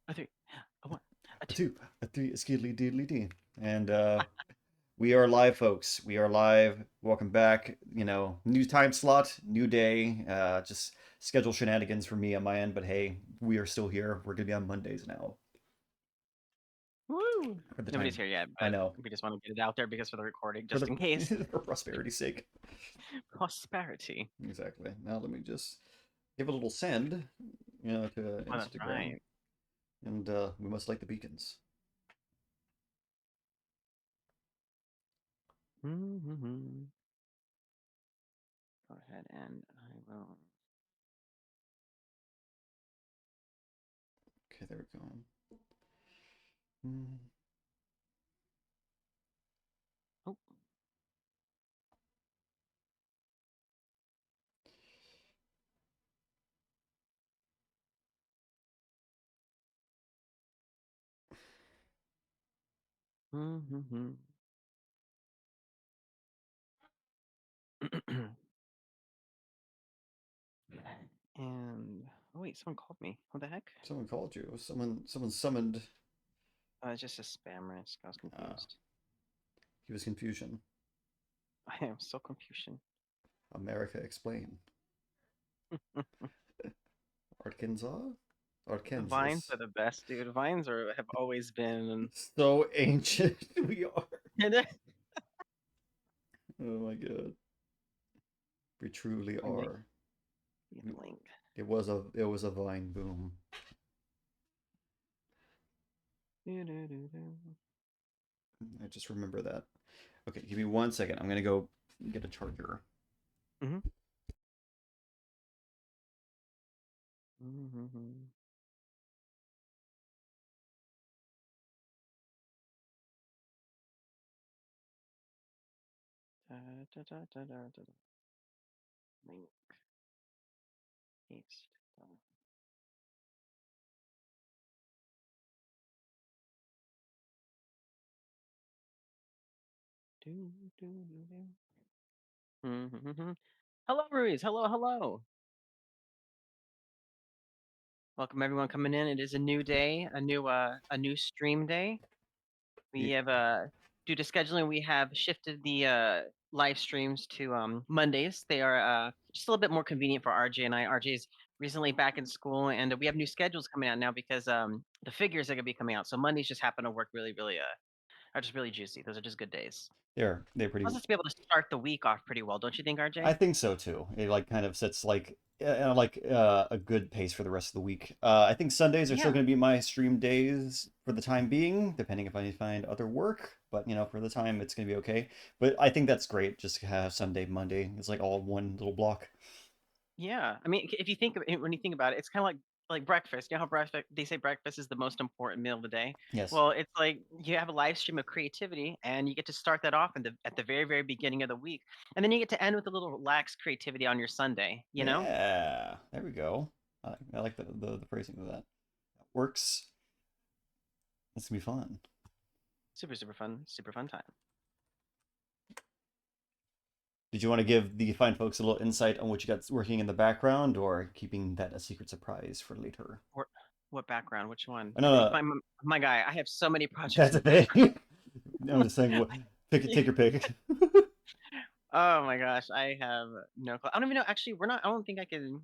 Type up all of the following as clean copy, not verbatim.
A three, a one, a A two. two, a three, a skiddly diddly dee. And we are live, folks. We are live. Welcome back. New time slot, new day. Just schedule shenanigans for me on my end, but hey, we are still here. We're gonna be on Mondays now Woo! for the Nobody's time. here yet, I but know we just want to get it out there because for the recording, for just the in case. for prosperity's sake. Prosperity. Exactly. Now let me just give a little send, to Oh, that's Instagram, right. and we must like the beacons. Mm-hmm. Go ahead and I will. Okay, there we go. Mm. Oh. Mm-hmm. And oh wait, someone called me. What the heck? Someone called you. Someone summoned. It's just a spam risk. I was Uh, confused. he was confusion. I am so confusion. America explain. Arkansas? Vines Arkansas. are the best, dude. Vines have always been. So ancient we are. And I Oh my god. We truly think are. you We- blink. it was a vine boom. Do-do-do-do. I just remember that. Okay, give me 1 second. I'm gonna go get a charger. Mm-hmm. Mm-hmm. Da, da, da, da, da, da. Link. Paste. Done. Do, do, do, do. Mm-hmm. Hello, Ruiz. Hello, hello. Welcome everyone coming in. It is a new day, a new stream day. We Ye- have due to scheduling, we have shifted the live streams to Mondays. They are just a little bit more convenient for RJ and I. RJ is recently back in school, and we have new schedules coming out now because the figures are gonna be coming out. So Mondays just happen to work really, really are just really juicy. Those are just good days. they're pretty. Allows us to be able to start the week off pretty well, don't you think, I RJ? think so too. It like kind of sets a good pace for the rest of the week. I think Sundays are still Yeah. going to be my stream days for the time being, depending if I find other work. But for the time, it's going to be okay. But I think that's great just to have Sunday, Monday. It's like all one little block. Yeah, I mean, if you think of it, when you think about it, it's kind of like breakfast. You know how breakfast they say breakfast is the most important meal of the day. Yes. Well, it's like you have a live stream of creativity, and you get to start that off at the very very beginning of the week, and then you get to end with a little relaxed creativity on your Sunday. You know, Yeah. There we go. I like the phrasing of that. Works. It's gonna be fun. super fun time. Did you want to give the fine folks a little insight on what you got working in the background, or keeping that a secret surprise for later? What what background? Which one? Oh, no, no, My guy, I have so many projects that's in a the background. thing. I'm just saying, what? Take your pick. Oh my gosh, I have no clue. I don't even know. Actually, we're not. I don't think I can.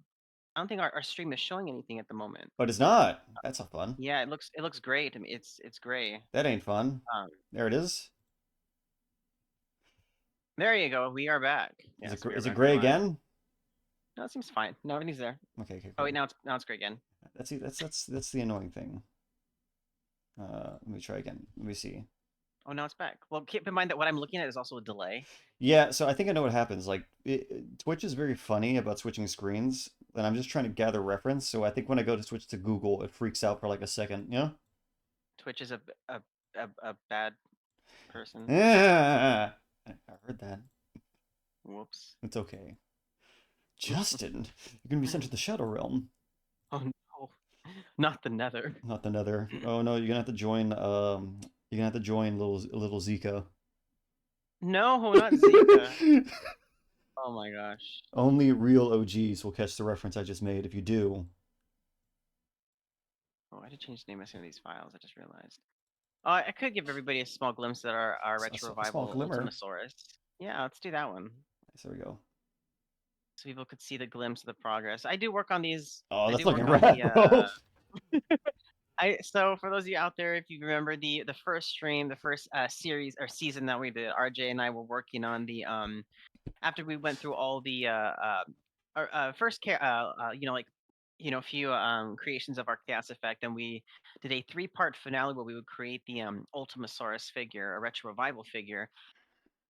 I don't think our stream is showing anything at the moment. But it's not. That's not fun. Yeah, it looks great. I mean, it's gray. That ain't fun. Um, There it is. there you go. We are back. Is it Yes, we are is it back gray online. again? No, it seems fine. No, he's there. Okay, okay, Oh wait, cool. now it's gray again. That's the annoying thing. Let me try again. Let me see. Oh, now it's back. Well, keep in mind that what I'm looking at is also a delay. Yeah, so I think I know what happens. Like, Twitch is very funny about switching screens, and I'm just trying to gather reference. So I think when I go to switch to Google, it freaks out for like a second. Twitch is a bad person. Yeah, I heard that. Whoops. It's okay. Justin, you're gonna be sent to the Shadow Realm, Oh no, not the Nether. not the Nether. Oh no, you're gonna have to join. You're gonna have to join little Zika. No, not Zika. Oh my gosh. Only real OGs will catch the reference I just made. If you do, Oh, I did change the name of some of these files. I just realized. I could give everybody a small glimpse at our retro A small revival glimmer. Ultimasaurus. Yeah, let's do that one. There we go. So people could see the glimpse of the progress. I do work on these. Oh, I that's do work looking on rad, the bro. I so for those of you out there, if you remember the first stream, the first series or season that we did, RJ and I were working on the after we went through all the our first few creations of our chaos effect, and we did a 3-part finale where we would create the Ultimasaurus figure, a retro revival figure.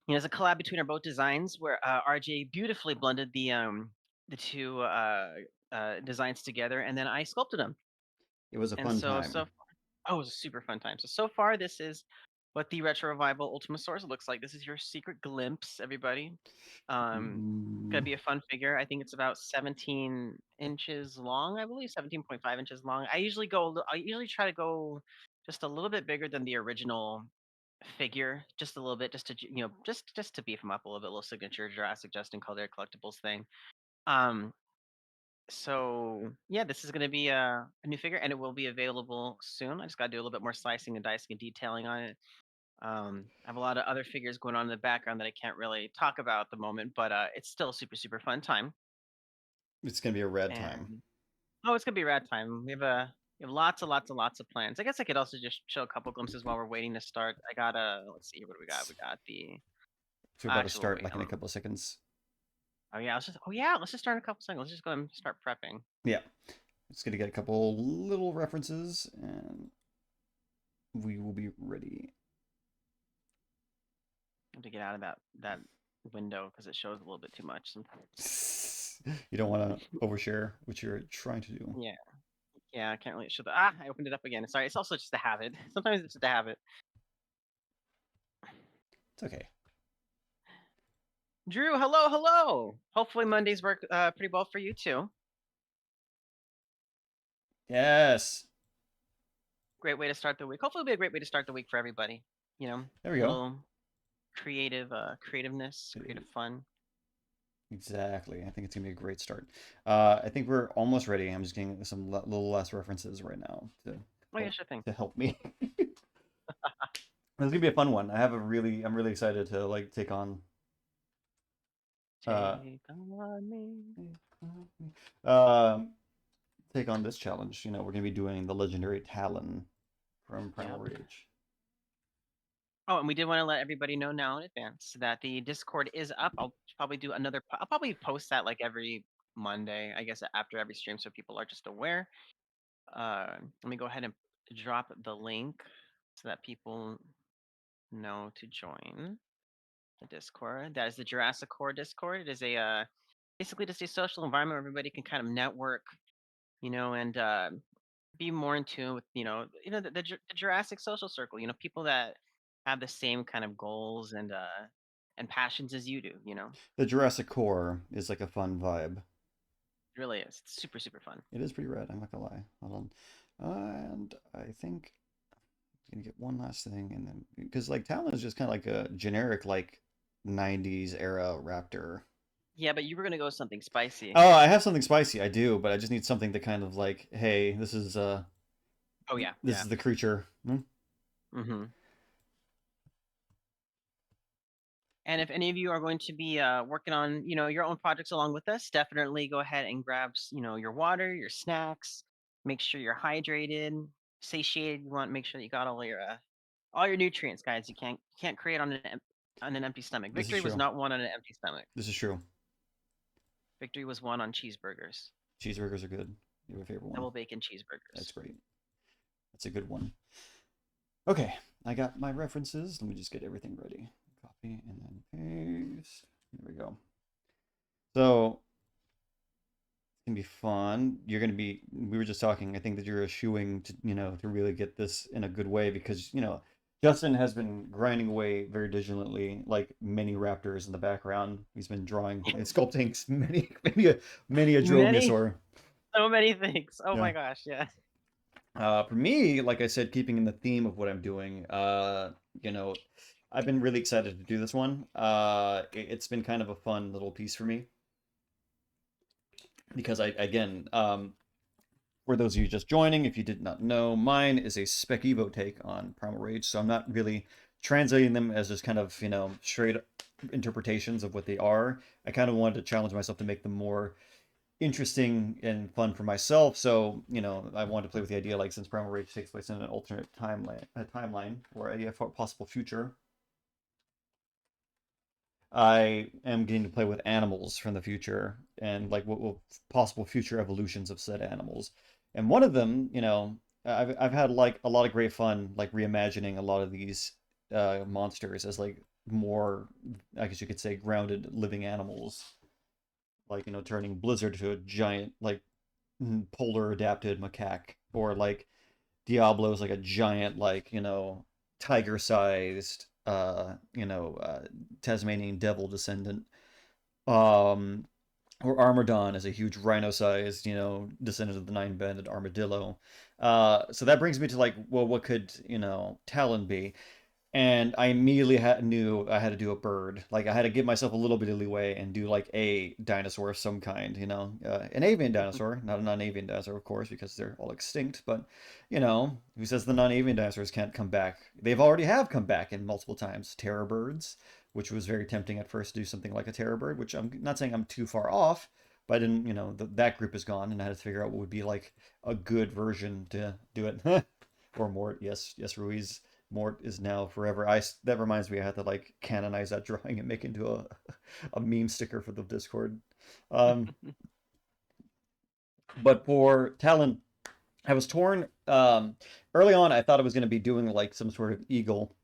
It's a collab between our both designs where RJ beautifully blended the two designs together, and then I sculpted them. It was a And fun so time. oh, it was a super fun time. So far, this is what the retro revival Ultimasaurus looks like. This is your secret glimpse, everybody. Gonna Ooh. be a fun figure. I think it's about 17 inches long, I believe, 17.5 inches long. I usually try to go just a little bit bigger than the original figure, just a little bit, just to just to beef him up a little signature JurassicJustin Called Collectibles thing. Um, so yeah, this is going to be a new figure, and it will be available soon. I just got to do a little bit more slicing and dicing and detailing on it. I have a lot of other figures going on in the background that I can't really talk about at the moment, but it's still a super fun time. It's gonna be a rad time. And oh, it's gonna be a rad time. We have lots of plans. I guess I could also just show a couple glimpses while we're waiting to start. I got let's see, what do we got? We got the So we're about to actual start wait. like in a couple of seconds. Let's just start in a couple seconds. Let's just go and start prepping. Yeah. It's gonna get a couple little references and we will be ready. I have to get out of that window because it shows a little bit too much sometimes. You don't want to overshare what you're trying to do. Yeah, yeah, I can't really show the. I opened it up again. Sorry, it's also just a habit. Sometimes it's just a habit. It's okay. Drew, hello, hello. Hopefully Mondays work pretty well for you too. Yes. Great way to start the week. Hopefully it'll be a great way to start the week for everybody. There we A go. little creativeness, creative fun. Exactly. I think it's gonna be a great start. I think we're almost ready. I'm just getting some little less references right now Oh yeah, sure thing. to help me. It's gonna be a fun one. I'm really excited to like take on uh Take on me. um take on this challenge. We're gonna be doing the legendary Talon from Primal Yep. Rage. Oh, and we did want to let everybody know now in advance that the Discord is up. I'll probably post that like every Monday, I guess, after every stream, so people are just aware. Let me go ahead and drop the link so that people know to join the Discord. That is the JurassiCore Discord. It is a basically just a social environment where everybody can kind of network, and be more in tune with the Jurassic social circle. People that have the same kind of goals and passions as you do. The Jurassic Core is like a fun vibe. It really is. It's super fun. It is pretty rad, I'm not gonna lie. Hold on. And I think I'm gonna get one last thing and then because like Talon is just kind of like a generic like 90s era raptor. Yeah, but you were gonna go with something spicy. Oh, I have something spicy. I do, but I just need something to kind of like, hey, Oh yeah, this yeah. is the creature. Mm-hmm. And if any of you are going to be working on, your own projects along with us, definitely go ahead and grab, your water, your snacks. Make sure you're hydrated, satiated. You want to make sure that you got all your nutrients, guys. You can't create on an empty stomach. This is Victory was true. not won on an empty stomach. This is true. Victory was won on cheeseburgers, Cheeseburgers are good. You have a favorite one? double bacon That's cheeseburgers. great. That's a good one. Okay, I got my references. Let me just get everything ready. Copy and then paste. There we go. So it's gonna be fun. You're gonna be. We were just talking. I think that you're eschewing to to really get this in a good way because Justin has been grinding away very diligently, like many raptors in the background. He's been drawing and sculpting many a Many, dromaeosaur. so many things. Oh Yeah. my gosh, yeah. For me, like I said, keeping in the theme of what I'm doing, I've been really excited to do this one. It's been kind of a fun little piece for me because I again, For those of you just joining, if you did not know, mine is a Spec Evo take on Primal Rage, so I'm not really translating them as just kind of, straight interpretations of what they are. I kind of wanted to challenge myself to make them more interesting and fun for myself. So, I wanted to play with the idea, like, since Primal Rage takes place in an alternate timeline or a possible future, I am getting to play with animals from the future and like what will possible future evolutions of said animals. And one of them, I've had like a lot of great fun like reimagining a lot of these monsters as like more, I guess you could say, grounded living animals. Like, turning Blizzard to a giant like polar adapted macaque, or like Diablo's like a giant like, tiger sized Tasmanian devil descendant. Um or Armadon is a huge rhino-sized, descendant of the nine-banded armadillo. So that brings me to like, well, what could, Talon be? And I immediately knew I had to do a bird. Like I had to give myself a little bit of leeway and do like a dinosaur of some kind, an avian dinosaur, not a non-avian dinosaur, of course, because they're all extinct. But who says the non-avian dinosaurs can't come back? They've already have come back in multiple times. Terror birds, which was very tempting at first to do something like a terror bird, which I'm not saying I'm too far off, but I didn't, that group is gone, and I had to figure out what would be like a good version to do it. Or Mort, yes, Ruiz. Mort is now forever. That reminds me, I had to like canonize that drawing and make into a meme sticker for the Discord. Um, but for Talon, I was torn. Early on, I thought I was going to be doing like some sort of eagle,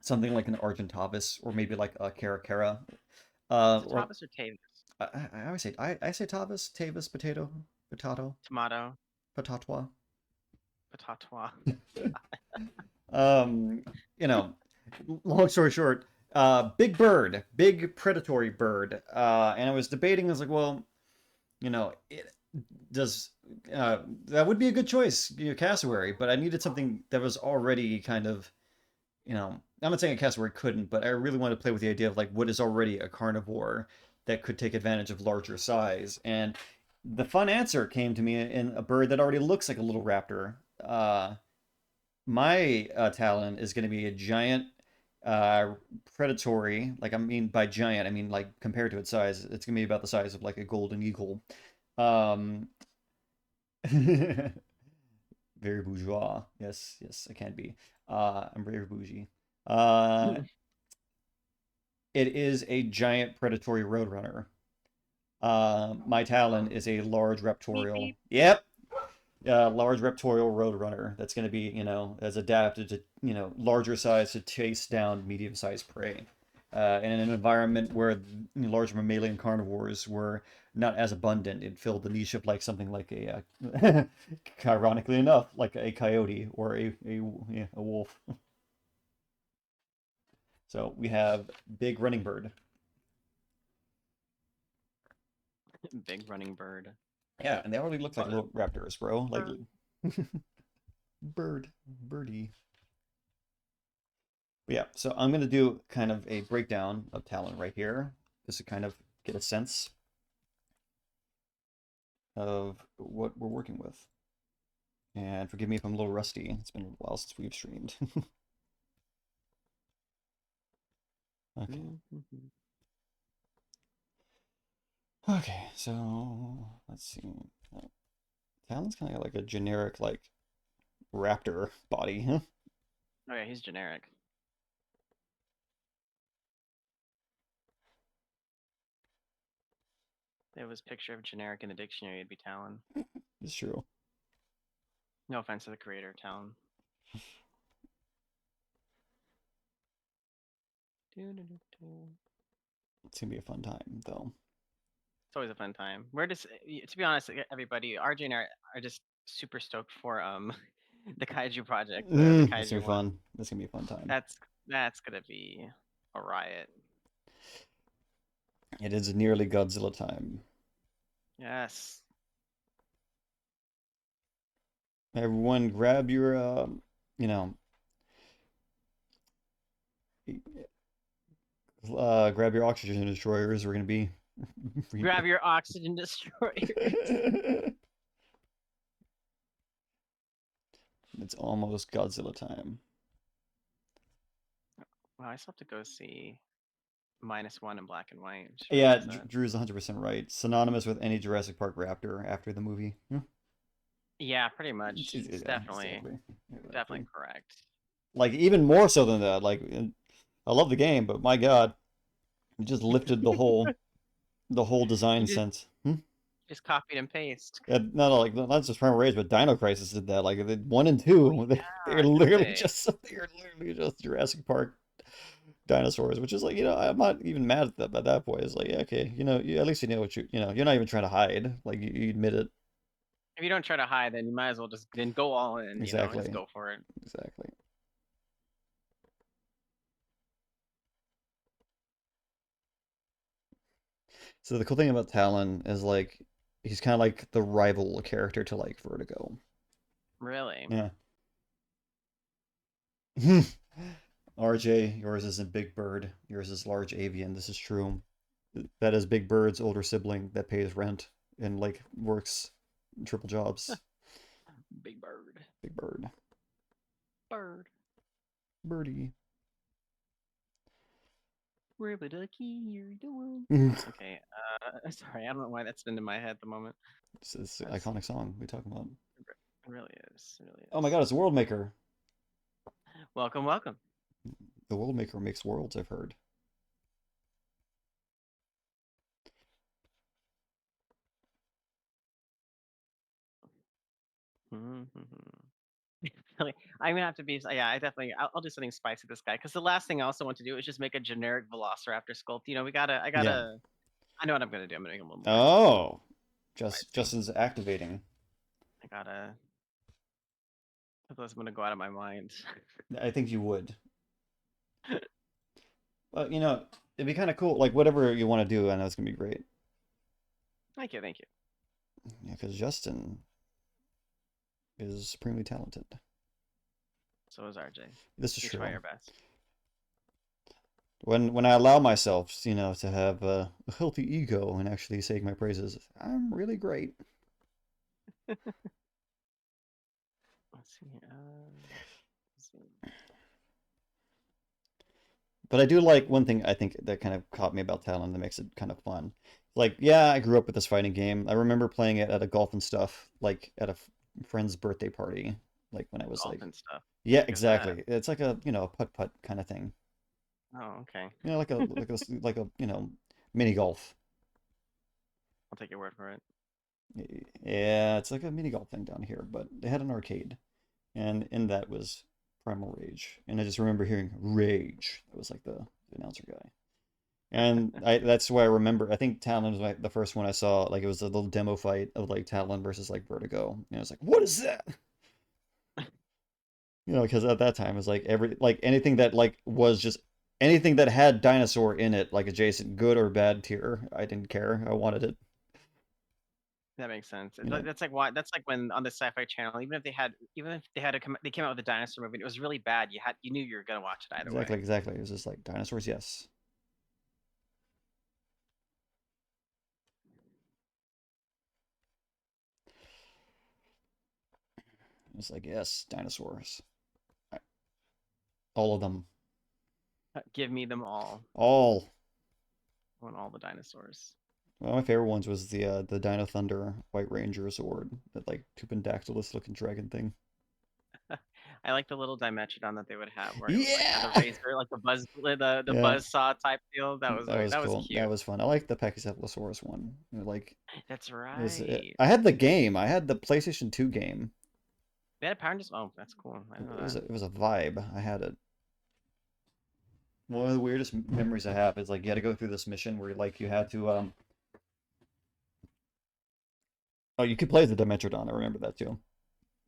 something like an Argentavis, or maybe like a Caracara. Is it Or Tavis or Tavis? I always say I say Tavis, Tavis, potato, Tomato, patatois. patatois. Um, you know, long story short, big bird, big predatory bird. And I was debating, I was like, well, it does, that would be a good choice, cassowary, but I needed something that was already kind of, I'm not saying a cassowary couldn't, but I really wanted to play with the idea of like what is already a carnivore that could take advantage of larger size. And the fun answer came to me in a bird that already looks like a little raptor. My Talon is going to be a giant uh, predatory. Like, I mean, by giant, I mean like compared to its size, it's going to be about the size of like a golden eagle. Um, very bourgeois. Yes, I can be. I'm very bougie. Uh, it is a giant predatory roadrunner. My Talon is a large Beep raptorial. beep. Yep, large reptilial roadrunner that's going to be, as adapted to, larger size to chase down medium-sized prey. In an environment where large mammalian carnivores were not as abundant, it filled the niche of like something like ironically enough, like a coyote or a wolf. So we have big running bird. Big running bird. Yeah, and they already look like Oh, little raptors, bro. Like bird. birdie. But yeah, so I'm going to do kind of a breakdown of Talon right here, just to kind of get a sense of what we're working with. And forgive me if I'm a little rusty. It's been a while since we've streamed. Okay. Mm-hmm. Okay, so let's see. Talon's kind of like a generic, like, raptor body. Huh? Oh yeah, he's generic. If there was a picture of generic in the dictionary, it'd be Talon. It's true. No offense to the creator, Talon. It's going to be a fun time, though. It's always a fun time. We're just, to be honest, everybody, RJ and I are just super stoked for the kaiju project, the That's kaiju going to be one. fun. That's going to be a fun time. That's gonna be a riot. It is nearly Godzilla time. Yes. Everyone, grab your, grab your oxygen destroyers. We're gonna be. Grab your oxygen destroyers. It's almost Godzilla time. Well, I still have to go see -1 in black and white. She really Yeah, is that. Drew's 100% right. Synonymous with any Jurassic Park raptor after the movie. Hmm. Yeah, pretty much. It's Yeah, definitely exactly. definitely Exactly. correct. Like, even more so than that. Like, I love the game, but my God, it just lifted the whole You design just sense. Hmm? just copied and paste. Yeah, not just Primal Rage, but Dino Crisis did that. Like, the 1 and Oh 2, they're yeah, did literally they? just they're literally just Jurassic Park dinosaurs, which is like, I'm not even mad at that. At that point, it's like, yeah, okay, at least you know what you're not even trying to hide. Like, you admit it. If you don't try to hide, then you might as well just then go all in. Just Exactly. go for it. Exactly. So the cool thing about Talon is like he's kind of like the rival character to like Vertigo. Really? Yeah. RJ, yours isn't Big Bird. Yours is Large Avian. This is true. That is Big Bird's older sibling that pays rent and like works triple jobs. Big bird. Big Bird. Bird. Birdie. Ribba ducky, you're the one. This Okay. Sorry, I don't know why that's been in my head at the moment. is an Let's see. iconic song we talk about. It really is. It really Oh my is. God, it's a World Maker. Welcome, welcome. The World Maker makes worlds, I've heard. Really, I'm gonna have to be. Yeah, I definitely. I'll do something spicy this guy because the last thing I also want to do is just make a generic Velociraptor sculpt. We gotta. I Yeah. gotta. I know what I'm gonna do. I'm gonna make him a little more Oh, spicy. Justin's activating. I gotta. Otherwise, I'm gonna go out of my mind. I think you would. But it'd be kind of cool. Like whatever you want to do, I know it's gonna be great. Thank you, thank you. Yeah, because Justin is supremely talented. So is RJ. This is We try true. our best. When I allow myself, to have a healthy ego and actually sing my praises, I'm really great. Let's see. Let's see. But I do like one thing I think that kind of caught me about Talon that makes it kind of fun. Like, yeah, I grew up with this fighting game. I remember playing it at a golf and stuff, like at a friend's birthday party, like when I was Golf like, and stuff. yeah, Here's that. exactly. It's like a, putt-putt kind of thing. Oh, okay. Like a mini golf. I'll take your word for it. Yeah, it's like a mini golf thing down here, but they had an arcade, and in that was Primal Rage, and I just remember hearing Rage. That was like the announcer guy, and that's why I remember. I think Talon was the first one I saw. Like it was a little demo fight of like Talon versus like Vertigo, and I was like, what is that? Because at that time it was like anything that like was just anything that had dinosaur in it, like adjacent, good or bad tier. I didn't care. I wanted it. That makes sense. You know. That's like why. That's like when on the Sci-Fi Channel, even if they had they came out with a dinosaur movie, and it was really bad. You knew you were gonna watch it either Exactly, way. exactly. It was just like dinosaurs, yes. It was like, yes, dinosaurs. All of them. Give me them all. All. I want all the dinosaurs. One of my favorite ones was the Dino Thunder White Ranger Sword, that like Tupendactylus looking dragon thing. I like the little Dimetrodon that they would have, where it was like had the Yeah. razor, like the Yeah, buzz saw type deal. that was That was cool. cute. That was fun. I like the Pachycephalosaurus one. Like That's it was. right. I had the game. I had the PlayStation 2 game. They had power just. Oh, that's cool. I know that. It was a vibe. I had it. One of the weirdest memories I have is like you had to go through this mission where like you had to oh, you could play as the Dimetrodon. I remember that too.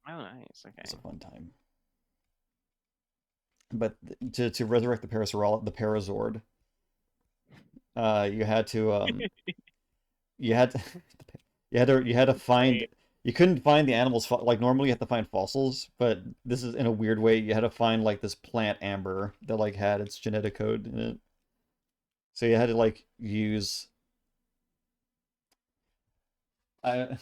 Oh, nice. It's Okay. a fun time. But to resurrect the Parazord, you had to you had to you had to find Great. you couldn't find the animals like normally you have to find fossils, but this is in a weird way you had to find like this plant amber that like had its genetic code in it. So you had to like use I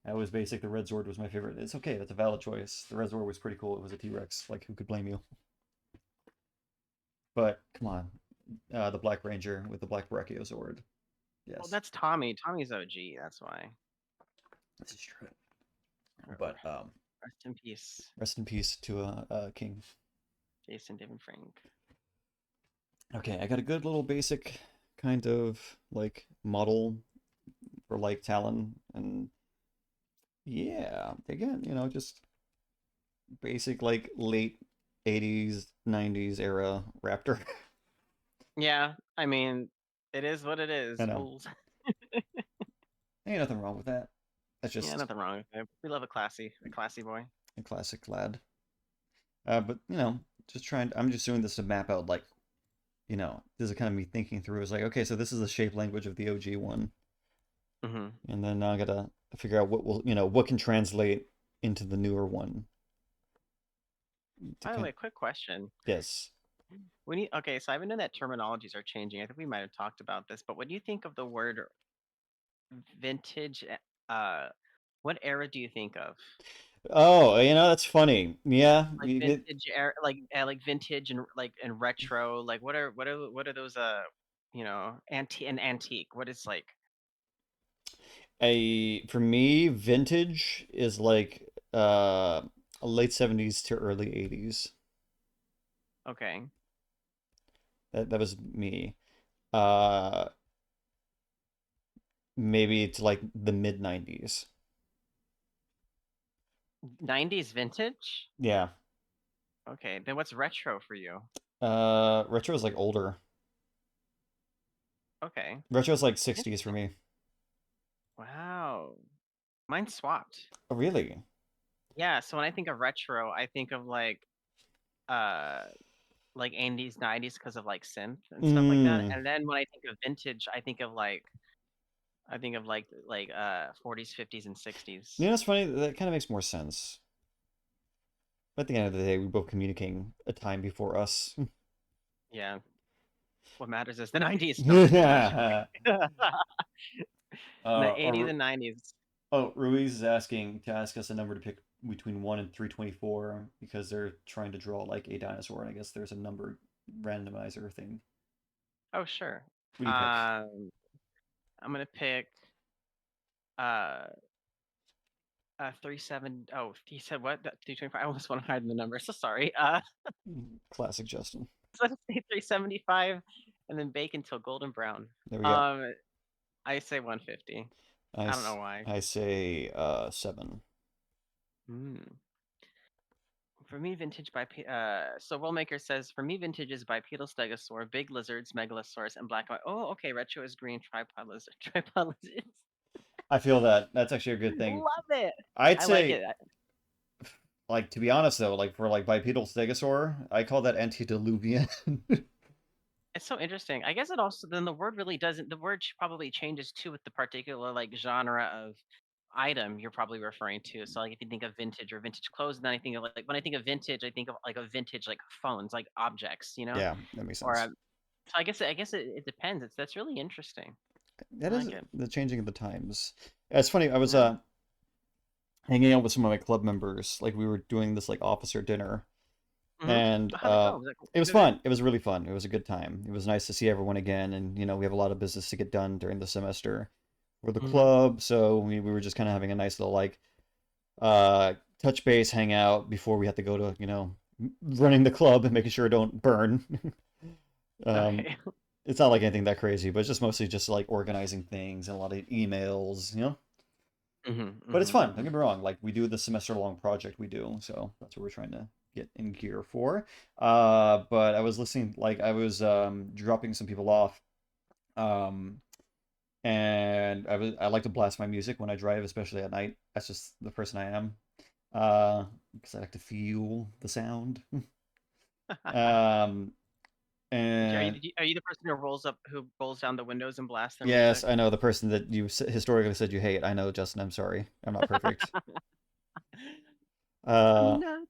I was basic. The Red Zord was my favorite. It's okay. That's a valid choice. The Red Zord was pretty cool. It was a T-Rex. Like, who could blame you? But come on, the Black Ranger with the Black Brachiosaurus. Well, Yes, that's Tommy. Tommy's OG. That's why. this is true. R- But Rest in peace, rest in peace to King. Jason David Frank. Okay, I got a good little basic kind of like model for like Talon, and yeah, again, just basic like late 80s, 90s era Raptor. Yeah, I mean, it is what it I is. know. Fools. Ain't nothing wrong with that. That's Yeah, just nothing wrong with it. We love a classy boy. a classic lad. But just trying. I'm just doing this to map out like, this is kind of me thinking through. It's like, okay, so this is the shape language of the OG one, Hmm. and then now I gotta figure out what will, what can translate into the newer one. To By the kind way, quick question. yes. Okay, so I even know that terminologies are changing. I think we might have talked about this, but when you think of the word vintage, what era do you think of? Oh, that's funny. Yeah, Like vintage era, like vintage and retro. Like what are those antique? What is like a for me, vintage is like late 70s to early 80s. okay, That was me. Uh, maybe it's like the mid 90s. 90s vintage? Yeah. Okay, then what's retro for you? Retro is like older. Okay. Retro is like 60s for me. Wow. Mine swapped. Oh, really? Yeah, so when I think of retro, I think of uh like 80s, 90s because of like synth and stuff like that. Mm. And then when I think of vintage, I think of 40s, 50s and You 60s. know, it's funny. That kind of makes more sense. But at the end of the day, we're both communicating a time before us. Yeah. What matters is the 90s. No, I'm just kidding. Yeah. The Uh, 80s or, and 90s. Ruiz is asking to ask us a number to pick between 1 and 324 because they're trying to draw like a dinosaur, and I guess there's a number randomizer thing. Oh, sure. What do you pick? I'm gonna pick uh 37. Oh, he said what? 325. I almost want to hide the number. So sorry. Classic Justin. So let's say 375 and then bake until golden brown. There we go. Um, I say 150. I don't know why. I say 7. Hmm. For me, vintage so Willmaker says for me, vintage is bipedal stegosaur, big lizards, megalosaurus, and black. Oh, okay. Retro is green tripod lizard. Tripod lizards. I feel that. That's actually a good thing. Love it. I'd I like say, it. like, to be honest though, like for like bipedal stegosaur, I call that antediluvian. It's so interesting. I guess it also then the word really doesn't. The word probably changes too with the particular like genre of item you're probably referring to. So like if you think of vintage or vintage clothes, then I think of like when I think of vintage, I think of like a vintage like phones, like objects, Yeah, that makes Or sense. so I guess it depends. That's really interesting. I That is like it. the changing of the times. It's funny. I was Yeah. hanging out with some of my club members. Like we were doing this like officer dinner, Hmm. and How'd it go? Was it it was good? fun. It was really fun. It was a good time. It was nice to see everyone again, and we have a lot of business to get done during the semester for the Hmm. club. So we were just kind of having a nice little like touch base hangout before we had to go to running the club and making sure it don't burn. um, Okay. it's not like anything that crazy, but it's just mostly just like organizing things and a lot of emails. Hmm. But it's Hmm. fun. Don't get me wrong. Like we do the semester long project we do, so that's what we're trying to get in gear for. But I was listening, like I was dropping some people off, um, and I like to blast my music when I drive, especially at night. That's just the person I am. Because I like to feel the sound. Um, and Are you the person who rolls down the windows and blasts their yes, music? I know the person that you historically said you hate. I know, Justin. I'm sorry. I'm not perfect. I'm Uh, not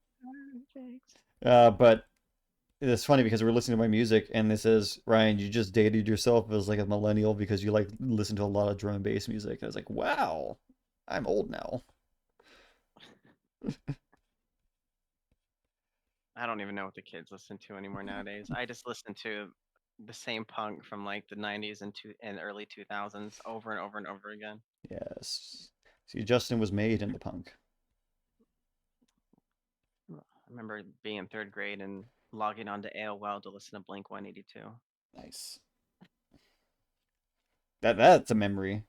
perfect. but it's funny because we're listening to my music and this says, Ryan, you just dated yourself as like a millennial because you like listen to a lot of drum and bass music. I was like, wow. I'm old now. I don't even know what the kids listen to anymore nowadays. I just listen to the same punk from like the 90s and early 2000s over and over and over again. Yes. See, Justin was made into punk. I remember being in third grade and logging on to AOL to listen to Blink 182. Nice. That's a memory.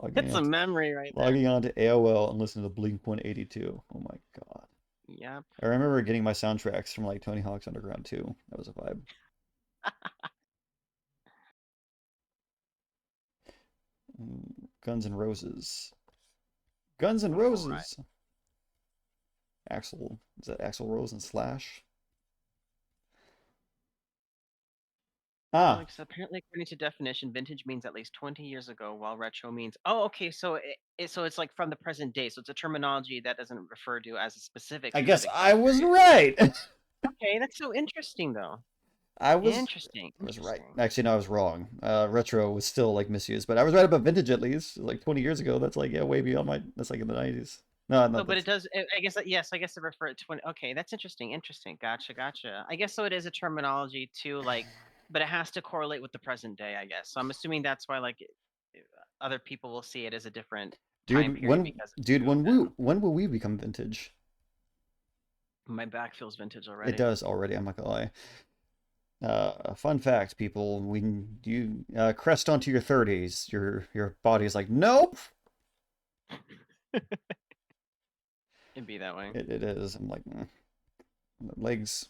Logging It's a on, memory right there. logging on to AOL and listening to Blink 182. Oh my god. Yep. I remember getting my soundtracks from like Tony Hawk's Underground 2. That was a vibe. Guns N' Roses. Guns N' All right. Roses. Axel, is that Axel Rose and Slash? Ah, Alex, apparently, according to definition, vintage means at least 20 years ago, while retro means. Oh, okay. So so it's like from the present day. So it's a terminology that doesn't refer to as a specific I guess time I was period. right. Okay, that's so interesting, though. I was Interesting. I was right. Interesting. Actually, no, I was wrong. Retro was still like misused, but I was right about vintage at least. Like 20 years ago, that's like yeah, way beyond my. That's like in the 90s. No, no, So, but it that's does. I guess yes. I guess it refer to when. Okay, that's interesting. Interesting. Gotcha. Gotcha. I guess so. It is a terminology too. Like, but it has to correlate with the present day. I guess. So I'm assuming that's why other people will see it as a different time dude. period because it's moved now. When will we become vintage? My back feels vintage It already. does already. I'm not gonna lie. Fun fact, people. When you crest onto your 30s, your body's like, nope. It'd be that way. It is. I'm like, legs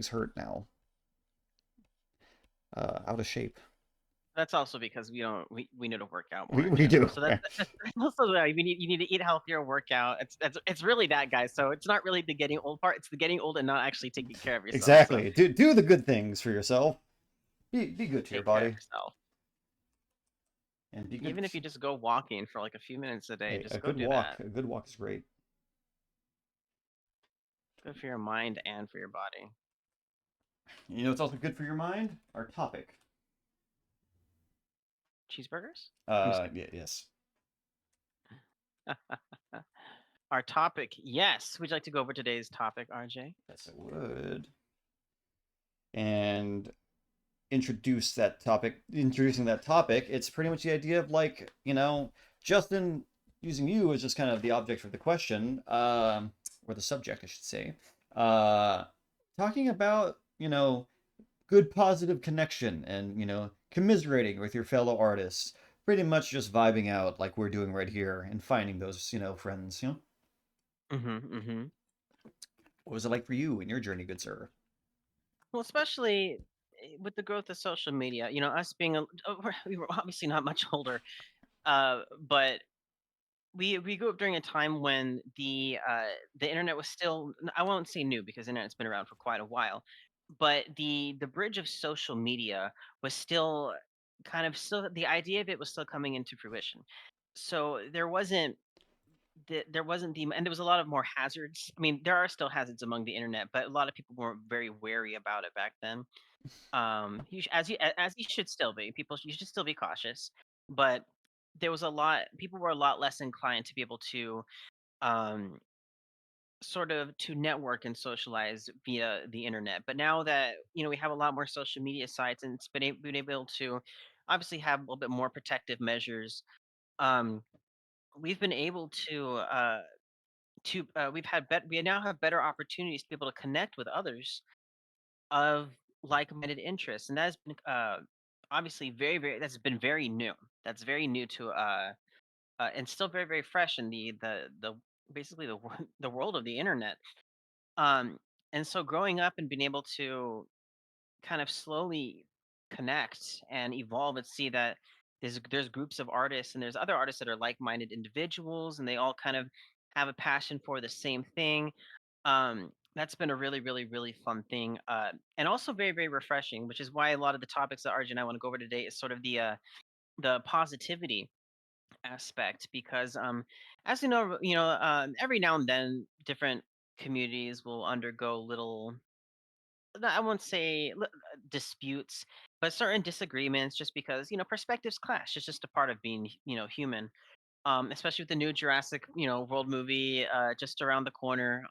hurt now. Out of shape. That's also because we need to work out more We in we general. do. So that's also why we need you need to eat healthier, work out. It's really that, guys. So it's not really the getting old part. It's the getting old and not actually taking care of yourself. So Exactly. Do the good things for yourself. Be good to your take care of body yourself. and be good. Even if you just go walking for like a few minutes a day, Hey, just go do that. a good walk is great. Good for your mind and for your body. You know, it's also good for your mind. Our topic. Cheeseburgers? I'm just Yeah, yes, kidding. Our topic, yes. Would you like to go over today's topic, RJ? yes, it would. And introducing that topic, it's pretty much the idea of like, Justin using you as just kind of the object for the question, or the subject, I should say. Uh, talking about, good positive connection and, commiserating with your fellow artists. Pretty much just vibing out like we're doing right here and finding those, friends, Mm-hmm. Mm-hmm. What was it like for you in your journey, good sir? Well, especially with the growth of social media, us being we were obviously not much older, but we grew up during a time when the internet was still, I won't say new because the internet's been around for quite a while, but the bridge of social media was still still the idea of it was still coming into fruition. So there wasn't the and there was a lot of more hazards. I mean, there are still hazards among the internet, but a lot of people were very wary about it back then. As you should still be. You should still be cautious, but there was a lot. People were a lot less inclined to be able to um, sort of to network and socialize via the internet. But now that we have a lot more social media sites, and been able to obviously have a little bit more protective measures. Um, we've been able to we now have better opportunities to be able to connect with others of like-minded interests, and that's been obviously that's been very new. That's very new to and still very very fresh in the basically the world of the internet. Um, and so growing up and being able to kind of slowly connect and evolve and see that there's groups of artists and there's other artists that are like-minded individuals and they all kind of have a passion for the same thing. That's been a really really really fun thing, and also very very refreshing, which is why a lot of the topics that RJ and I want to go over today is sort of the positivity aspect because as every now and then different communities will undergo little, I won't say disputes, but certain disagreements just because perspectives clash. It's just a part of being human. especially with the new Jurassic, World movie just around the corner.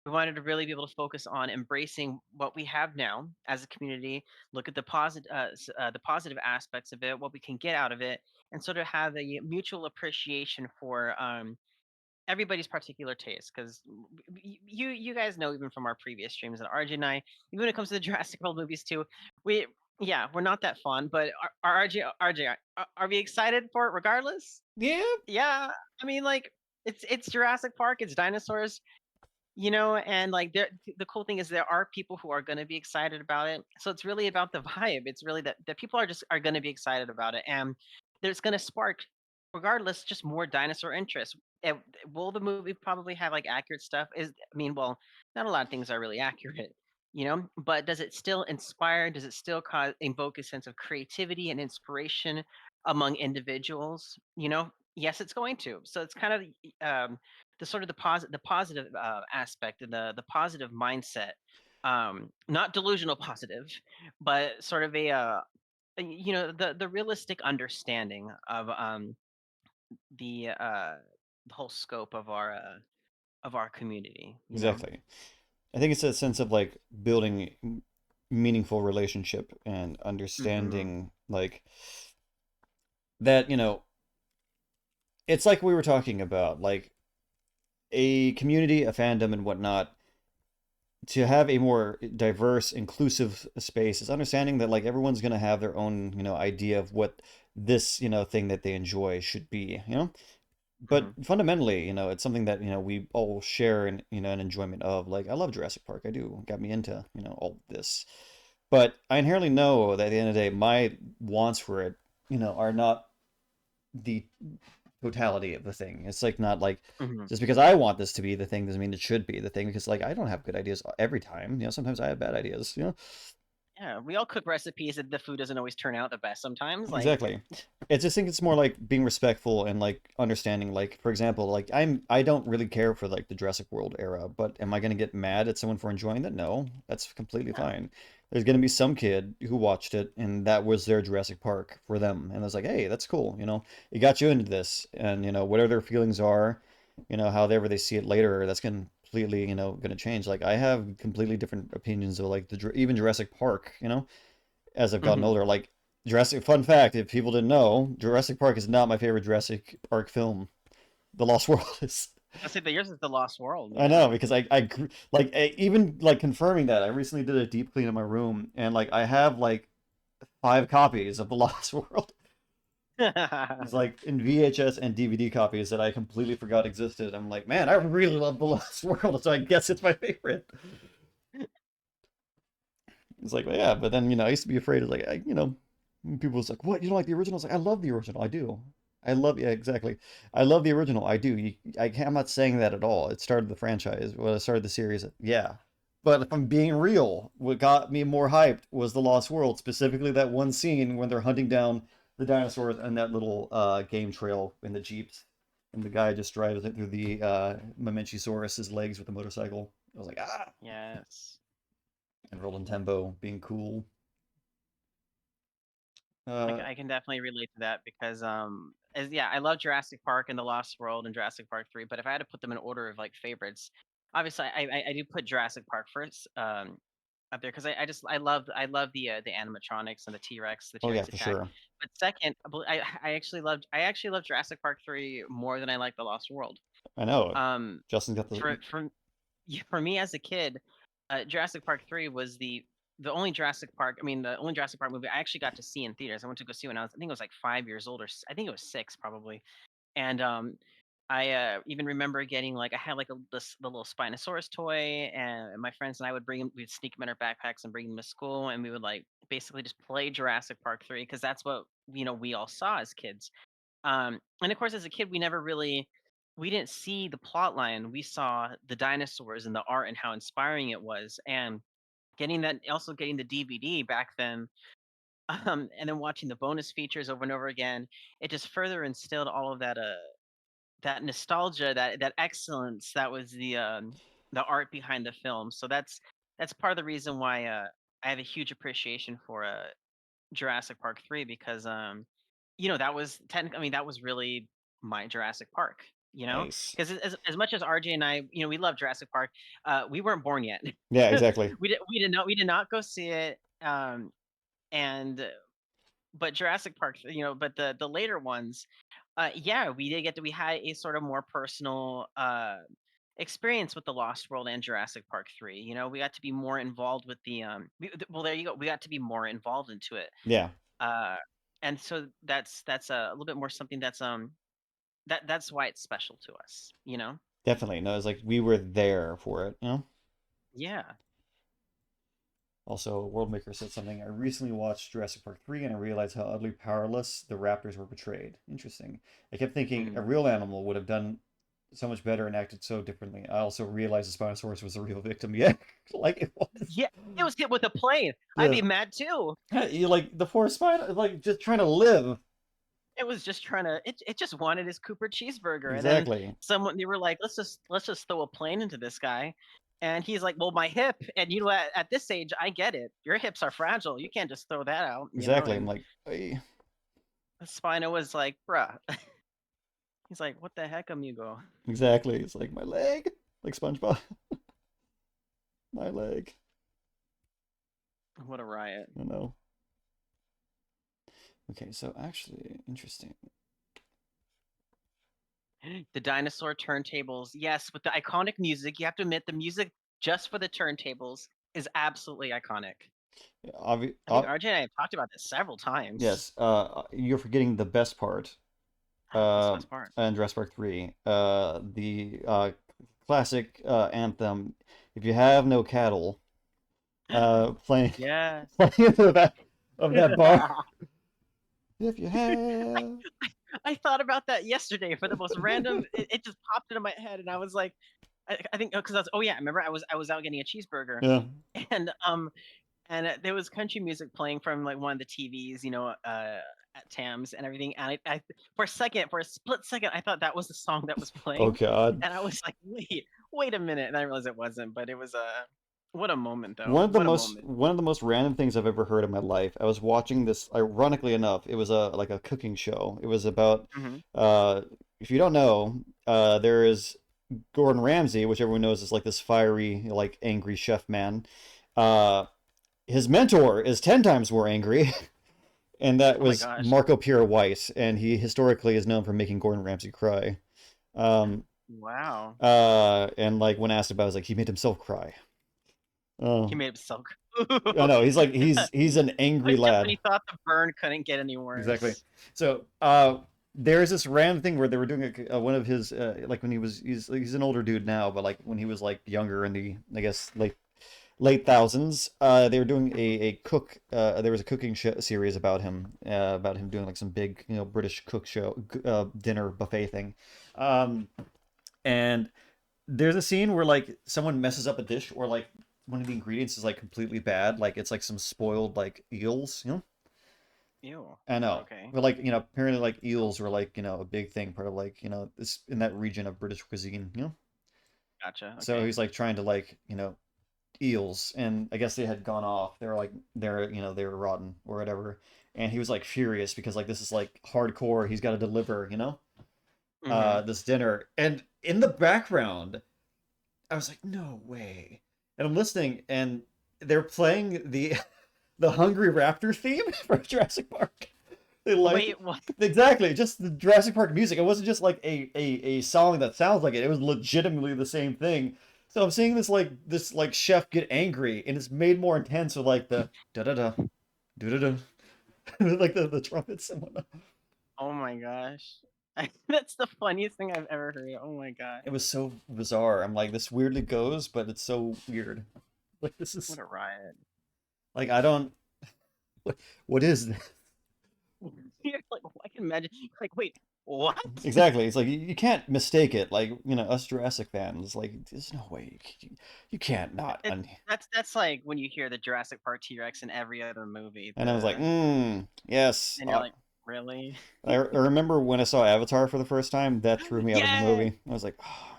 We wanted to really be able to focus on embracing what we have now as a community, look at the positive aspects of it, what we can get out of it, and sort of have a mutual appreciation for everybody's particular taste. Because you guys know even from our previous streams that RJ and I, even when it comes to the Jurassic World movies too, we yeah we're not that fun, but RJ are we excited for it regardless? Yeah, Yeah, I mean, like, it's Jurassic Park, it's dinosaurs, and like the cool thing is there are people who are going to be excited about it. So it's really about the vibe. It's really that people are going to be excited about it, and there's going to spark, regardless, just more dinosaur interest. And will the movie probably have like accurate stuff? I mean, well, not a lot of things are really accurate, but does it still inspire? Does it still invoke a sense of creativity and inspiration among individuals? Yes, it's going to. So it's kind of the sort of the positive aspect and the positive mindset, not delusional positive, but sort of the realistic understanding of the whole scope of our community. exactly. I think it's a sense of like building meaningful relationship and Hmm. understanding like that, it's like we were talking about, like a community, a fandom, and whatnot. To have a more diverse, inclusive space is understanding that like everyone's gonna have their own, idea of what this, thing that they enjoy should be. But Hmm. fundamentally, it's something that, we all share and, an enjoyment of. Like I love Jurassic Park. I do. Got me into, all this. But I inherently know that at the end of the day, my wants for it, are not the totality of the thing. It's like not like Hmm. just because I want this to be the thing doesn't mean it should be the thing because like I don't have good ideas every time. Sometimes I have bad ideas. Yeah, we all cook recipes and the food doesn't always turn out the best sometimes. Like, Exactly. It's just think it's more like being respectful and like understanding. Like for example, like I don't really care for like the Jurassic World era, but am I gonna get mad at someone for enjoying that? No, that's completely no. fine. There's gonna be some kid who watched it and that was their Jurassic Park for them, and I was like, hey, that's cool. It got you into this, and whatever their feelings are, however they see it later, that's completely gonna change. Like I have completely different opinions of like even Jurassic Park. As I've gotten Hmm. older. Like Jurassic. Fun fact: if people didn't know, Jurassic Park is not my favorite Jurassic Park film. The Lost World is. I say that yours is the Lost World. I know Yeah. because like even like confirming that I recently did a deep clean in my room and like I have like 5 copies of The Lost World. It's like in VHS and DVD copies that I completely forgot existed. I'm like, man, I really love The Lost World, so I guess it's my favorite. It's like, well, yeah, but then I used to be afraid of like when people was like, what, you don't like the original? I was like, I love the original. I do. I love, yeah, exactly. I love the original. I do. I'm not saying that at all. It started the franchise. Well, it started the series. Yeah. But if I'm being real, what got me more hyped was The Lost World, specifically that one scene when they're hunting down the dinosaurs and that little game trail in the Jeeps. And the guy just drives it through the Mamenchisaurus's legs with the motorcycle. I was like, ah! Yes. And Roland Tembo being cool. Uh, I can definitely relate to that because as yeah, I love Jurassic Park and The Lost World and Jurassic Park 3, but if I had to put them in order of like favorites, obviously I do put Jurassic Park first up there because I love the animatronics and the T-Rex, the oh yeah, T-Rex for attack. sure. But second, I actually loved Jurassic Park 3 more than I like The Lost World. I know. Um Justin's got the. for yeah, for me as a kid, Jurassic Park 3 was the only Jurassic Park. I mean, the only Jurassic Park movie I actually got to see in theaters. I went to go see when I think it was like 5 years old, or I think it was six probably. And I even remember getting like I had like the little Spinosaurus toy, and my friends and I would bring them. We'd sneak them in our backpacks and bring them to school, and we would like basically just play Jurassic Park 3 because that's what we all saw as kids. And of course, as a kid, we didn't see the plot line. We saw the dinosaurs and the art and how inspiring it was. And getting the DVD back then, and then watching the bonus features over and over again, it just further instilled all of that nostalgia, that excellence that was the art behind the film. So that's part of the reason why I have a huge appreciation for Jurassic Park 3 because that was I mean that was really my Jurassic Park. Nice. Because as much as RJ and I, we love Jurassic Park. We weren't born yet. Yeah, exactly. We did not go see it. And but Jurassic Park, but the later ones, yeah, we had a sort of more personal experience with the Lost World and Jurassic Park 3. We got to be more involved with well, there you go. We got to be more involved into it. Yeah, Uh, and so that's a little bit more something that's why it's special to us. definitely. No, it's like we were there for it, you know? Yeah. Also, Worldmaker said something. I recently watched Jurassic Park 3 and I realized how utterly powerless the raptors were portrayed. Interesting. I kept thinking a Mm. real animal would have done so much better and acted so differently. I also realized the Spinosaurus was a real victim. Yeah, like it was. Yeah, it was hit with a plane. I'd Yeah. be mad too. You like the poor spine, like just trying to live. It was just trying to it just wanted his Cooper cheeseburger. And then Exactly. they were like, let's just throw a plane into this guy. And he's like, well, my hip. And at this age, I get it. Your hips are fragile. You can't just throw that out. Exactly. I'm And like, "Ay." Spino was like, bruh. He's like, what the heck, amigo? Exactly. It's like my leg, like SpongeBob. My leg. What a riot. I know. Okay, so actually, interesting. The dinosaur turntables. Yes, with the iconic music. You have to admit, the music just for the turntables is absolutely iconic. I think RJ and I have talked about this several times. Yes. You're forgetting the best part. What's the best part? In Jurassic Park 3. The classic anthem. If you have no cattle. Playing Yes. playing into that of that bar. If you have. I thought about that yesterday for the most random. It just popped into my head, and I was like, I think because oh yeah, I remember I was out getting a cheeseburger, Yeah. and there was country music playing from like one of the TVs, at Tams and everything. And I for a split second, I thought that was the song that was Oh playing, God. and I was like, wait a minute, and I realized it wasn't. But it was what a moment though. One of the What a most moment. one of the most random things I've ever heard in my life. I was watching this, ironically enough, it was like a cooking show. It was about Hmm. uh if you don't know, there is Gordon Ramsay, which everyone knows is like this fiery, like angry chef man. Uh his mentor is 10 times more angry, and that Oh my was gosh. Marco Pierre White, and he historically is known for making Gordon Ramsay cry. Um Wow. and like when asked about it, I was like he made himself cry. He Oh, made himself. I know. He's like he's an angry Just when lad. he thought the burn couldn't get any Exactly. worse. So there's this random thing where they were doing one of his like when he's an older dude now, but like when he was like younger in the I guess late thousands, they were doing a cook. There was a cooking series about him doing like some big British cook show dinner buffet thing, um, and there's a scene where like someone messes up a dish or like one of the ingredients is like completely bad, like it's like some spoiled like eels, Ew. I know. Okay. But like, apparently like eels were like, a big thing, part of like, this in that region of British cuisine. Gotcha. So Okay. he's like trying to like, eels, and I guess they had gone off. They were like they were rotten or whatever. And he was like furious because like this is like hardcore. He's got to deliver, Mm-hmm. this dinner. And in the background, I was like, no way. And I'm listening and they're playing the the Hungry Raptor theme from Jurassic Park. They like Wait, what? exactly just the Jurassic Park music. It wasn't just like a song that sounds like it. It was legitimately the same thing. So I'm seeing this like chef get angry, and it's made more intense with like the da da da da da da, like the trumpets and whatnot. Oh my gosh. That's the funniest thing I've ever heard. Oh my god. It was so bizarre. I'm like, this weirdly goes, but it's so weird. Like this What is a riot. like I don't. What is this? You're like, I can imagine. Like, wait, what? Exactly. It's like you can't mistake it. Like us Jurassic fans, like there's no way you can't not. It, that's like when you hear the Jurassic Park T-Rex in every other movie. And I was like, yes. And you're like, really? I remember when I saw Avatar for the first time, that threw me out of the Yeah. movie. I was like, oh.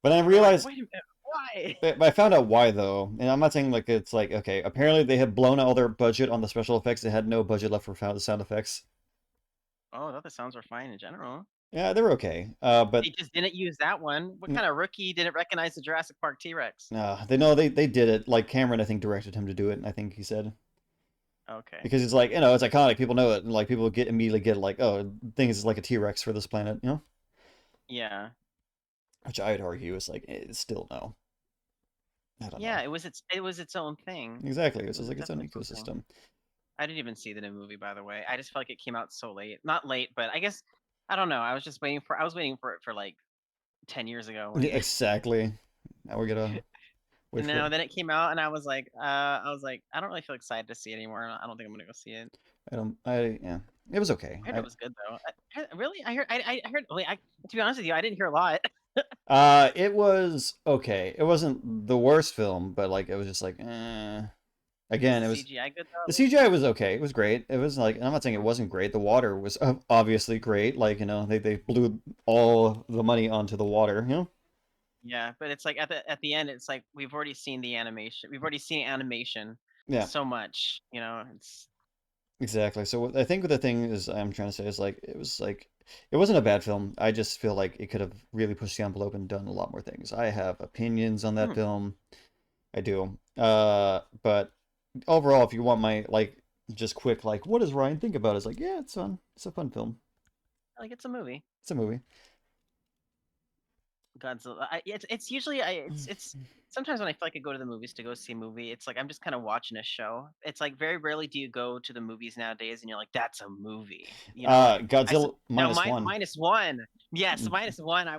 But I You're like, realized, wait a minute, why? but I found out why though. And I'm not saying like it's like okay. Apparently they had blown all their budget on the special effects. They had no budget left for the sound effects. Oh, I thought the sounds were fine in general. Yeah, they're okay. They But just didn't use that one. What kind of rookie didn't recognize the Jurassic Park T-Rex? they know they did it. Like Cameron, I think directed him to do it. I think he said Okay. because it's like it's iconic. People know it, and like people immediately get like, oh, things is like a T-Rex for this planet, Yeah. Which I'd argue is like it's still no. I don't Yeah, know. it was its own thing. Exactly. It It's just was like its own definitely its own thing. ecosystem. I didn't even see the new movie, by the way. I just felt like it came out so late. Not late, but I guess I don't know. I was waiting for it for like 10 years ago Yeah, when exactly. Now we're gonna wait and for it. then it came out and I was like, I don't really feel excited to see it anymore. I don't think I'm gonna go see it. I don't. I yeah. It was okay. I heard it was good though. Really? I heard wait, to be honest with you, I didn't hear a lot. It was okay. It wasn't the worst film, but like it was just like, Was again, the it was CGI good though the at least? CGI was okay. It was great. It was like, and I'm not saying it wasn't great. The water was obviously great. Like they blew all the money onto the water. Yeah, but it's like at the end, it's like we've already seen the animation. We've already seen animation Yeah, so much, you know. It's exactly. So I think what the thing is I'm trying to say is like it wasn't a bad film. I just feel like it could have really pushed the envelope and done a lot more things. I have opinions on that hmm, film. I do. But overall, if you want my like just quick like what does Ryan think about it? It's like, yeah, it's fun. It's a fun film. like it's a movie. It's a movie. Godzilla. It's usually it's sometimes when I feel like I go to the movies to go see a movie, it's like I'm just kind of watching a show. It's like very rarely do you go to the movies nowadays and you're like, that's a movie. Like Godzilla now minus one. minus one. Yes, minus one. I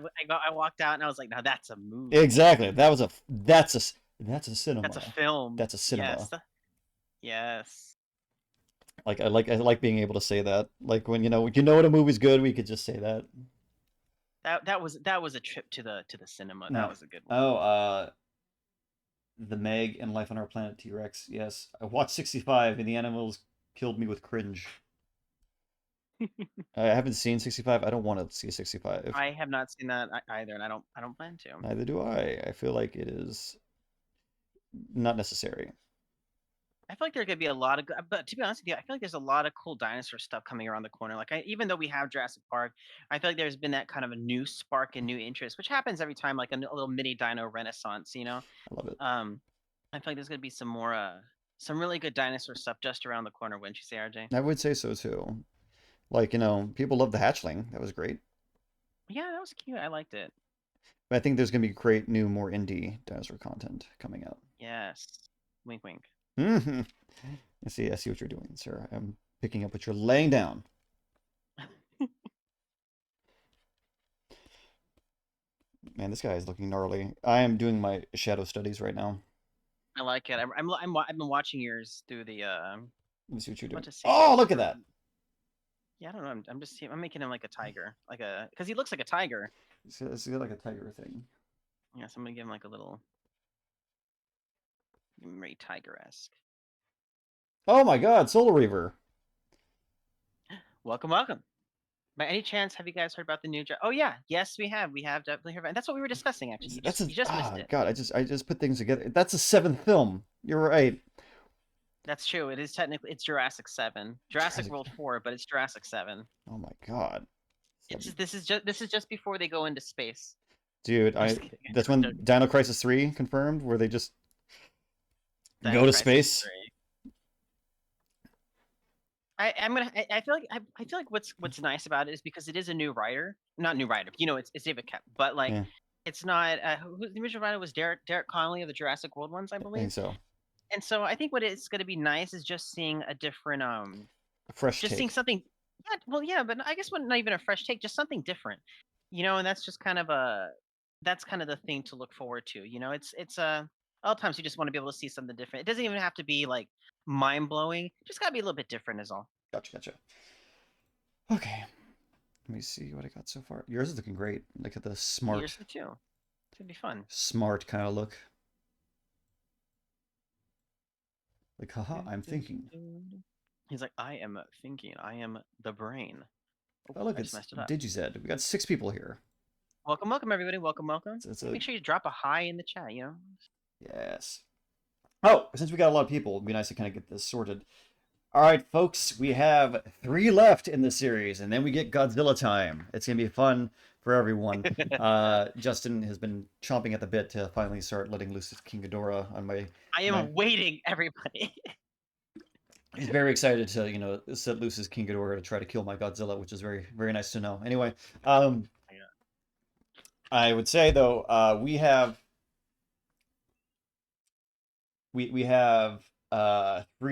walked out and I was like, now that's a movie. Exactly. That's a That's a cinema. film. That's a Yes. cinema. Yes. Like I like being able to say that. Like when when a movie's good, we could just say that. That was a trip to the cinema. That Yeah. was a good one. Oh, The Meg and Life on Our Planet T-Rex. Yes. I watched 65 and the animals killed me with cringe. I haven't seen 65. I don't want to see 65. I have not seen that either, and I don't plan to. Neither do I. I feel like it is not necessary. I feel like there could be a lot of, but to be honest with you, I feel like there's a lot of cool dinosaur stuff coming around the corner. Like, even though we have Jurassic Park, I feel like there's been that kind of a new spark and new interest, which happens every time, like a little mini dino renaissance. I love it. I feel like there's gonna be some really good dinosaur stuff just around the corner, wouldn't you say, RJ? I would say so too. Like, people love the hatchling. That was great. Yeah, that was cute. I liked it. But I think there's going to be great new, more indie dinosaur content coming out. Yes. Wink, wink. I see what you're doing, sir. I'm picking up what you're laying down. Man, this guy is looking gnarly. I am doing my shadow studies right now. I like it. I've been watching yours through the Let me see what you're what doing. to say. Oh, look at that. Yeah, I don't know. I'm making him like a tiger, because he looks like a tiger. It's got like a tiger thing. Yeah, so I'm gonna give him like a little, very tiger-esque. Oh my God, Solar Reaver. Welcome, welcome. By any chance, have you guys heard about the new? Oh yeah, yes, we have. We have definitely heard about. And that's what we were discussing actually. You just missed it. God. I just put things together. That's the seventh film. You're right. That's true. It is technically Jurassic 7, Jurassic Jurassic. World 4, but it's Jurassic 7. Oh my God. This is just before they go into space. Dude, I'm just kidding. that's when Dino Crisis 3 confirmed, where they just Dino go to Crisis space. 3. I feel like what's nice about it is because it is a new writer, not new writer. It's David Kep, but like Yeah, it's not. The original writer was Derek Connolly of the Jurassic World ones, I I believe. think so. And so I think what it's going to be nice is just seeing a different A fresh just seeing take. something. Yeah, well, yeah, but I guess not even a fresh take, just something different. And that's just kind of the thing to look forward to. It's a lot of times you just want to be able to see something different. It doesn't even have to be like mind blowing. Just gotta be a little bit different, is all. Gotcha. Okay, let me see what I got so far. Yours is looking great. Look at the Yours smart, too. It's gonna be fun. smart kind of look. Like, haha, I'm thinking. He's like, I am thinking. I am the brain. Oh, Oh, look, I just it's messed it up. DigiZ. We got 6 people here. Welcome, everybody. Welcome. It's Make sure you drop a hi in the chat. Yes. Oh, since we got a lot of people, it'd be nice to kind of get this sorted. All right, folks, we have 3 left in the series, and then we get Godzilla time. It's gonna be fun for everyone. Justin has been chomping at the bit to finally start letting loose his King Ghidorah on I am waiting, everybody. He's very excited to, set loose his King Ghidorah to try to kill my Godzilla, which is very, very nice to know. Anyway, I would say though, we have 3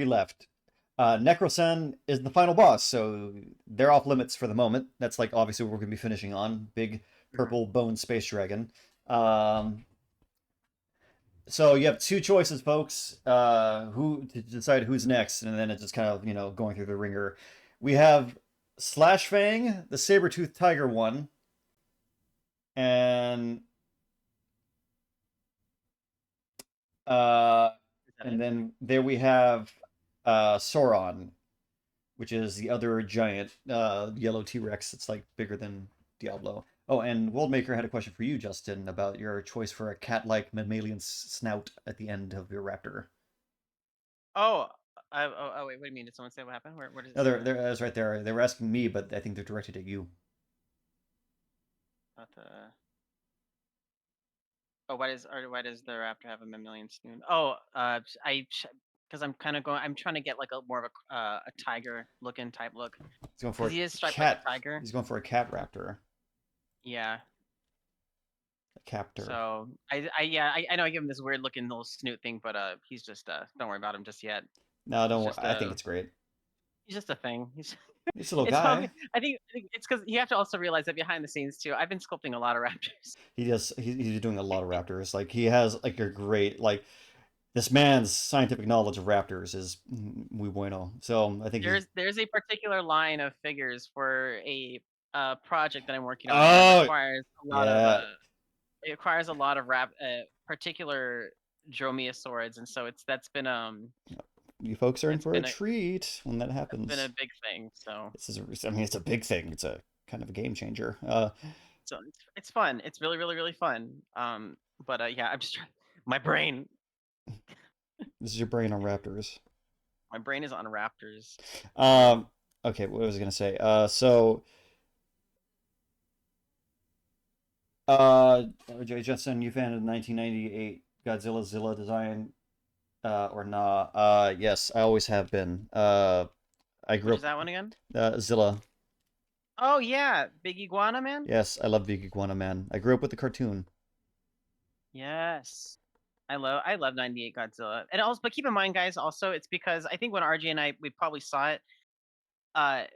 left. Necrosen is the final boss, so they're off limits for the moment. That's like obviously what we're gonna be finishing on. Big purple bone space dragon. So you have 2 choices, folks. Who to decide who's next, and then it's just kind of going through the ringer. We have Slash Fang, the saber-toothed tiger one, and then there we have Sauron, which is the other giant yellow T-Rex. It's like bigger than Diablo. Oh, and Worldmaker had a question for you, Justin, about your choice for a cat-like mammalian snout at the end of your raptor. Oh, wait, what do you mean? Did someone say what happened? Where does it No, say they're that's right there. They were asking me, but I think they're directed at you. About the... Oh, why does the raptor have a mammalian snoot? Oh, because I'm kind of I'm trying to get like a more of a tiger looking type look. He's going for he is a striped cat. like a tiger. He's going for a cat raptor. Yeah. A captor. So I know I give him this weird looking little snoot thing, but he's just don't worry about him just yet. No, don't worry. I think it's great. He's just a thing. He's a little guy. I think it's because you have to also realize that behind the scenes too, I've been sculpting a lot of raptors. He's doing a lot of raptors. Like he has like a great this man's scientific knowledge of raptors is muy bueno. So I think there's a particular line of figures for a project that I'm working on that requires a lot of it requires a lot of particular dromaeosaurids, and so that's been you folks are in for a treat when that happens. It's been a big thing. So it's a big thing. It's a kind of a game changer. So it's fun. It's really, really, really fun. But yeah, I'm just my brain. This is your brain on raptors. My brain is on raptors. Okay, what was I gonna say? RJ Justin, you fan of the 1998 Godzilla Zilla design, or nah? Yes, I always have been. I grew What up. is that one again? Zilla. Oh yeah, Big Iguana Man. Yes, I love Big Iguana Man. I grew up with the cartoon. Yes, I love 98 Godzilla. And also, but keep in mind, guys, also it's because I think when RJ and I we probably saw it, I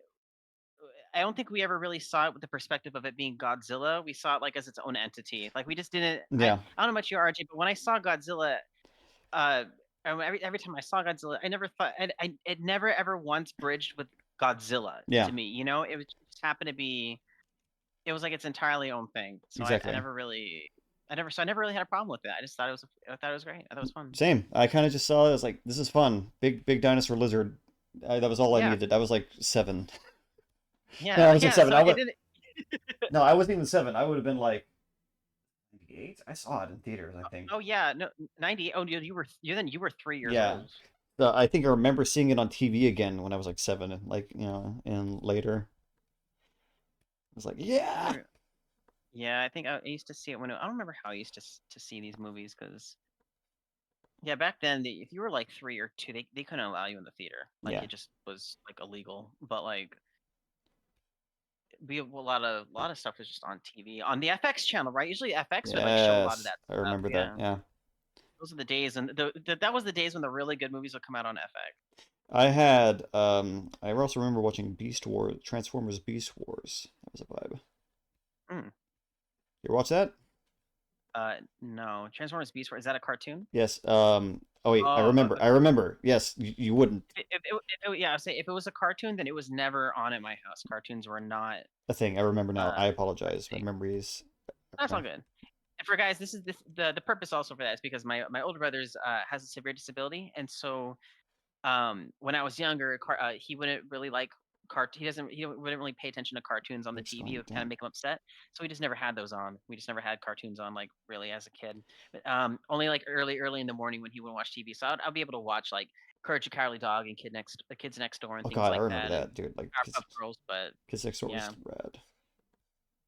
don't think we ever really saw it with the perspective of it being Godzilla. We saw it like as its own entity. Like we just didn't. Yeah. I don't know about you, RJ, but when I saw Godzilla, every time I saw Godzilla, I never thought it never ever once bridged with Godzilla to me. You know, it was just happened to be. It was like its entirely own thing. So exactly. I never really had a problem with it. I just thought I thought it was great. I thought it was fun. Same. I kind of just saw it. I was like, this is fun. Big dinosaur lizard. That was all I needed. I was like 7. Yeah. No, I was like 7. No, I wasn't even 7. I would have been like 98. I saw it in theaters, I think. Oh yeah, no, 98. Oh, you were 3 years old. So I think I remember seeing it on TV again when I was like 7, and and later. I was like, yeah. Yeah, I think I used to see it when I don't remember how I used to see these movies because. Yeah, back then, if you were like 3 or 2, they couldn't allow you in the theater. Like it just was like illegal. But like, a lot of stuff was just on TV on the FX channel, right? Usually FX would like show a lot of that. I remember that. Yeah. Those are the days, and that was the days when the really good movies would come out on FX. I also remember watching Transformers Beast Wars. That was a vibe. You ever watch that? No. Transformers Beast Wars, is that a cartoon? Yes. Oh wait, I remember. Yes, you wouldn't. Yeah, I'd say if it was a cartoon, then it was never on at my house. Cartoons were not a thing. I remember now. I apologize. My memories. That's all good. And for guys, the purpose also for that is because my older brother's has a severe disability, and so when I was younger, he wouldn't really like he wouldn't really pay attention to cartoons on the It's TV. It going would kind of down. make him upset. So we just never had those on. We just never had cartoons on like really as a kid. But, only like early in the morning when he would watch TV. So I'll be able to watch like Courage the Cowardly Dog and the Kids Next Door and Oh things God, I like remember that, and that, dude. Like Powerpuff Girls. But Kids Next Door was yeah, rad.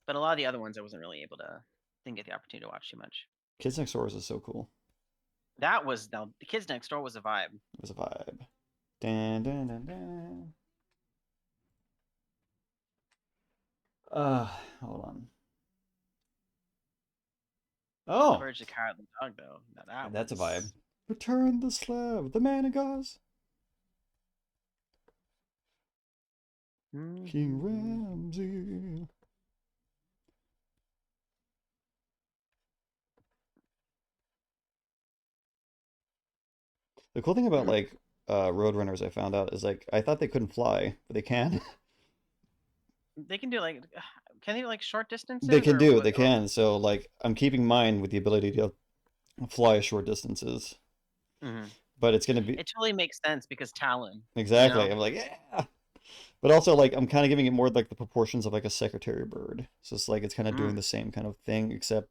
but a lot of the other ones I wasn't really able to, didn't get the opportunity to watch too much. Kids Next Door is so cool. That was now the Kids Next Door was a vibe. It was a vibe. Dan, dan, dan, dan. Hold on. Oh, Courage the Cowardly Dog though. Now that that's a vibe. was Return the slave, the man of Gauze. King Ramsey. The cool thing about like Roadrunners I found out is like I thought they couldn't fly, but they can. they can do like can they do like short They distances can or do, what? they can. So like I'm keeping mine with the ability to fly short distances. Mhm. But it's gonna be It totally makes sense because Talon, you exactly. know. I'm like, yeah. But also like I'm kind of giving it more like the proportions of like a secretary bird. So it's like it's kind of doing Mm. the same kind of thing, except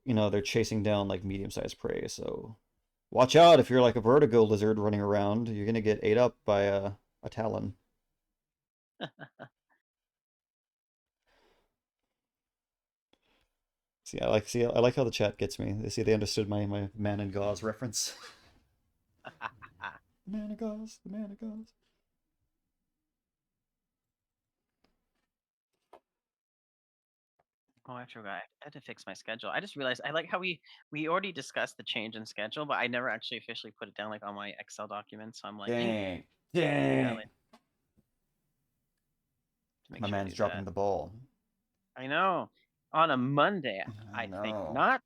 they're chasing down like medium-sized prey. So watch out if you're like a vertigo lizard running around, you're gonna get ate up by a Talon. I like how the chat gets me. They understood my man and gauze reference. The man of gauze, the man of gauze. Oh, I forgot. I had to fix my schedule. I just realized I like how we already discussed the change in schedule, but I never actually officially put it down like on my Excel document. So I'm like, Dang. do that Dang. later to make My sure I man's do dropping that. the ball. I know. On a Monday, I I think know. not.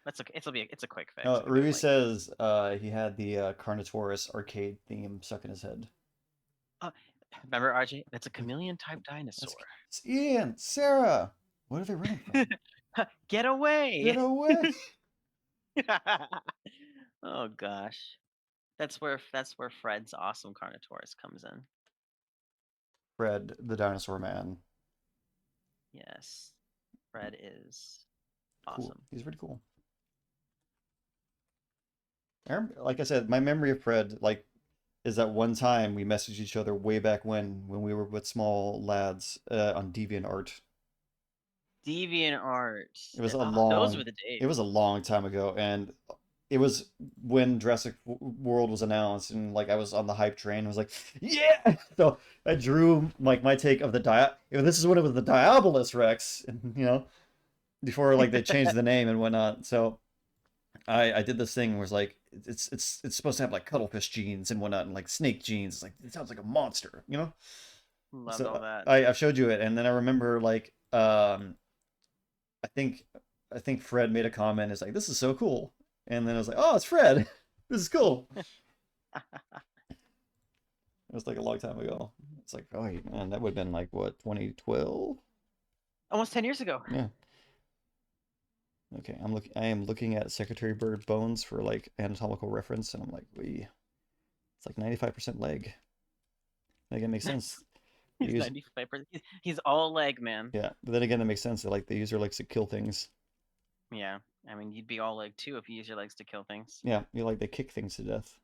That's okay. It's a quick fix. Oh, It'll be Ruby like, says he had the Carnotaurus arcade theme stuck in his head. uh, remember RJ? That's a chameleon type dinosaur. It's Ian, Sarah. What are they running from? Get Get away! away! Oh gosh, that's where Fred's awesome Carnotaurus comes in. Fred, the dinosaur man. Yes, Fred is Cool. awesome. He's pretty cool. Like I said, my memory of Fred, like, is that one time we messaged each other way back when we were with small lads on DeviantArt. Deviant art. It was a Those were long, the it days. was a long time ago, and it was when Jurassic World was announced, and like I was on the hype train. I was like, yeah. So I drew like my take of the This is when it was the Diabolus Rex, and before like they changed the name and whatnot. So I did this thing where it's like it's supposed to have like cuttlefish genes and whatnot, and like snake genes. It's like it sounds like a monster. Loved all So that. I showed you it, and then I remember like I think I think Fred made a comment. It's like this is so cool, and then I was like, oh, it's Fred. This is cool. It was like a long time ago. It's like, oh man, that would have been like what 2012. Almost 10 years ago. Yeah. Okay, I am looking at Secretary Bird bones for like anatomical reference, and I'm like, it's like 95% leg. Like it makes sense. They He's use 95%. He's all leg, man. Yeah, but then again, it makes sense that like the user likes to kill things. Yeah, I mean, you'd be all leg too if you use your legs to kill things. Yeah, you like they kick things to death.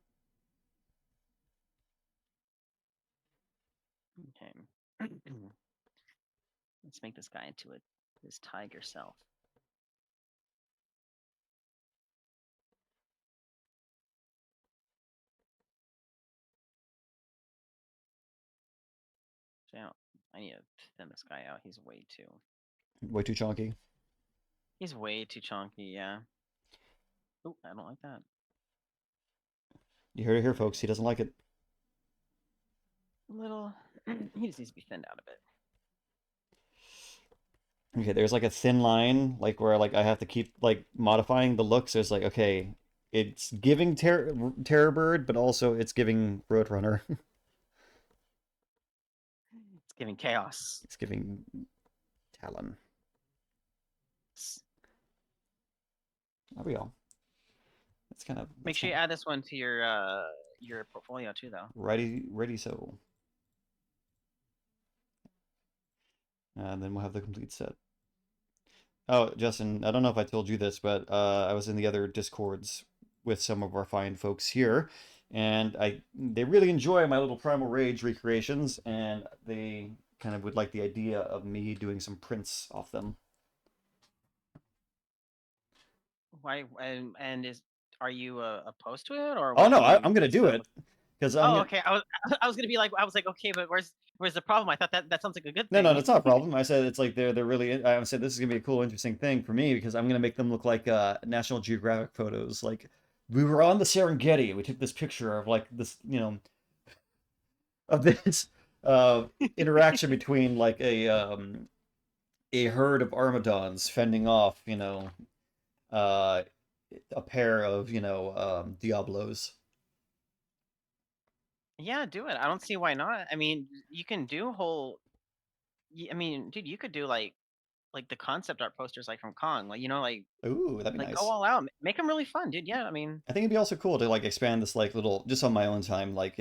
Okay. Let's make this guy into his tiger self. So I need to thin this guy out. He's way too. Way too chunky. He's way too chunky. Yeah. Oh, I don't like that. You heard it here, folks. He doesn't like it. A little. He just needs to be thinned out a bit. Okay, there's like a thin line, like where like I have to keep like modifying the look. So it's like, okay, it's giving Terror Bird, but also it's giving Roadrunner. It's giving chaos. It's giving Talon. There we go. It's kind of Make sure you add this one to your portfolio too, though. ready so. And then we'll have the complete set. Oh, Justin, I don't know if I told you this, but I was in the other Discords with some of our fine folks here, and they really enjoy my little Primal Rage recreations, and they kind of would like the idea of me doing some prints off them. Why and is are you opposed to it, or Oh what no, do you I'm gonna what's do the it because I'm Oh, gonna. okay. I was I was gonna be like I was like, okay, but where's the problem? I thought that sounds like a good No, no, thing. that's not a problem. I said it's like they're really. I said this is gonna be a cool, interesting thing for me because I'm gonna make them look like National Geographic photos. Like we were on the Serengeti. We took this picture of like this, of this interaction between like a herd of armadons fending off, uh, a pair of Diablos. Yeah, do it. I don't see why not. I mean, you can do whole. I mean, dude, you could do like the concept art posters like from Kong, like Ooh, that'd be like go nice. all out, make them really fun, dude. Yeah, I mean, I think it'd be also cool to like expand this like little just on my own time, like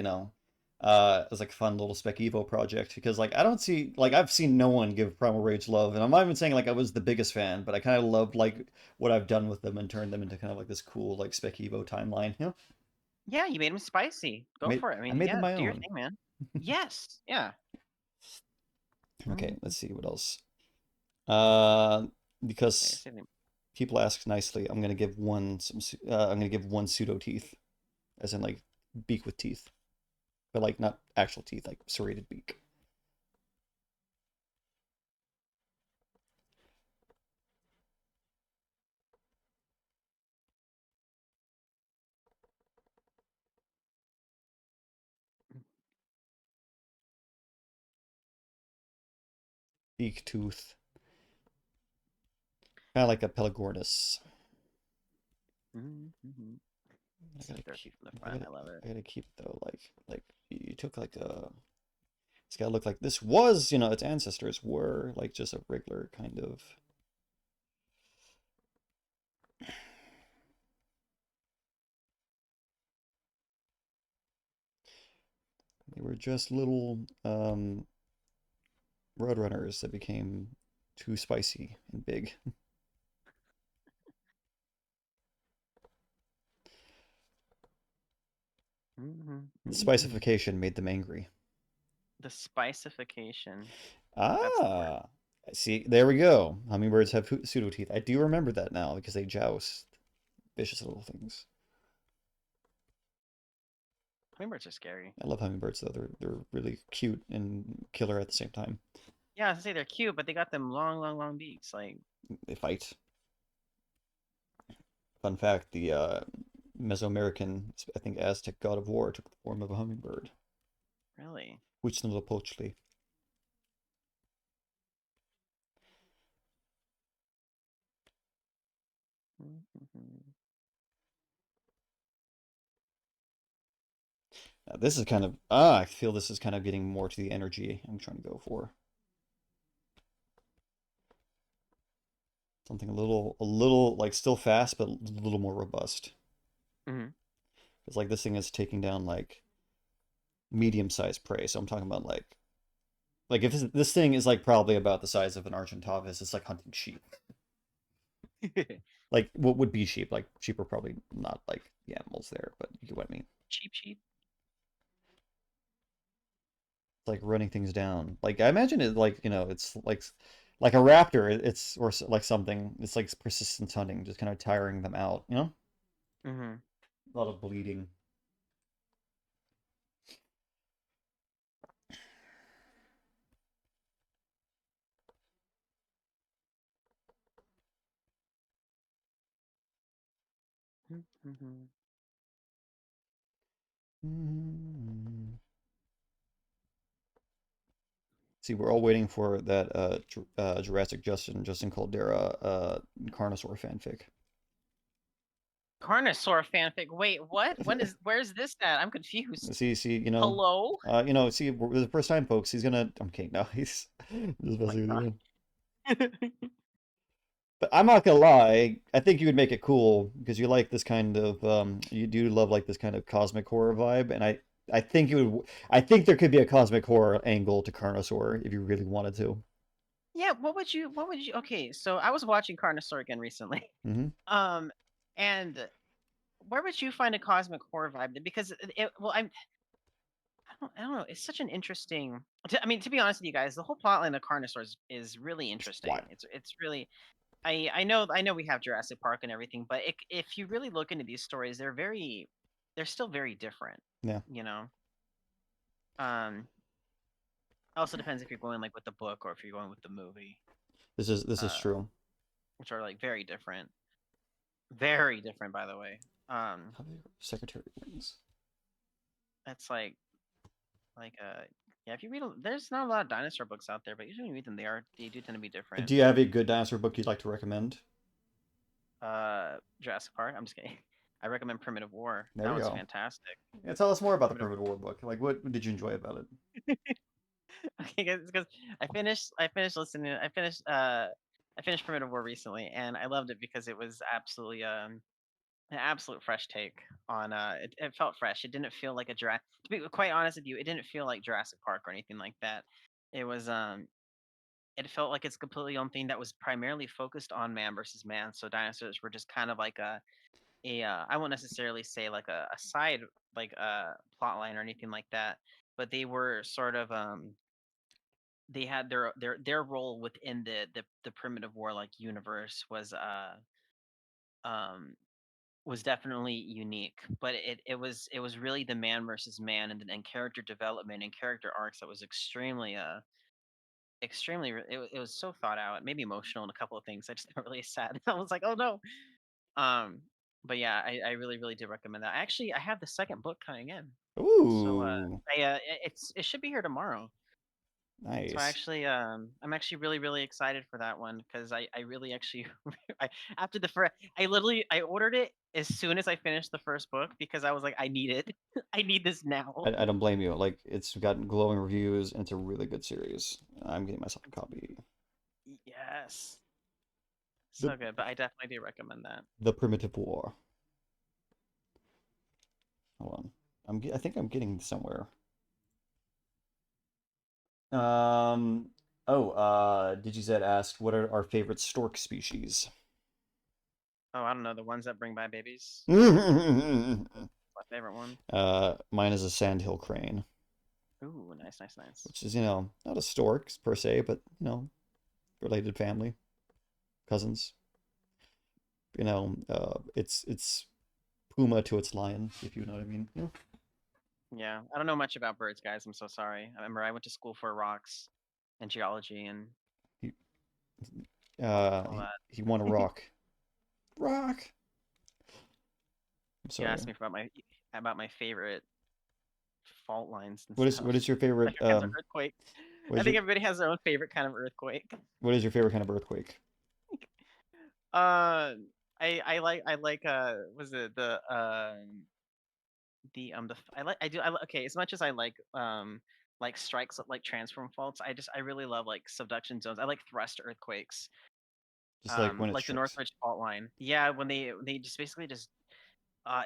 as like a fun little Spec Evo project because like I don't see like I've seen no one give Primal Rage love, and I'm not even saying like I was the biggest fan, but I kind of loved like what I've done with them and turned them into kind of like this cool like Spec Evo timeline. yeah, you made them spicy. Go for it. I I mean, made them yeah, my do your own. thing, man. Yes, yeah. Okay, Mhm. let's see what else. Uh, Okay, because say them. people ask nicely, I'm gonna give I'm gonna give one pseudo teeth, as in like beak with teeth, but like not actual teeth, like serrated beak. Beak tooth, kind of like a Pelagornis. Mm-hmm. I So gotta thirsty keep. from the I front. gotta. I love it. I gotta keep though. Like you took like a. It's gotta look like this was. Its ancestors were like just a regular kind of. They were just little roadrunners that became too spicy and big. The Mm-hmm. spicification made them angry. The spicification. That's the word. Ah, see, there we go. Hummingbirds have pseudo teeth. I do remember that now because they joust. Vicious little things. Hummingbirds are scary. I love hummingbirds though. They're really cute and killer at the same time. Yeah, I was gonna say they're cute, but they got them long, long, long beaks. Like, They fight. Fun fact: the Mesoamerican, I think, Aztec god of war took the form of a hummingbird. really? Huitzilopochtli. Mm-hmm. This is kind of I feel this is kind of getting more to the energy I'm trying to go for. Something a little like still fast, but a little more robust. Mm-hmm. It's like this thing is taking down like medium-sized prey. So I'm talking about like if this thing is like probably about the size of an Argentavis, it's like hunting sheep. Like what would be sheep? Like sheep are probably not like the animals there, but you get what I mean. Cheap, cheap. It's like running things down. Like I imagine it like it's like a raptor. It's or like something. It's like persistent hunting, just kind of tiring them out. Mm-hmm. A lot of bleeding. Mm-hmm. See, we're all waiting for that Justin Caldera Carnosaur fanfic. Carnosaur fanfic. Wait, what? Where's this at? I'm confused. See, Hello? see, the first time, folks. He's gonna. I'm kidding. No, he's just Oh my messing with god. you. But I'm not gonna lie. I think you would make it cool because you like this kind of. You do love like this kind of cosmic horror vibe, and I think you would. I think there could be a cosmic horror angle to Carnosaur if you really wanted to. Yeah, what would you okay, so I was watching Carnosaur again recently. Hmm. Um, and where would you find a cosmic horror vibe? Because well, I don't know. It's such an interesting. I mean, to be honest with you guys, the whole plotline of Carnosaurs is really interesting. Wild. It's really. I know we have Jurassic Park and everything, but if you really look into these stories, they're still very different. Yeah, You know. Um. Also depends if you're going like with the book or if you're going with the movie. this is Uh, true. which are like very different. Very different, by the way. How big are Secretary wings? It's like yeah. If you read, there's not a lot of dinosaur books out there, but usually when you read them, they do tend to be different. Do you have a good dinosaur book you'd like to recommend? Jurassic Park. I'm just kidding. I recommend Primitive War. There That we was go. fantastic. Yeah, tell us more about the Primitive. Primitive War book. Like, what did you enjoy about it? Okay, because I finished Primitive War recently, and I loved it because it was absolutely an absolute fresh take on it felt fresh. It didn't feel like a Jurassic. To be quite honest with you, it didn't feel like Jurassic Park or anything like that. It was it felt like it's completely own thing that was primarily focused on man versus man. So dinosaurs were just kind of like a I won't necessarily say like a side like plot line or anything like that, but they were sort of they had their role within the primitive war like universe um was definitely unique, but it was really the man versus man and character development and character arcs that was extremely it was so thought out. It made me emotional in a couple of things. I just got really sad. I was like, oh no. Um, but yeah, I really really do recommend that. Actually, I have the second book coming in, so Ooh, it should be here tomorrow. So nice. I'm actually really really excited for that one because I really actually I after the first I literally I ordered it as soon as I finished the first book because I was like I need it. I need this now. I don't blame you. Like, it's gotten glowing reviews, and it's a really good series. I'm getting myself a copy. Yes. The So good, but I definitely do recommend that. the Primitive War. Hold on. I think I'm getting somewhere. Um. Oh. Did you said asked what are our favorite stork species? Oh, I don't know, the ones that bring by babies. My favorite one. Mine is a sandhill crane, Ooh, nice, nice, nice. which is not a stork per se, but related family, cousins. It's puma to its lion, if you know what I mean. Yeah, I don't know much about birds, guys. I'm so sorry. I remember I went to school for rocks and geology and He all that. he won a rock. Rock. I'm You sorry. asked me about my favorite fault lines and What stuff. is your Like favorite kinds of earthquake. what I is think your everybody has their own favorite kind of earthquake. what is your favorite kind of earthquake? Uh, I like was it okay as much as I like strikes like transform faults. I really love like subduction zones. I like thrust earthquakes. Just like when it Like the strikes. Northridge fault line. Yeah, when they just basically just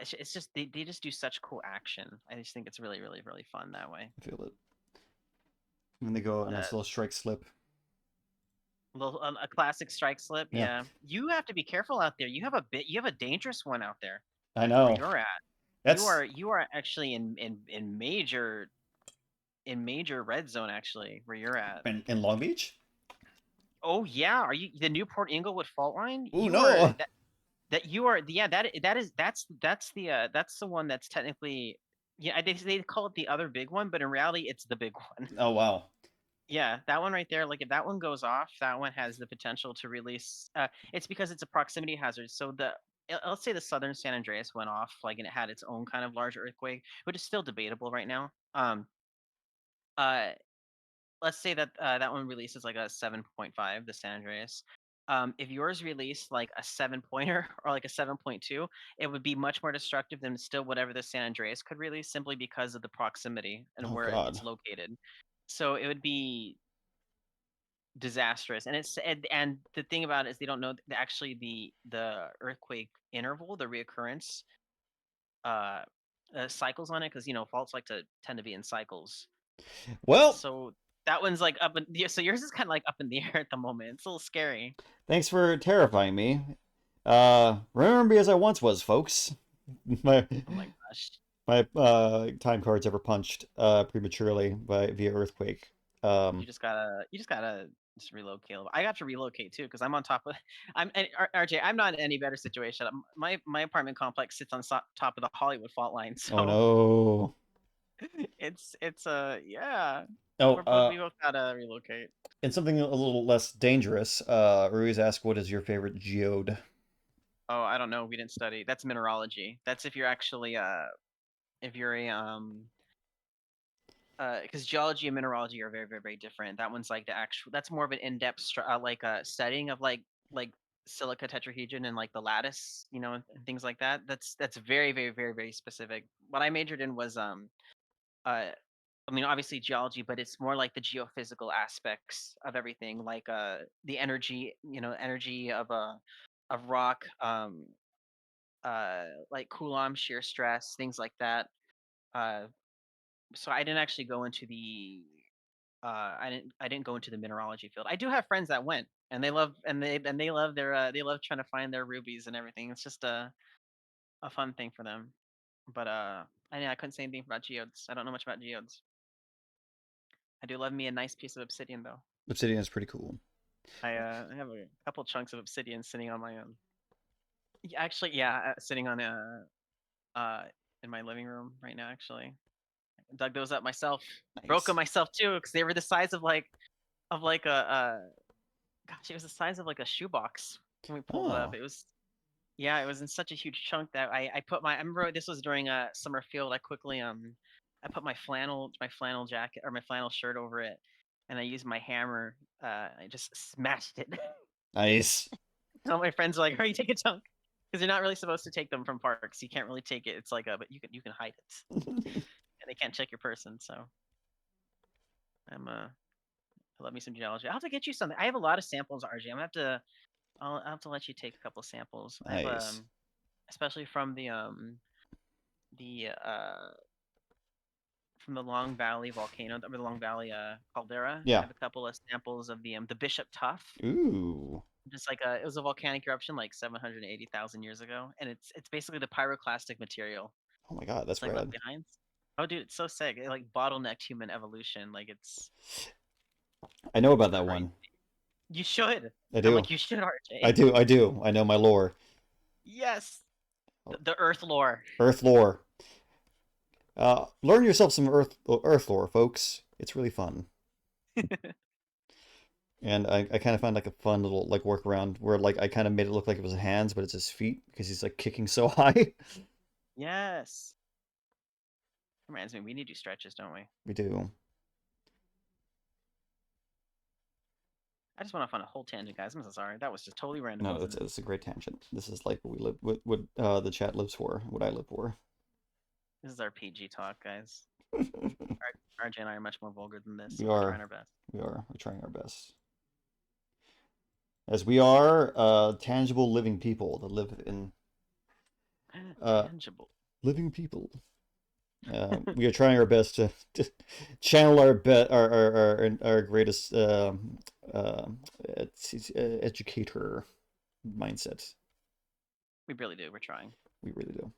it's just they just do such cool action. I just think it's really really really fun that way. I feel it. When they go on a Uh, little strike slip. little a classic strike slip. Yeah, Yeah, you have to be careful out there. You have a dangerous one out there I where know. you're at. That's You are actually in major red zone actually where you're at. in Long Beach? Oh yeah, are you the Newport Inglewood fault line? Ooh, You are no. that you are yeah that is that's the one that's technically yeah they call it the other big one, but in reality it's the big one. Oh, wow. Yeah, that one right there. Like if that one goes off, that one has the potential to release. It's because it's a proximity hazard. So let's say the southern San Andreas went off, like and it had its own kind of large earthquake, which is still debatable right now. Uh, let's say that that one releases like a 7.5, the San Andreas. If yours released like a 7 pointer or like a 7.2, it would be much more destructive than still whatever the San Andreas could release simply because of the proximity and Oh where God. it's located. So it would be disastrous. And the thing about it is they don't know actually the earthquake interval, the reoccurrence uh, cycles on it because faults like to tend to be in cycles. Well, So That one's like up in yeah, so yours is kind of like up in the air at the moment. It's a little scary. Thanks for terrifying me. Remember me as I once was, folks. My Oh my gosh. my time card's ever punched prematurely via earthquake. You Um, just gotta just relocate. I got to relocate too because I'm on top of RJ. I'm not in any better situation. My apartment complex sits on top of the Hollywood fault line, oh so no. it's yeah. Oh, We both gotta relocate. and something a little less dangerous. Ruiz asked, "What is your favorite geode?" Oh, I don't know. We didn't study. That's mineralogy. That's if you're actually if you're a because geology and mineralogy are very, very, very different. That one's like the actual. That's more of an in-depth, like studying of like silica tetrahedron and like the lattice, and things like that. That's very, very, very, very specific. What I majored in was I mean, obviously geology, but it's more like the geophysical aspects of everything, like the energy, energy of rock, like Coulomb shear stress, things like that. Uh, so I didn't actually go into the I didn't go into the mineralogy field. I do have friends that went, and they love their they love trying to find their rubies and everything. It's just a fun thing for them. But I couldn't say anything about geodes. I don't know much about geodes. I do love me a nice piece of obsidian though. Obsidian is pretty cool. I have a couple chunks of obsidian sitting on my actually yeah, sitting on uh in my living room right now actually. Dug those up myself. Broke them Nice. myself too because they were the size of like a gosh, it was the size of like a shoebox when we pulled it up. Oh, It was yeah, it was in such a huge chunk that I put I remember this was during a summer field. I quickly I put my flannel jacket or my flannel shirt over it, and I used my hammer. I just smashed it. nice. All my friends are like, "Are you take a chunk?" Because you're not really supposed to take them from parks. You can't really take it. It's like a but you can hide it, and they can't check your person. So I love me some geology. I'll have to get you something. I have a lot of samples, RJ. I'll have to let you take a couple samples. I have Nice. especially the uh from the Long Valley volcano, or the Long Valley caldera. I Yeah. have a couple of samples of the Bishop Tuff. Ooh. Just like it was a volcanic eruption like 780,000 years ago, and it's basically the pyroclastic material. Oh my God, It's that's like left rad. behind. Oh, dude, it's so sick. It like bottlenecked human evolution. Like I know it's about that crazy. one. You should. I I'm do. like you should, I RJ. do. I do. I know my lore. Yes, the Earth lore. Earth lore. Learn yourself some Earth lore, folks. It's really fun. And I kind of found like a fun little like workaround where like I kind of made it look like it was hands, but it's his feet because he's like kicking so high. Yes. Reminds me, we need to do stretches, don't we? We do. I just went off on a whole tangent, guys. I'm so sorry. That was just totally random, No, wasn't it? it's a great tangent. This is like what we live, what the chat lives for, what I live for. This is our PG talk, guys. RJ and I are much more vulgar than this, We so we're are, trying our best. we're trying our best. As we are tangible living people that live in uh, Tangible. living people. We are trying our best to channel our our greatest educator mindset. We really do. We're trying. We really do.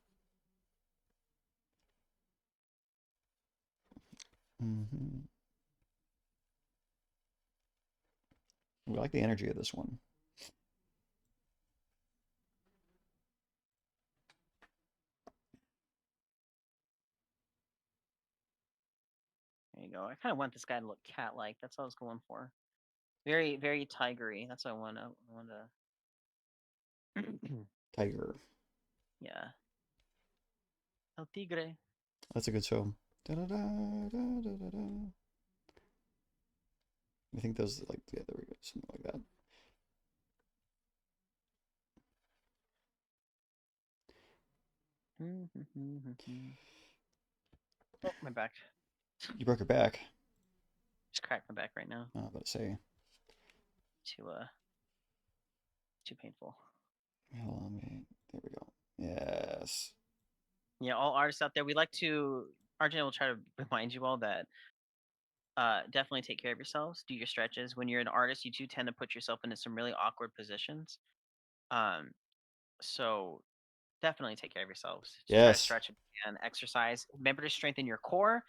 Hmm. We like the energy of this one. There you go. I kind of want this guy to look cat-like. That's what I was going for. Very, very tigery. That's what I want to. Tiger. Yeah. El tigre. That's a good show. Da, da, da, da, da, da, da. I think those like yeah, there we go, something like that. Oh, my back. You broke your back. Just cracked my back right now. I was about to say. Too painful. Hold on, man. There we go. Yes. Yeah, all artists out there, we like to. RJ will try to remind you all that definitely take care of yourselves. Do your stretches. When you're an artist, you do tend to put yourself into some really awkward positions. Um, so definitely take care of yourselves. Just try to Yes. stretch and exercise. Remember to strengthen your core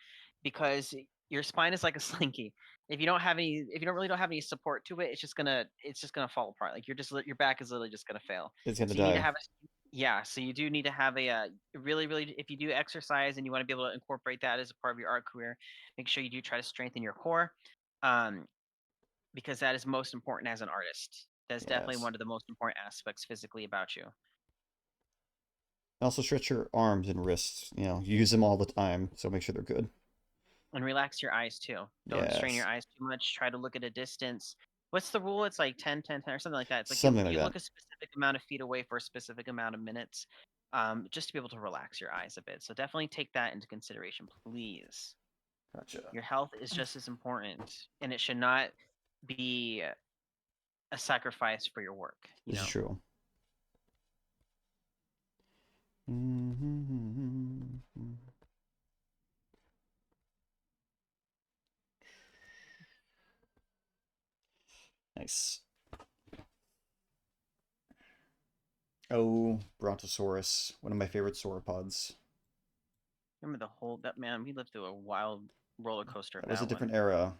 because your spine is like a slinky. If you don't really don't have any support to it, it's just gonna fall apart. Like your back is literally just gonna fail. It's gonna So you need to die. have yeah. So you do need to have a really really if you do exercise and you want to be able to incorporate that as a part of your art career, make sure you do try to strengthen your core, um, because that is most important as an artist. That's definitely Yes. one of the most important aspects physically about you. Also stretch your arms and wrists. You know, use them all the time, so make sure they're good. And relax your eyes too. Don't strain your Yes. eyes too much. Try to look at a distance. What's the rule? It's like 10, 10, 10, or something like that. It's like Something like you that. look a specific amount of feet away for a specific amount of minutes, just to be able to relax your eyes a bit. So definitely take that into consideration, please. Gotcha. Your health is just as important, and it should not be a sacrifice for your work. You This is know. true. Nice. Oh, Brontosaurus, one of my favorite sauropods. Remember the whole that man? We lived through a wild roller coaster of That was a that one. different era.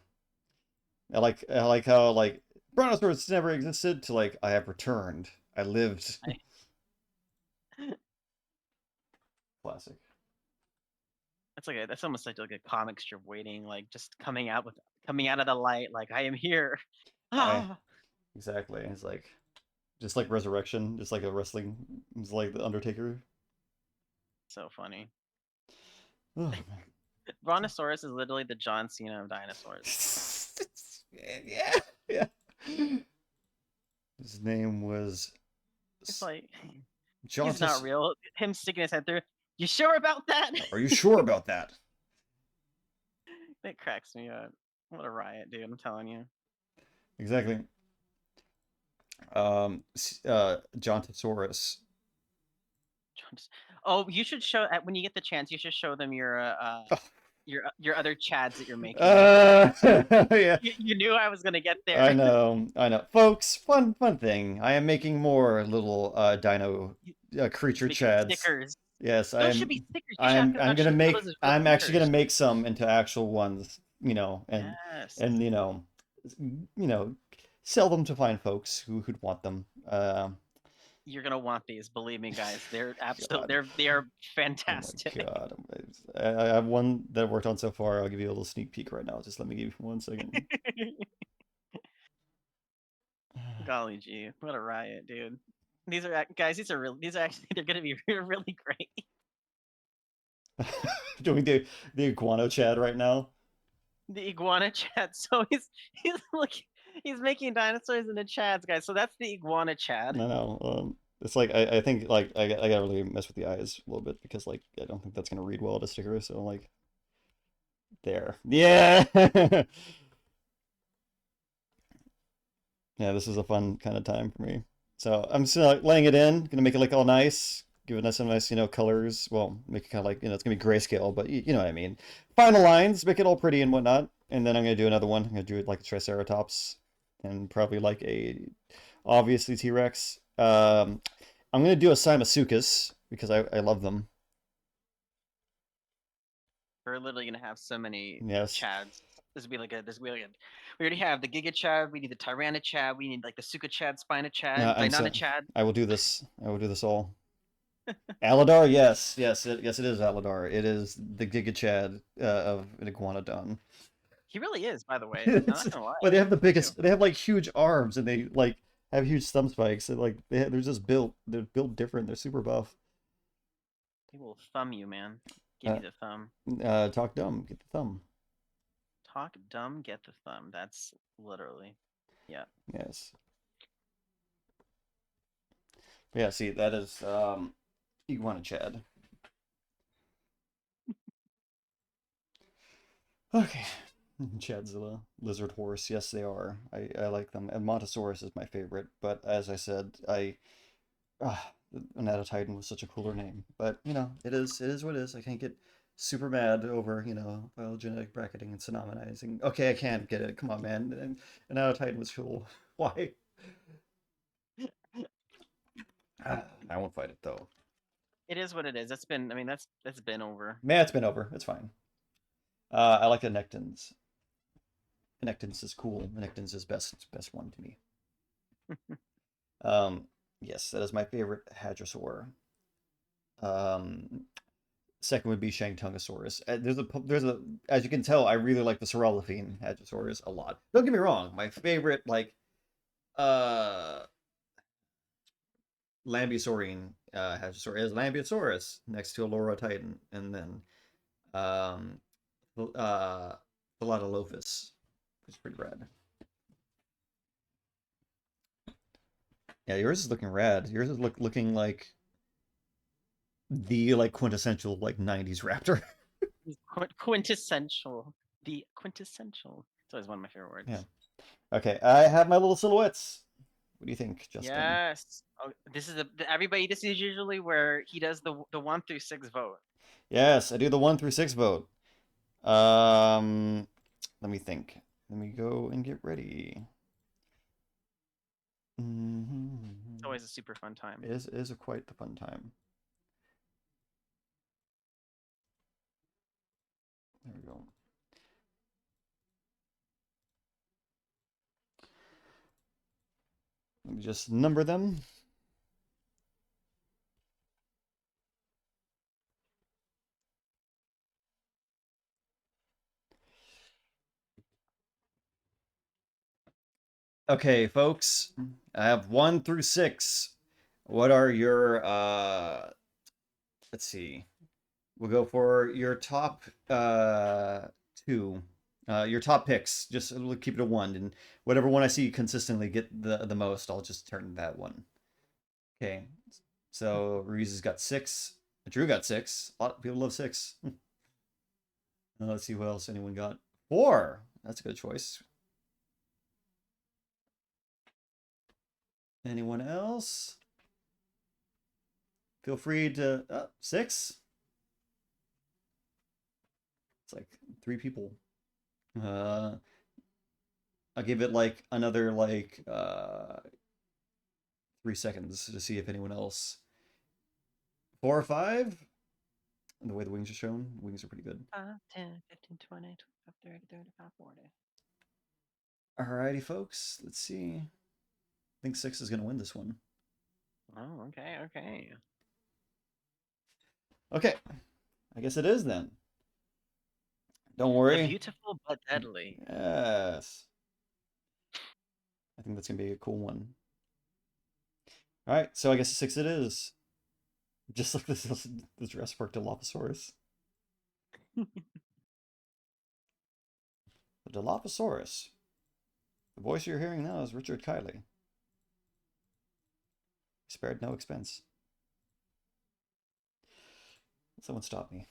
I like how like Brontosaurus never existed to like I have returned. I lived. I, Classic. that's almost like a comic strip waiting, like just coming out of the light, like I am here. I Ah, exactly. It's like just like resurrection, just like a wrestling. It's like the Undertaker. so funny. Oh Brontosaurus is literally the John Cena of dinosaurs. man. Yeah, yeah. His name was It's like he's not Jauntus. real. Him sticking his head through. You sure about that? Are you sure about that? It cracks me up. What a riot, dude! I'm telling you. Exactly. Jontosaurus. Oh, you should show when you get the chance. You should show them your other chads that you're making. Yeah, You knew I was gonna get there. I know, folks. Fun thing. I am making more little dino He's creature making chads. stickers. Yes, Those should be stickers. You should have I'm gonna actually sell make. those as real I'm actually gonna stickers. make some into actual ones. You know, Yes. and sell them to fine folks who'd want them. You're gonna want these, believe me, guys. They're absolute. God. They are Oh my fantastic. God. I have one that I've worked on so far. I'll give you a little sneak peek right now. Just let me give you 1 second. Golly gee, what a riot, dude. These are guys. These are actually they're gonna be really great. Doing the iguana Chad right now. The iguana Chad. So he's making dinosaurs into Chads, guys. So that's the iguana Chad. No, no. It's like I think like I gotta really mess with the eyes a little bit because like I don't think that's gonna read well to sticker. So like there. Yeah. Yeah, this is a fun kind of time for me. So I'm just laying it in, gonna make it like all nice, giving us some nice, colors. Well, make it kind of like, it's gonna be grayscale, but you know what I mean. Final lines, make it all pretty and whatnot. And then I'm gonna do another one. I'm gonna do it like a Triceratops and probably like obviously T-Rex. I'm gonna do a Simasuchus because I love them. We're literally gonna have so many Yes. Chads. We already have the Giga Chad. We need the Tyrana Chad. We need like the Suka Chad, Spina Chad, I'm Deinana so Chad. I will do this. I will do this all. Aladar, yes, yes, it is Aladar. It is the Giga Chad of an Iguanodon. He really is, by the way. I'm It's- not gonna lie. but they have the Too. biggest. They have like huge arms, and they like have huge thumb spikes. And, like they're just built. They're built different. They're super buff. He will thumb you, man. Give Uh, you the thumb. Talk dumb, get the thumb. Talk dumb, get the thumb. That's literally, yeah. Yes. But yeah. See, that is Iguana Chad. Okay. Chadzilla, lizard horse. Yes, they are. I like them. And Montosaurus is my favorite. But as I said, Anatotitan was such a cooler name. But it is what it is. I can't get super mad over, phylogenetic bracketing and synonymizing. Okay, I can't get it. Come on, man. And now Titan was cool. Why? I won't fight it though. It is what it is. That's been. I mean, that's been over. Man, it's been over. It's fine. I like the Nectins. Nectins is cool. Nectins is best one to me. Um, yes, that is my favorite Hadrosaur. Um, Second would be Shantungosaurus. There's a as you can tell, I really like the Saurolophine Hadrosaurus a lot. Don't get me wrong, my favorite uh Lambeosaurine Hadrosaur is Lambeosaurus next to Allura Titan, and then um Philatolophus, which is pretty rad. Yeah, yours is looking rad. Yours is looking like the quintessential 90s raptor. Quintessential. The quintessential. It's always one of my favorite Yeah. words. Okay, I have my little silhouettes. What do you think, Justin? Yes. Oh, this is everybody. This is usually where he does the 1 through 6 vote. Yes, I do the 1 through 6 vote. Um, Let me think. Let me go and get ready. It's always a super fun time. It is quite the fun time. There we go. Let me just number them. Okay, folks. I have 1 through 6. What are your let's see. We'll go for your top two. Your top picks. Just we'll keep it a one, and whatever one I see consistently get the most, I'll just turn that one. Okay. So Ruiz has got 6. Drew got 6. A lot of people love 6. Let's see what else anyone got. 4. That's a good choice. Anyone else? Feel free to 6. It's like 3 people. I'll give it another 3 seconds to see if anyone else. 4 or 5. And the way the wings are shown, wings are pretty good. 5, 10, 15, 20, 25, 30, 35, 40. Alrighty, folks. Let's see. I think 6 is going to win this one. Oh, okay, okay. Okay. I guess it is then. Don't The worry. beautiful but deadly. Yes. I think that's going to be a cool one. Alright, so I guess 6 it is. Just like this Jurassic Park Dilophosaurus. The Dilophosaurus. The voice you're hearing now is Richard Kiley. Spared no expense. Someone stop me.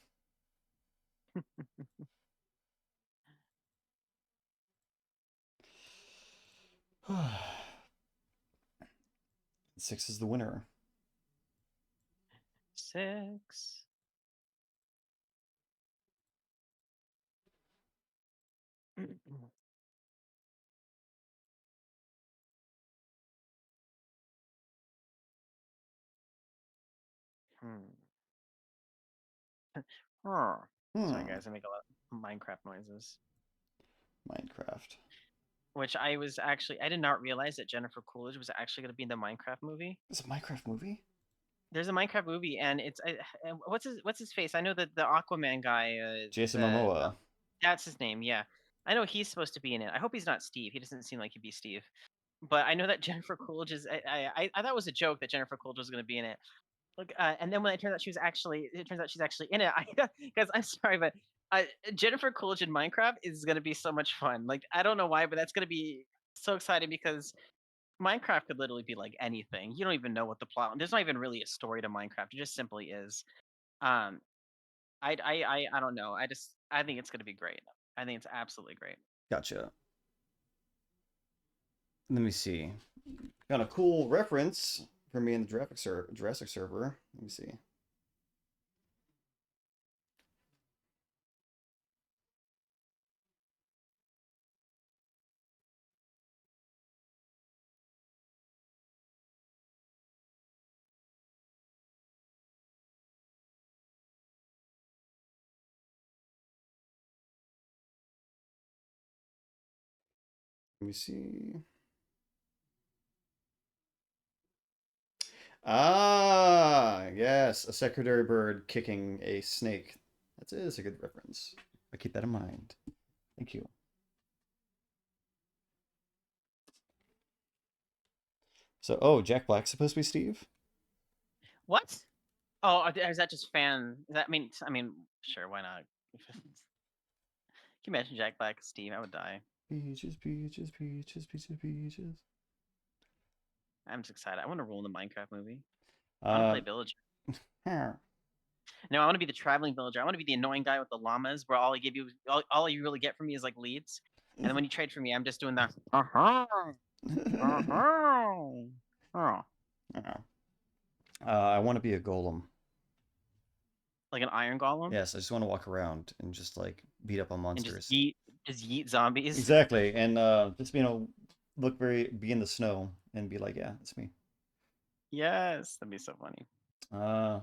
6 is the winner. 6. Hmm. Sorry, guys. I make a lot of Minecraft noises. Minecraft. Which I did not realize that Jennifer Coolidge was actually going to be in the Minecraft movie. It's a Minecraft movie? There's a Minecraft movie, and it's what's his face? I know that the Aquaman guy. Jason Momoa. That's his name. Yeah, I know he's supposed to be in it. I hope he's not Steve. He doesn't seem like he'd be Steve. But I know that Jennifer Coolidge is. I thought it was a joke that Jennifer Coolidge was going to be in it. Look, and then when it turns out she's actually in it. Guys, I'm sorry, but Jennifer Coolidge in Minecraft is going to be so much fun. Like, I don't know why, but that's going to be so exciting because Minecraft could literally be like anything. You don't even know what the plot. There's not even really a story to Minecraft. It just simply is. Um, I don't know. I think it's going to be great. I think it's absolutely great. Gotcha. Let me see. Got a cool reference for me in the Jurassic server. Let me see. Let me see. Ah, yes, a secretary bird kicking a snake. That is a good reference. I keep that in mind. Thank you. So, oh, Jack Black's supposed to be Steve? What? Oh, is that just fan? Is that I mean, sure, why not? Can you imagine Jack Black as Steve? I would die. Peaches, peaches, peaches, peaches, peaches. I'm just excited. I want to role in the Minecraft movie. I want to Uh, play villager. huh. No, I want to be the traveling villager. I want to be the annoying guy with the llamas, where all you really get from me is like leads. And then when you trade for me, I'm just doing the oh, I want to be a golem. like an iron golem, Yes, I just want to walk around and just like beat up on and just monsters. yeet zombies. Exactly, and just be in the snow and be like, yeah, it's me. Yes, that'd be so funny. Uh,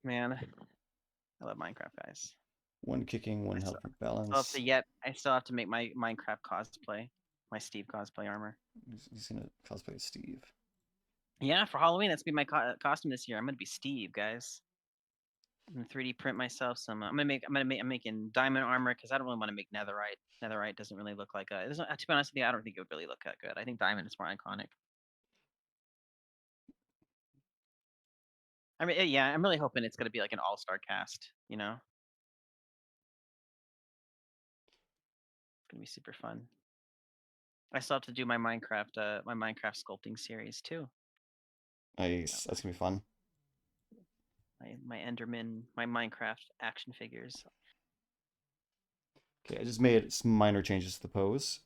Man, I love Minecraft, guys. one kicking, I one still, healthy still have balance. to yet. I still have to make my Minecraft cosplay, my Steve cosplay armor. He's gonna cosplay as Steve. Yeah, for Halloween, that's gonna be my costume this year. I'm gonna be Steve, guys. I'm gonna 3D print myself some. I'm making diamond armor because I don't really want to make netherite. Netherite doesn't really look like a. It doesn't, to be honest with you, I don't think it would really look that good. I think diamond is more iconic. I mean, yeah, I'm really hoping it's gonna be like an all-star cast. You know, it's gonna be super fun. I still have to do my Minecraft sculpting series too. So Nice. That's gonna be fun. my Enderman, my Minecraft action figures. Okay, I just made some minor changes to the pose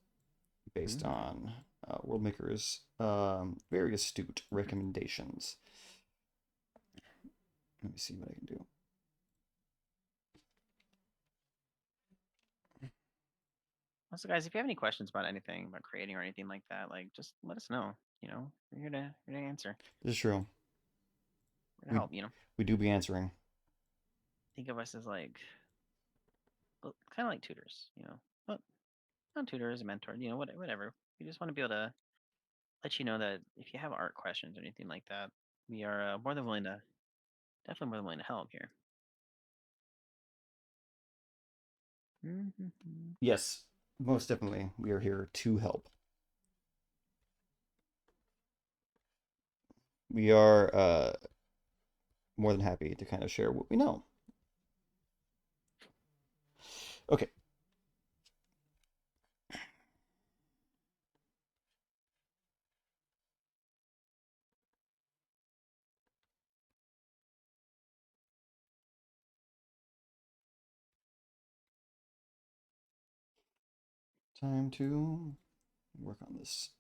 based Mm. on Worldmaker's very astute recommendations. Let me see what I can do. Also, guys, if you have any questions about anything about creating or anything like that, like just let us know. You know, we're here to answer. This is true. We're to We help. You know, we do be answering. think of us as like kind of like tutors. You know, but not tutors, a mentor. You know, whatever. We just want to be able to let you know that if you have art questions or anything like that, we are more than willing to, definitely more than willing to help here. Mm-hmm. Yes, most definitely. We are here to help. We are more than happy to kind of share what we know. Okay. Time to work on this.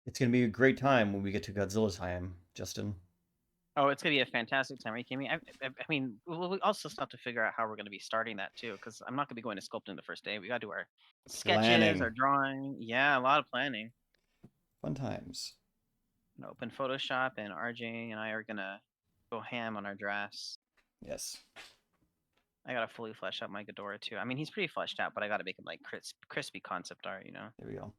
It's gonna be a great time when we get to Godzilla time, Justin. Oh, it's gonna be a fantastic time. Are you kidding me? I mean, we also still have to figure out how we're gonna be starting that too, because I'm not gonna be going to sculpting the first day. We gotta do our sketches, our Planning. drawing. Yeah, a lot of planning. Fun times. Open Photoshop, and RJ and I are gonna go ham on our drafts. Yes. I gotta fully flesh out my Ghidorah too. I mean, he's pretty fleshed out, but I gotta make him like crispy concept art. You know, There we go.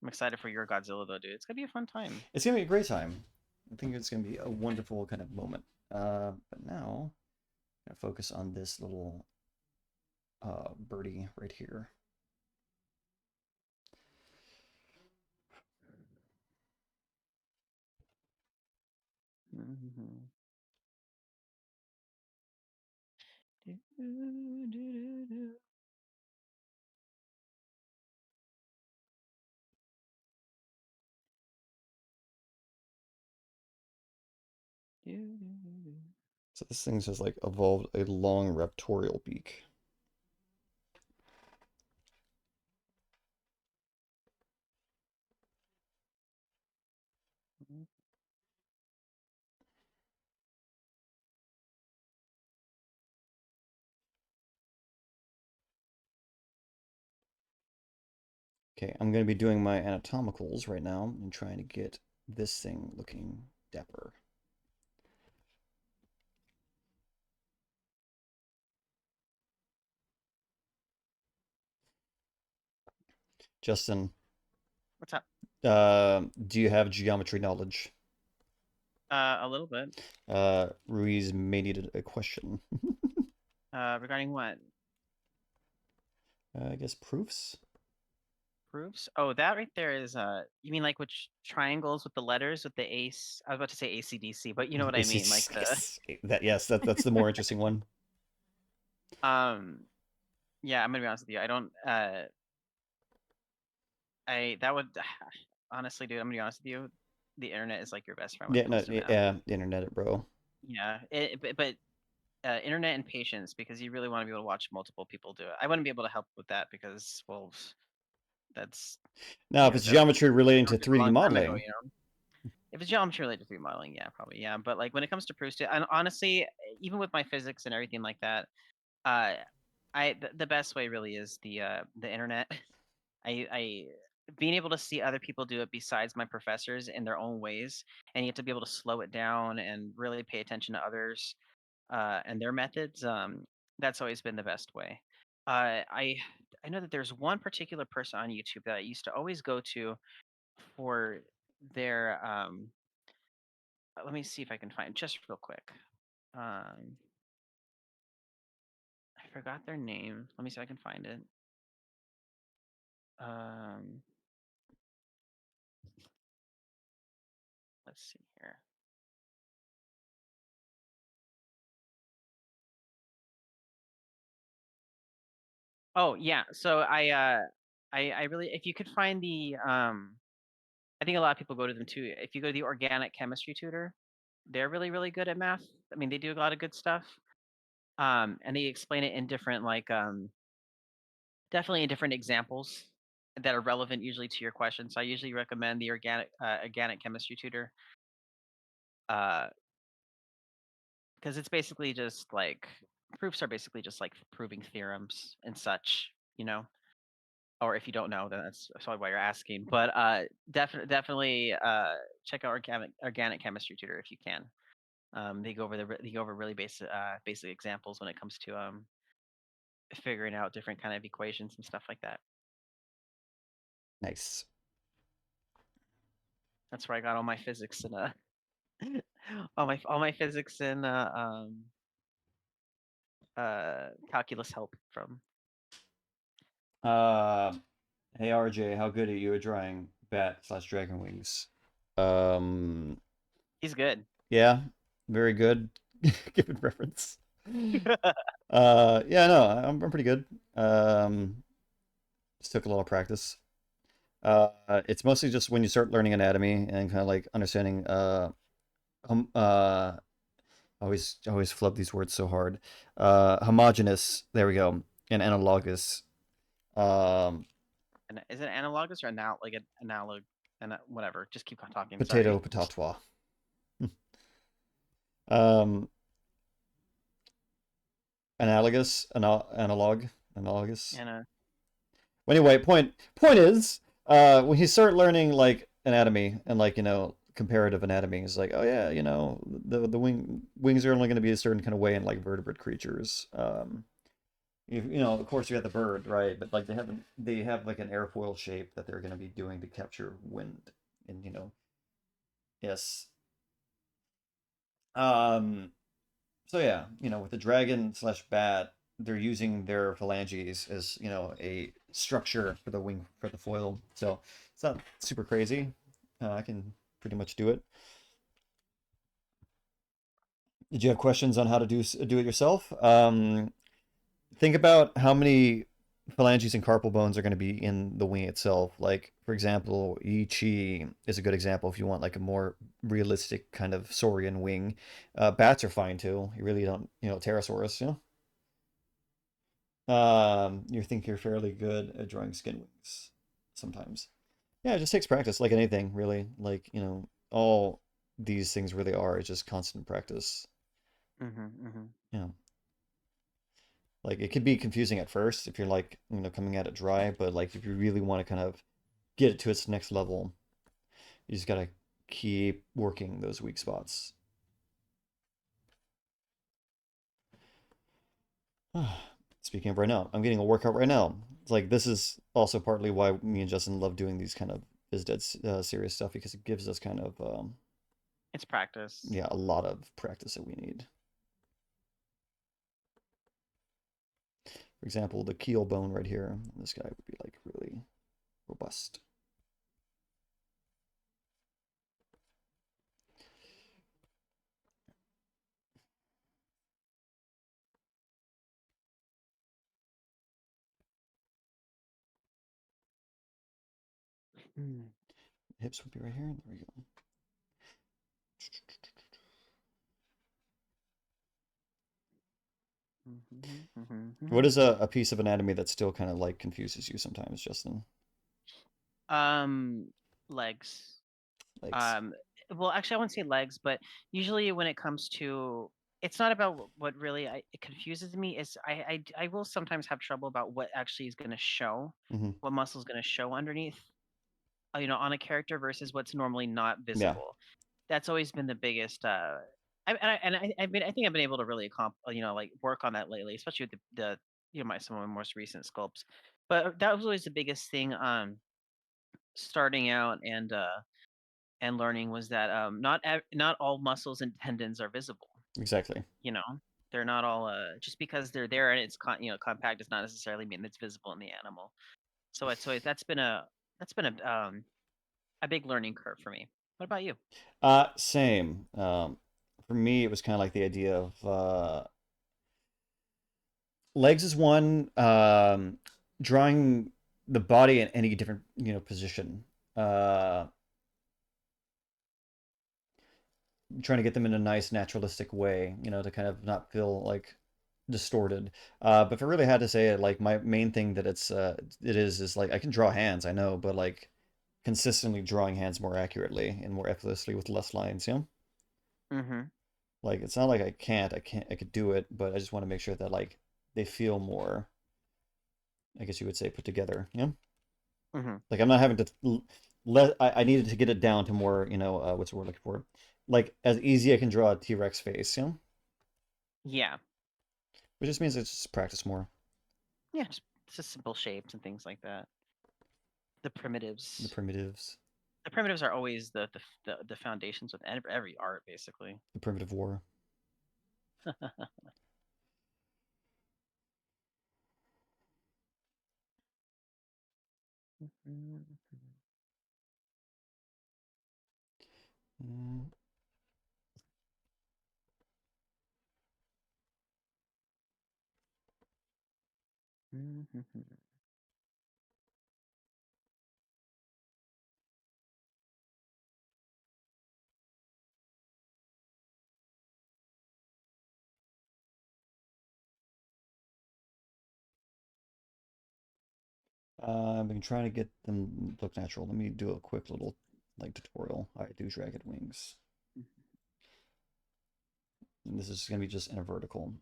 I'm excited for your Godzilla though, dude. It's gonna be a fun time. It's gonna be a great time. I think it's gonna be a wonderful kind of moment. But now, I'm gonna focus on this little birdie right here. Mm-hmm. So this thing has like evolved a long raptorial beak. Okay, I'm going to be doing my anatomicals right now and trying to get this thing looking dapper. Justin, What's up? do you have geometry knowledge? A little bit. Ruiz may need a question. Regarding what? I guess proofs? Proofs? Oh, that right there is you mean like which triangles with the letters with the ace? I was about to say ACDC, but you know what I mean, like the Yes, that's the more interesting one. um yeah, I'm gonna be honest with you. I don't I that would honestly, dude, I'm gonna be honest with you. The internet is like your best friend when Yeah, it no, comes to math. yeah, the internet, bro. Yeah, but internet and patience because you really want to be able to watch multiple people do it. I wouldn't be able to help with that because, well, that's Now, if it's that's geometry relating that was to just a 3D long time ago, modeling, you know. If it's geometry related to 3D modeling, yeah, probably, yeah. But like when it comes to proofs, and honestly, even with my physics and everything like that, uh, the best way really is the internet. I being able to see other people do it besides my professors in their own ways, and you have to be able to slow it down and really pay attention to others and their methods. That's always been the best way. I know that there's one particular person on YouTube that I used to always go to for their let me see if I can find just real quick. Um, I forgot their name. Let me see if I can find it. Um, let's see here. Oh yeah, so I really if you could find the I think a lot of people go to them too. If you go to the organic chemistry tutor, they're really good at math. I mean, they do a lot of good stuff. And they explain it in different like definitely in different examples that are relevant usually to your question. So I usually recommend the organic chemistry tutor uh because it's basically just like proofs are basically just like proving theorems and such, you know. Or if you don't know, then that's probably why you're asking. But definitely check out organic chemistry tutor if you can. They go over really basic examples when it comes to figuring out different kind of equations and stuff like that. nice. That's where I got all my physics and all my physics and calculus help from. Uh, hey RJ, how good are you at drawing bat/dragon wings? Um, He's good. yeah, very good. Given reference. Yeah, no, I'm pretty good. Just took a lot of practice. It's mostly just when you start learning anatomy and kind of like understanding um uh always flub these words so hard. Homogeneous, there we go, and analogous. Um, And is it analogous or like an analog and whatever? Just keep on talking. potato Sorry. patatoire. Um, analogous, analogous. And Anyway, point is, when you start learning like anatomy and like comparative anatomy, it's like, oh yeah, the wings are only going to be a certain kind of way in like vertebrate creatures. Of course you have the bird, right? But like they have like an airfoil shape that they're going to be doing to capture wind, and yes. Um, so yeah, with the dragon/bat, they're using their phalanges as a structure for the wing for the foil. So it's not super crazy. I can pretty much do it. Did you have questions on how to do it yourself? Think about how many phalanges and carpal bones are going to be in the wing itself. Like, for example, Yi Chi is a good example if you want like a more realistic kind of saurian wing. Bats are fine too. You really don't, pterosaurus, you think you're fairly good at drawing skin wings sometimes. Yeah, it just takes practice, like anything, really. Like, all these things really are. It's just constant practice. mm-hmm. Yeah. Like it could be confusing at first if you're like, coming at it dry, but like if you really want to kind of get it to its next level, you just gotta keep working those weak spots. Speaking of right now, I'm getting a workout right now. It's like this is also partly why me and Justin love doing these kind of Is Dead serious stuff because it gives us kind of It's practice. yeah, a lot of practice that we need. For example, the keel bone right here. This guy would be like really robust. Mm. Hips would be right here. There we go. What is a piece of anatomy that still kind of like confuses you sometimes, Justin? Um, legs. Legs. Um, well, actually, I wouldn't say legs, but usually when it comes to, it's not about what really it confuses me. Is I will sometimes have trouble about what actually is going to show, Hmm. what muscle is going to show underneath, on a character versus what's normally not Yeah, visible. That's always been the biggest. I think I've been able to really like work on that lately, especially with the some of my most recent sculpts. But that was always the biggest thing. Starting out and learning was that not all muscles and tendons are visible. exactly. You know, they're not all just because they're there and it's compact does not necessarily mean it's visible in the animal. So that's been a big learning curve for me. What about you? Same. For me, it was kind of like the idea of legs is one. Drawing the body in any different, position. Uh, Trying to get them in a nice naturalistic way, to kind of not feel like distorted. But if I really had to say it, like my main thing that it is like I can draw hands, I know, but like consistently drawing hands more accurately and more effortlessly with less lines. Mm-hmm. Like it's not like I could do it, but I just want to make sure that like they feel more, I guess you would say, put together. Mm-hmm. Like I'm not having to let I needed to get it down to more, what's the word looking for? Like as easy I can draw a T-Rex face. Yeah. Which just means it's just practice more. Yeah. Just simple shapes and things like that. The The primitives. primitives, The primitives are always the foundations with every art, basically. the primitive war. Mm, I've been trying to get them look natural. Let me do a quick little like tutorial. I do dragon wings. And this is gonna be just in a vertical.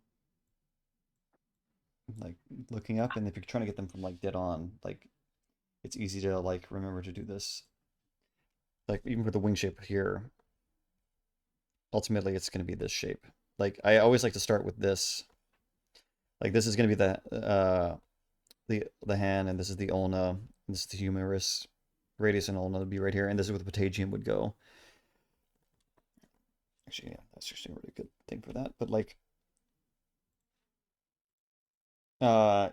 Like looking up, and if you're trying to get them from like dead on, like it's easy to like remember to do this. Like even for the wing shape here, ultimately it's gonna be this shape. Like I always like to start with this. Like this is gonna be the hand, and this is the ulna, and this is the humerus. Radius and ulna would be right here, and this is where the patagium would go. Actually, yeah, that's actually a really good thing for that. But like, uh,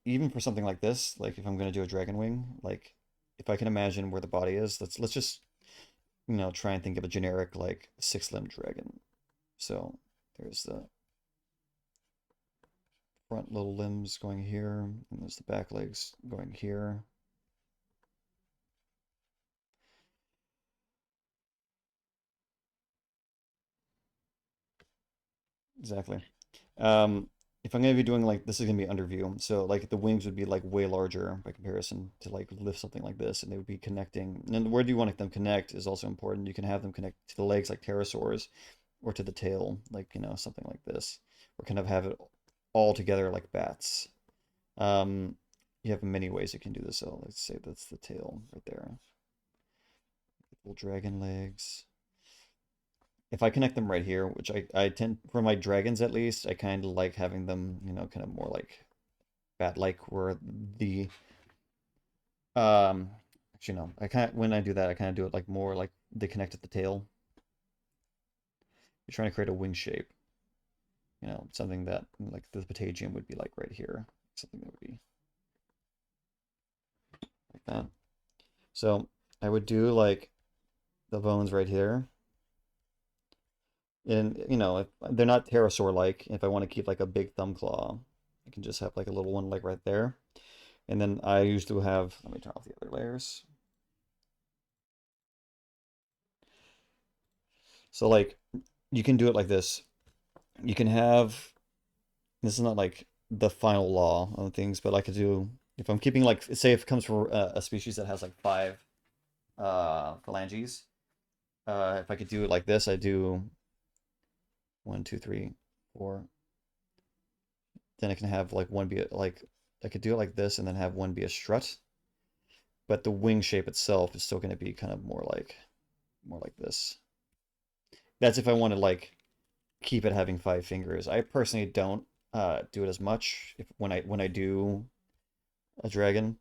even for something like this, like if I'm gonna do a dragon wing, like if I can imagine where the body is, let's just try and think of a generic like six-limbed dragon. So there's the front little limbs going here, and there's the back legs going here. Exactly. Um, if I'm gonna be doing like this is gonna be under view, so like the wings would be like way larger by comparison to like lift something like this, and they would be connecting. And then where do you want them to connect is also important. You can have them connect to the legs like pterosaurs, or to the tail like something like this, or kind of have it all together like bats. Um, you have many ways you can do this. So let's say that's the tail right there. Little dragon legs. If I connect them right here, which I tend, for my dragons at least, I kind of like having them, you know, kind of more like bat-like, where the, actually no, I kind of, when I do that, I kind of do it like more like they connect at the tail. You're trying to create a wing shape, you know, something that like the patagium would be like right here, something that would be like that. So I would do like the bones right here. And, you know, if they're not pterosaur-like, if I want to keep like a big thumb claw, I can just have like a little one like right there. And then I usually have, let me turn off the other layers. So like you can do it like this. You can have, this is not like the final law on things, but I could do, if I'm keeping like, say if it comes from a species that has like 5 phalanges, if I could do it like this, I do 1, 2, 3, 4. Then I can have like one be like, I could do it like this and then have one be a strut. But the wing shape itself is still going to be kind of more like this. That's if I want to like keep it having 5 fingers. I personally don't do it as much if when I do a dragon.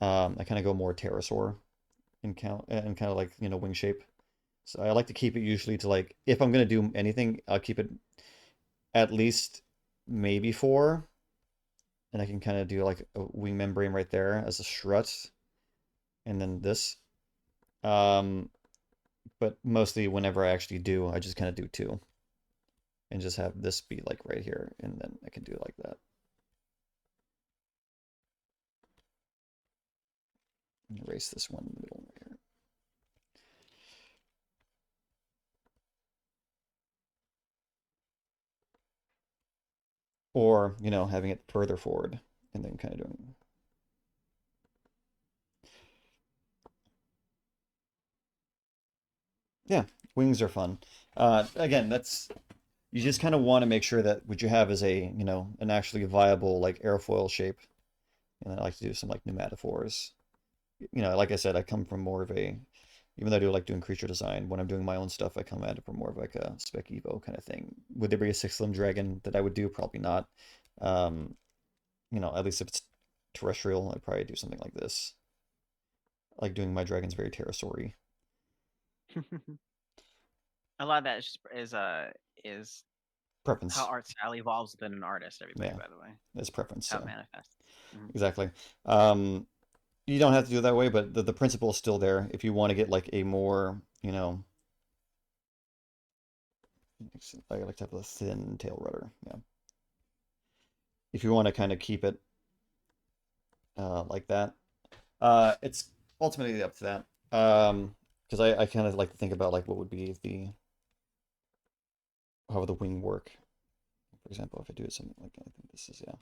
I kind of go more pterosaur and count and kind of like, you know, wing shape. So I like to keep it usually to like, if I'm gonna do anything, I'll keep it at least maybe 4, and I can kind of do like a wing membrane right there as a strut, and then this. Um, but mostly whenever I actually do, I just kind of do 2, and just have this be like right here, and then I can do it like that. Erase this one in the middle right here. Or, you know, having it further forward and then kind of doing. Yeah, wings are fun. Again, that's, you just kind of want to make sure that what you have is a, you know, an actually viable like airfoil shape. And I like to do some like pneumatophores. You know, like I said, I come from more of a, even though I do like doing creature design, when I'm doing my own stuff, I come at it from more of like a spec evo kind of thing. Would there be a 6-limb dragon that I would do? Probably not. Um, you know, at least if it's terrestrial, I'd probably do something like this. I like doing my dragons very pterosaur-y. A lot of that is how Preference. art style evolves within an artist. Everybody, Yeah, by the way, it's preference. how it So manifests. Mhm. exactly. Um, you don't have to do it that way, but the principle is still there. If you want to get like a more, you know, I like to have a thin tail rudder. Yeah. If you want to kind of keep it like that, it's ultimately up to that. Because I kind of like to think about like what would be the, how would the wing work? For example, if I do something like, I think this is, yeah.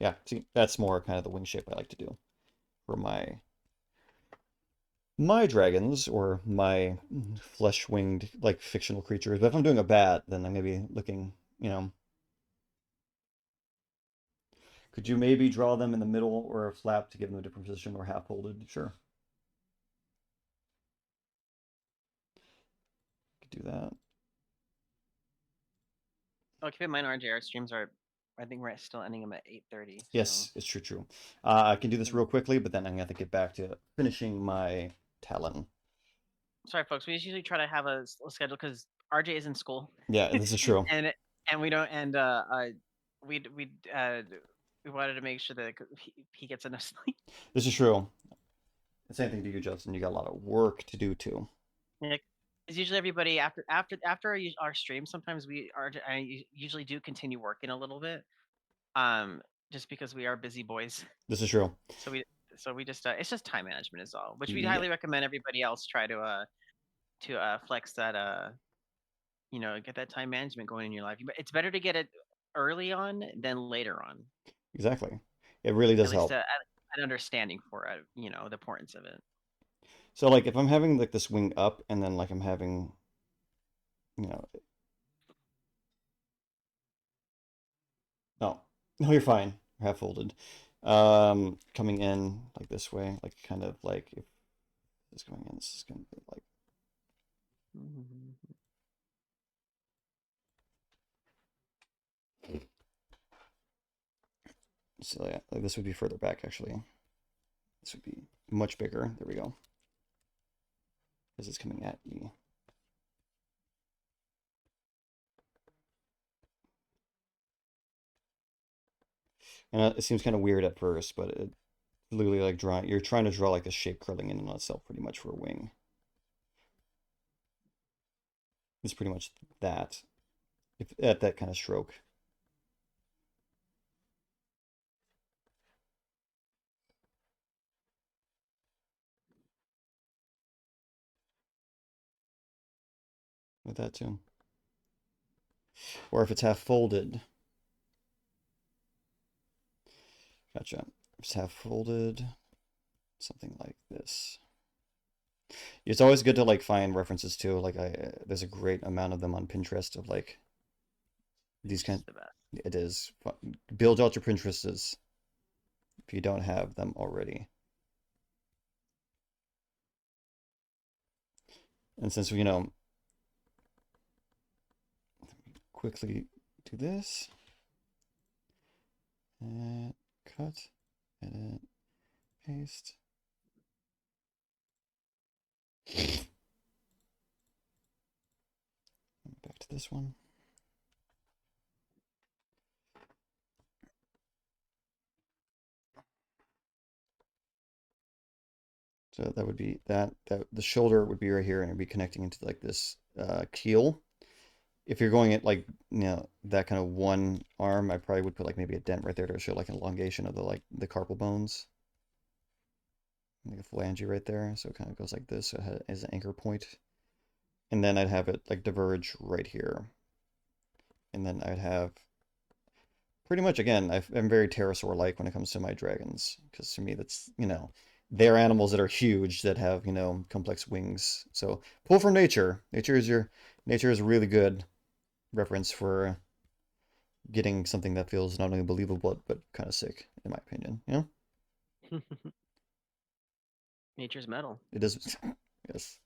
Yeah, see, that's more kind of the wing shape I like to do for my dragons or my flesh-winged like fictional creatures. But if I'm doing a bat, then I'm gonna be looking, you know, could you maybe draw them in the middle or a flap to give them a different position or half folded? Sure, could do that. Oh, keep in mind, RJR streams are, I think we're still ending them at 8:30. So, Yes, it's true. I can do this real quickly, but then I'm gonna have to get back to finishing my Talon. sorry, folks. We usually try to have a schedule because RJ is in school, Yeah, this is true. and and we don't we we uh we wanted to make sure that he gets enough sleep. This is true. The same thing to you, Justin. You got a lot of work to do too. Yeah, it's usually everybody after our stream. Sometimes I usually do continue working a little bit, um, just because we are busy boys. This is true. So we just it's just time management is all, which we Yeah, highly recommend everybody else try to flex that get that time management going in your life. It's better to get it early on than later on. exactly. It really At does least help. an understanding for the importance of it. So like if I'm having like this wing up and then like I'm having, you know, no. No, you're fine. Half folded. Coming in like this way, like kind of like if this is going in, this is going to be like. So yeah, like this would be further back actually. This would be much bigger. There we go. This is coming at me. And it seems kind of weird at first, but it literally like drawing. You're trying to draw like the shape curling in on itself, pretty much for a wing. It's pretty much that, if at that kind of stroke. With that too. Or if it's half folded. Gotcha. If it's half folded, something like this. It's always good to like find references too. Like there's a great amount of them on Pinterest of like these kind. The best. It is. Build out your Pinterests if you don't have them already. And since you know, quickly do this. And cut, edit, paste. Back to this one. So that would be that the shoulder would be right here and it'd be connecting into like this keel. If you're going at like that kind of one arm, I probably would put like maybe a dent right there to show like an elongation of the carpal bones. Like a phalange right there, so it kind of goes like this, so it has an anchor point. And then I'd have it like diverge right here. And then I'd have pretty much, again, I'm very pterosaur-like when it comes to my dragons, because to me that's, they're animals that are huge that have, complex wings. So pull from nature. Nature is a really good reference for getting something that feels not only believable but kind of sick, in my opinion. Nature's metal. It is. Yes.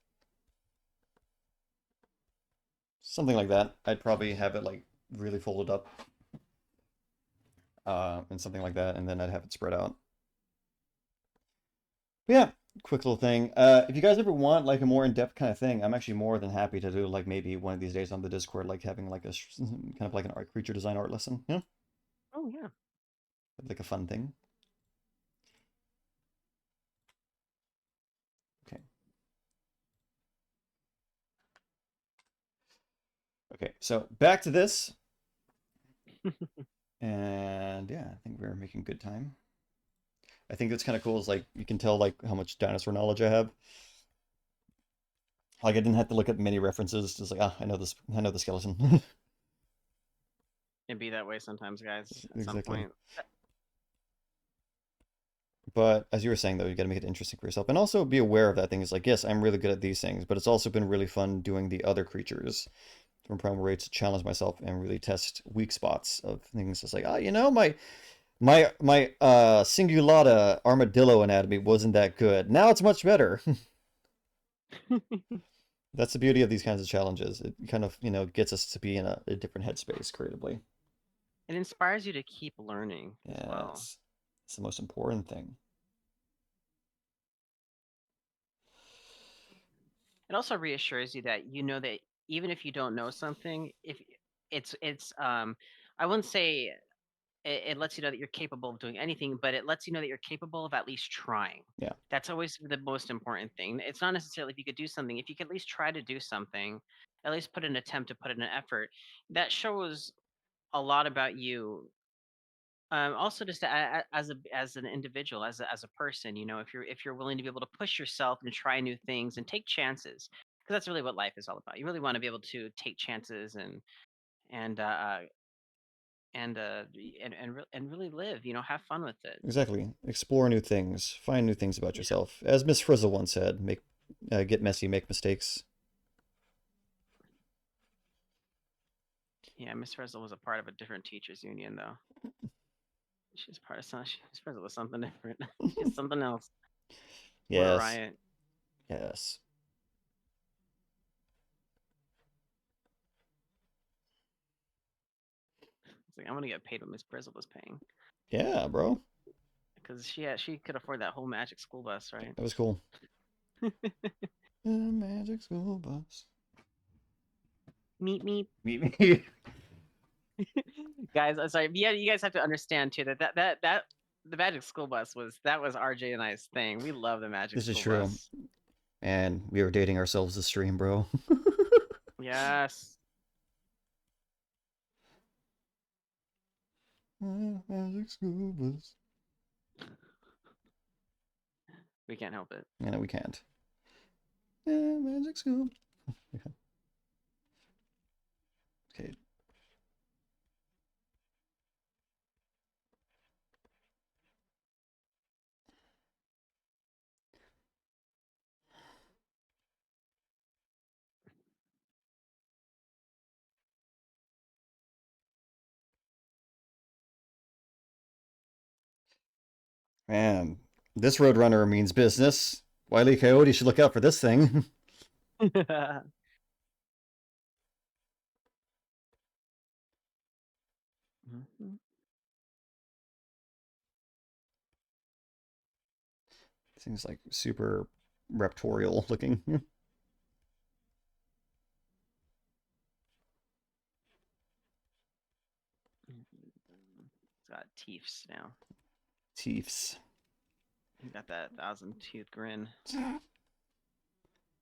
Something like that. I'd probably have it like really folded up, and something like that, and then I'd have it spread out. But yeah, quick little thing. If you guys ever want like a more in-depth kind of thing, I'm actually more than happy to do like maybe one of these days on the Discord, like having like a kind of like an art creature design art lesson. Oh yeah. Like a fun thing. Okay. Okay, so back to this. And yeah, I think we're making good time. I think that's kind of cool is like you can tell like how much dinosaur knowledge I have. Like I didn't have to look at many references, just like, I know this, I know the skeleton. It'd be that way sometimes, guys, at some Exactly. point. But as you were saying though, you got to make it interesting for yourself and also be aware of that thing. Is like, yes, I'm really good at these things, but it's also been really fun doing the other creatures from Primal Raids to challenge myself and really test weak spots of things. It's like, my cingulata armadillo anatomy wasn't that good. Now it's much better. That's the beauty of these kinds of challenges. It kind of, gets us to be in a different headspace creatively. It inspires you to keep learning as well. Yes. It's the most important thing. It also reassures you that you know that even if you don't know something, if it's I wouldn't say it lets you know that you're capable of doing anything, but it lets you know that you're capable of at least trying. Yeah. That's always the most important thing. It's not necessarily if you could do something. If you could at least try to do something, at least put an attempt to put in an effort, that shows a lot about you. Also, just as an individual, as a person, if you're willing to be able to push yourself and try new things and take chances, because that's really what life is all about. You really want to be able to take chances and uh, uh, and really live. Have fun with it. Exactly. Explore new things. Find new things about Yeah, yourself. As Miss Frizzle once said, get messy, make mistakes. yeah. Miss Frizzle was a part of a different teachers union, though. She's part of something. She's part of something different. She's something else. Poor Yes. Riot. Yes. It's like I'm gonna get paid what Miss Brizzle was paying Yeah, bro. because she could afford that whole Magic School Bus, right? That was cool. The magic school bus. Meet me, Meet me. guys. I'm sorry. Yeah, you guys have to understand too that the Magic School Bus was RJ and I's thing. We love the Magic This is School true. Bus. And we were dating ourselves this stream, bro. Yes. Magic school bus. We can't help it. Yeah, no, we can't. Yeah, magic school. Okay. Man, this Roadrunner means business. Wile E. Coyote should look out for this thing. Mhm. Seems like super raptorial looking. It's got teeths now. Teeths. He got that 1,000-tooth grin.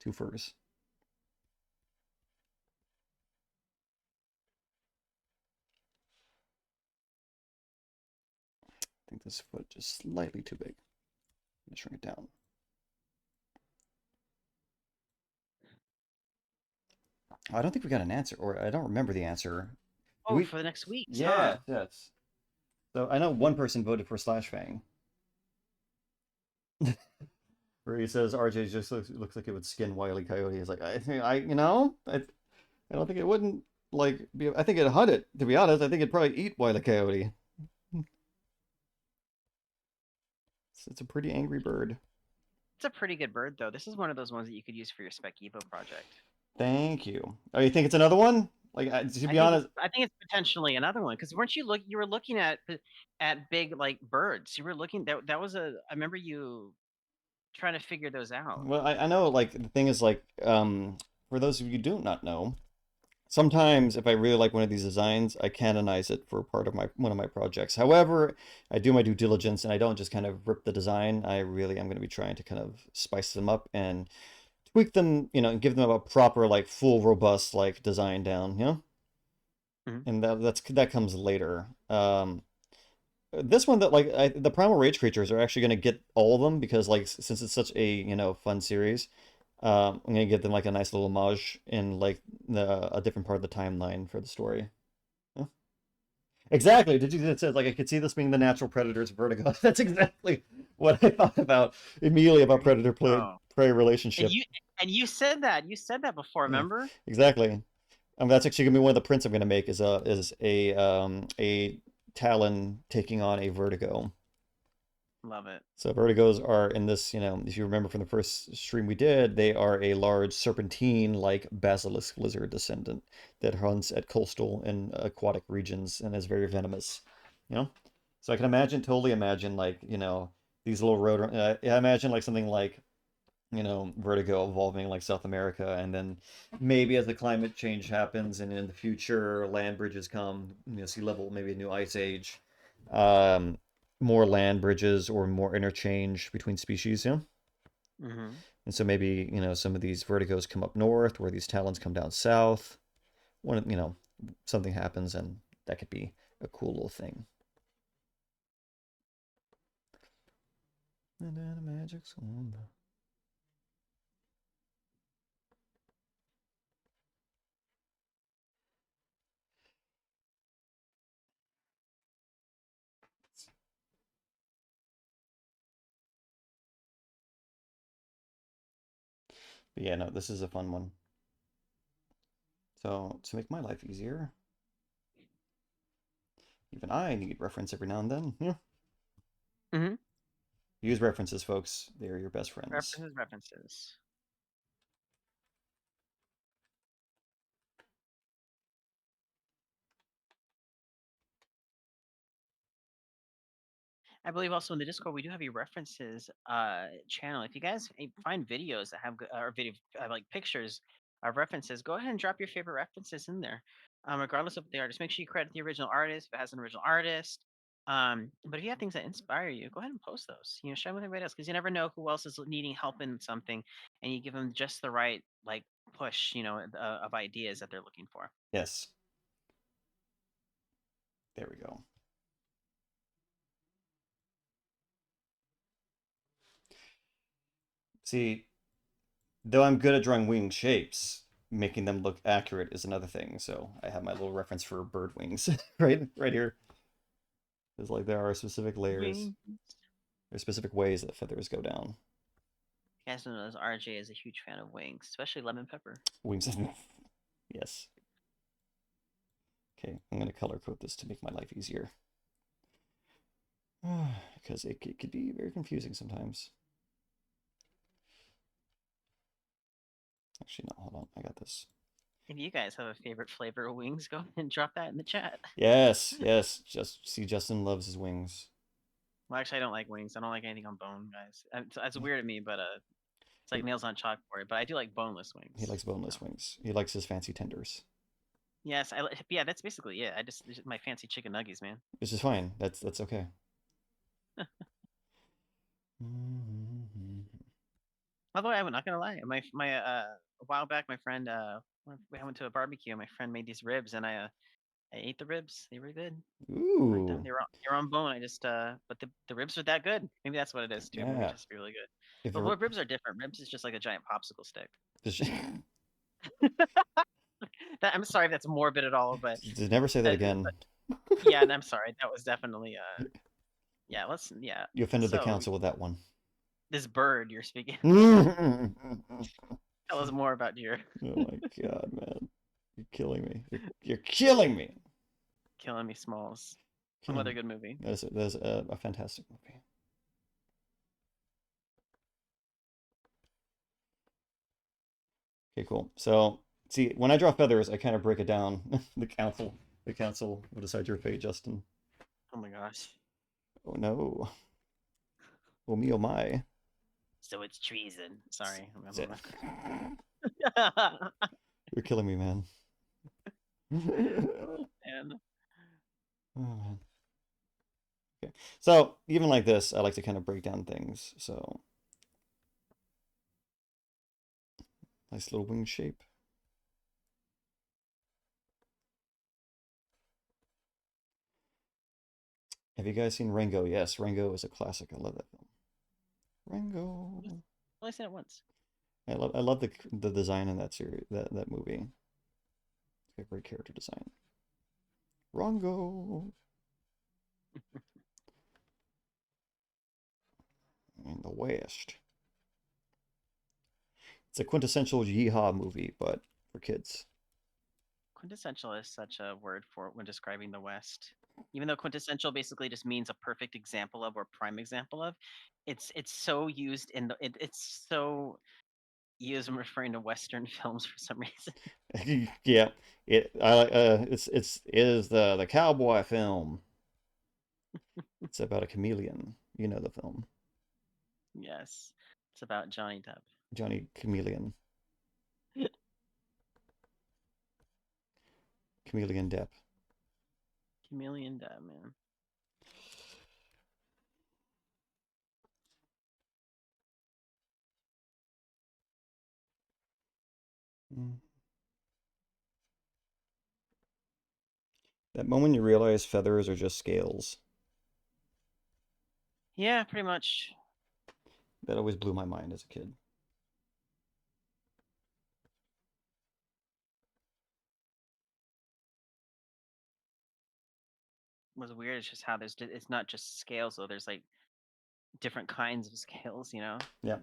Two furs. I think this foot just slightly too big. I'm gonna shrink it down. I don't think we got an answer, or I don't remember the answer. Oh, for the next week's, huh? Yes, yes. So I know one person voted for Slash Fang. Where he says RJ just looks like it would skin Wile E. Coyote. He's like, I don't think it wouldn't like be. I think it'd hunt it. To be honest, I think it'd probably eat Wile E. Coyote. It's a pretty angry bird. It's a pretty good bird, though. This is one of those ones that you could use for your Spec Evo project. Thank you. Oh, you think it's another one? Like, to be honest, I think it's potentially another one because weren't you you were looking at big like birds. You were looking that was a I remember you trying to figure those out. well, I know like the thing is like for those of you who do not know, sometimes if I really like one of these designs, I canonize it for part of my one of my projects. However, I do my due diligence and I don't just kind of rip the design. I really am going to be trying to kind of spice them up and tweak them, and give them a proper like full robust like design down, Mhm. And that comes later. This one that like the Primal Rage creatures are actually going to get all of them because like since it's such a fun series, I'm gonna give them like a nice little homage in like a different part of the timeline for the story. Yeah. Exactly. Did you? It said like I could see this being the natural predator's vertigo. That's exactly what I thought about immediately about predator Oh, prey and relationship. you said that before. Yeah, Remember? exactly. That's actually gonna be one of the prints I'm gonna make is a Talon taking on a vertigo. Love it. So vertigos are in this, if you remember from the first stream we did, they are a large serpentine-like basilisk lizard descendant that hunts at coastal and aquatic regions and is very venomous. You know, so I can totally imagine, like, these little road. I imagine like something like, vertigo evolving like South America, and then maybe as the climate change happens and in the future land bridges come, sea level, maybe a new ice age. Um, More land bridges or more interchange between species, Hmm. And so maybe, some of these vertigos come up north where these talons come down south. When, something happens and that could be a cool little thing. And then a magic sword. But yeah, no, this is a fun one. So to make my life easier, Even I need reference every now and then. Yeah. Mm-hmm. Use references, folks. They're your best friends. References. I believe also in the Discord we do have a references channel. If you guys find videos that have or video like pictures of references, go ahead and drop your favorite references in there, regardless of what they are. Just make sure you credit the original artist if it has an original artist. But if you have things that inspire you, go ahead and post those. You know, share them with everybody else because you never know who else is needing help in something, and you give them just the right like push, you know, of ideas that they're looking for. Yes. There we go. See, though I'm good at drawing wing shapes, making them look accurate is another thing. So I have my little reference for bird wings right here. It's like there are specific layers. Wing. There's specific ways that feathers go down. You guys know this, RJ is a huge fan of wings, especially lemon pepper. Wings. Yes. Okay, I'm going to color code this to make my life easier. Because it could be very confusing sometimes. Actually, no, hold on. I got this. If you guys have a favorite flavor of wings, go ahead and drop that in the chat. Yes. Justin loves his wings. Well, actually, I don't like wings. I don't like anything on bone, guys. It's weird to me, but it's like nails on chalkboard. But I do like boneless wings. He likes boneless wings. He likes his fancy tenders. Yes, yeah, that's basically it. Just my fancy chicken nuggets, man. Which is fine. That's okay. Although I'm not gonna lie, my a while back, my friend we went to a barbecue. My friend made these ribs, and I ate the ribs. They were good. Ooh. They were on bone. I just but the ribs are that good. Maybe that's what it is too. Maybe Yeah. it's just really good. If But what ribs are different. Ribs is just like a giant popsicle stick. I'm sorry if that's morbid at all, but Just never say that again. yeah, and I'm sorry. That was definitely yeah. You offended the So council with that one. this bird you're speaking. Tell us more about your. Oh my god, man! You're killing me. You're killing me. Killing Me Smalls. Killing Another me. good movie. That is a fantastic movie. Okay, cool. So, see, when I draw feathers, I kind of break it down. The council will decide your fate, Justin. Oh my gosh. Oh no. Oh me, oh my. So it's treason. Sorry. You're killing me, man. And Oh, man. Okay. So, even like this, I like to kind of break down things. So, nice little wing shape. Have you guys seen Rango? Yes, Rango is a classic. I love that film. Rango. I've only seen it once. I love the design in that series, that movie. It's got great character design. Rango. In the West. It's a quintessential yeehaw movie, but for kids. Quintessential is such a word for when describing the West. Even though quintessential basically just means a perfect example of or prime example of, it's so used in it's so used when referring to Western films for some reason. Yeah, it is the cowboy film. It's about a chameleon. You know the film. Yes, it's about Johnny Depp. Johnny Chameleon. Chameleon Depp. Chameleon Depp, man. Mm. That moment you realize feathers are just scales. Yeah, pretty much. That always blew my mind as a kid. Was weird. It's just how it's not just scales though. There's like different kinds of scales, you know. Yeah.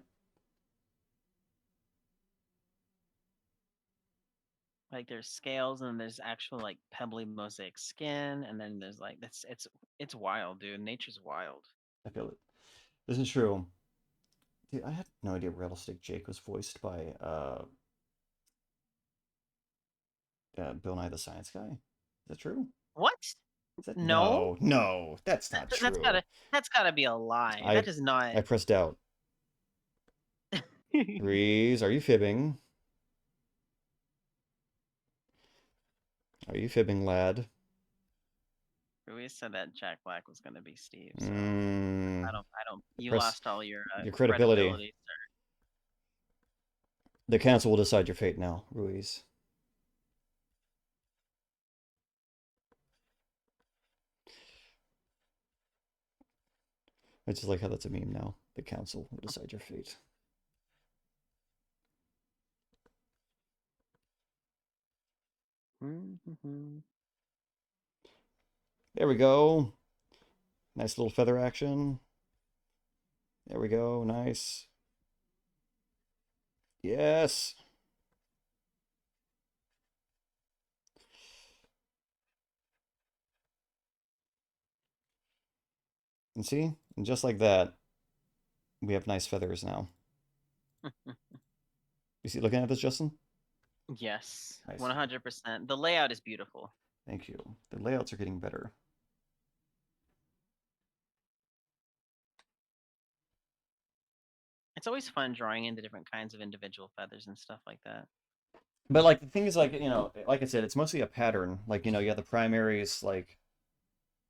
Like there's scales and there's actual like pebbly mosaic skin, and then there's like it's wild, dude. Nature's wild. I feel it. This is true. Dude, I had no idea Rattlesnake Jake was voiced by Bill Nye the Science Guy. Is that true? What? Is that No, no, that's not that's true. gotta be a lie. I That is not. I pressed out. Reese, are you fibbing? Are you fibbing, lad? We said that Jack Black was gonna be Steve, so Mm, I don't. You press lost all your your credibility. credibility, sir. The council will decide your fate now, Ruiz. I just like how that's a meme now. The council will decide your fate. Mm-hmm. There we go. Nice little feather action. There we go. Nice. Yes. And see? And just like that, we have nice feathers now. You see, looking at this, Justin? Yes, Nice. 100%. The layout is beautiful. Thank you. The layouts are getting better. It's always fun drawing into different kinds of individual feathers and stuff like that. But like the thing is, like, like I said, it's mostly a pattern. Like, you have the primaries, like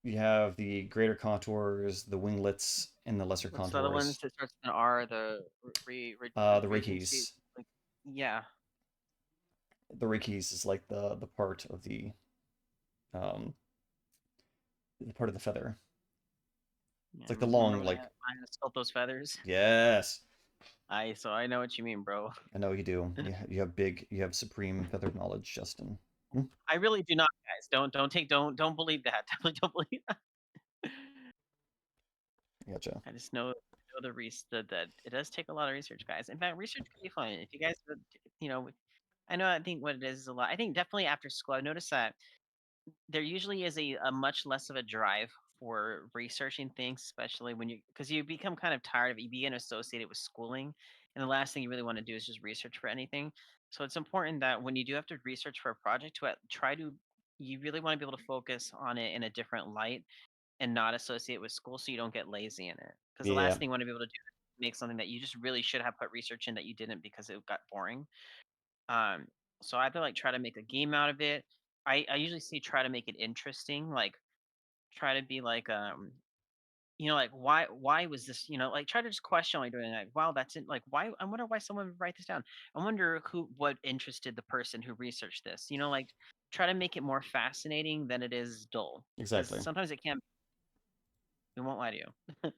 you have the greater contours, the winglets, and the lesser What's the other ones contours. that starts with an R? The The regency. Reikis. Like, yeah. The Reikis is like the part of um the part of the feather. Yeah, It's like the remember long, when I like, had to sculpt those feathers? yes. So I know what you mean, bro. I know you do. You have supreme feather knowledge, Justin. Hmm? I really do not, guys. Don't believe that. Definitely don't believe that. Gotcha. I just know that it does take a lot of research, guys. In fact, research can be fun if you guys, you know, I know. I think what it is a lot. I think definitely after school, I've noticed that there usually is a much less of a drive for researching things, especially when because you become kind of tired of it. You begin to associate it with schooling, and the last thing you really want to do is just research for anything. So it's important that when you do have to research for a project, try to you really want to be able to focus on it in a different light and not associate with school, so you don't get lazy in it. Because the Yeah. last thing you want to be able to do is make something that you just really should have put research in that you didn't because it got boring. Um, so I either like try to make a game out of it. I usually say try to make it interesting, like try to be like like why was this, like try to just question while you're doing it, like wow that's it, like why, I wonder why someone would write this down. I wonder what interested the person who researched this, like try to make it more fascinating than it is dull, because Exactly. sometimes it can, we won't lie to you. It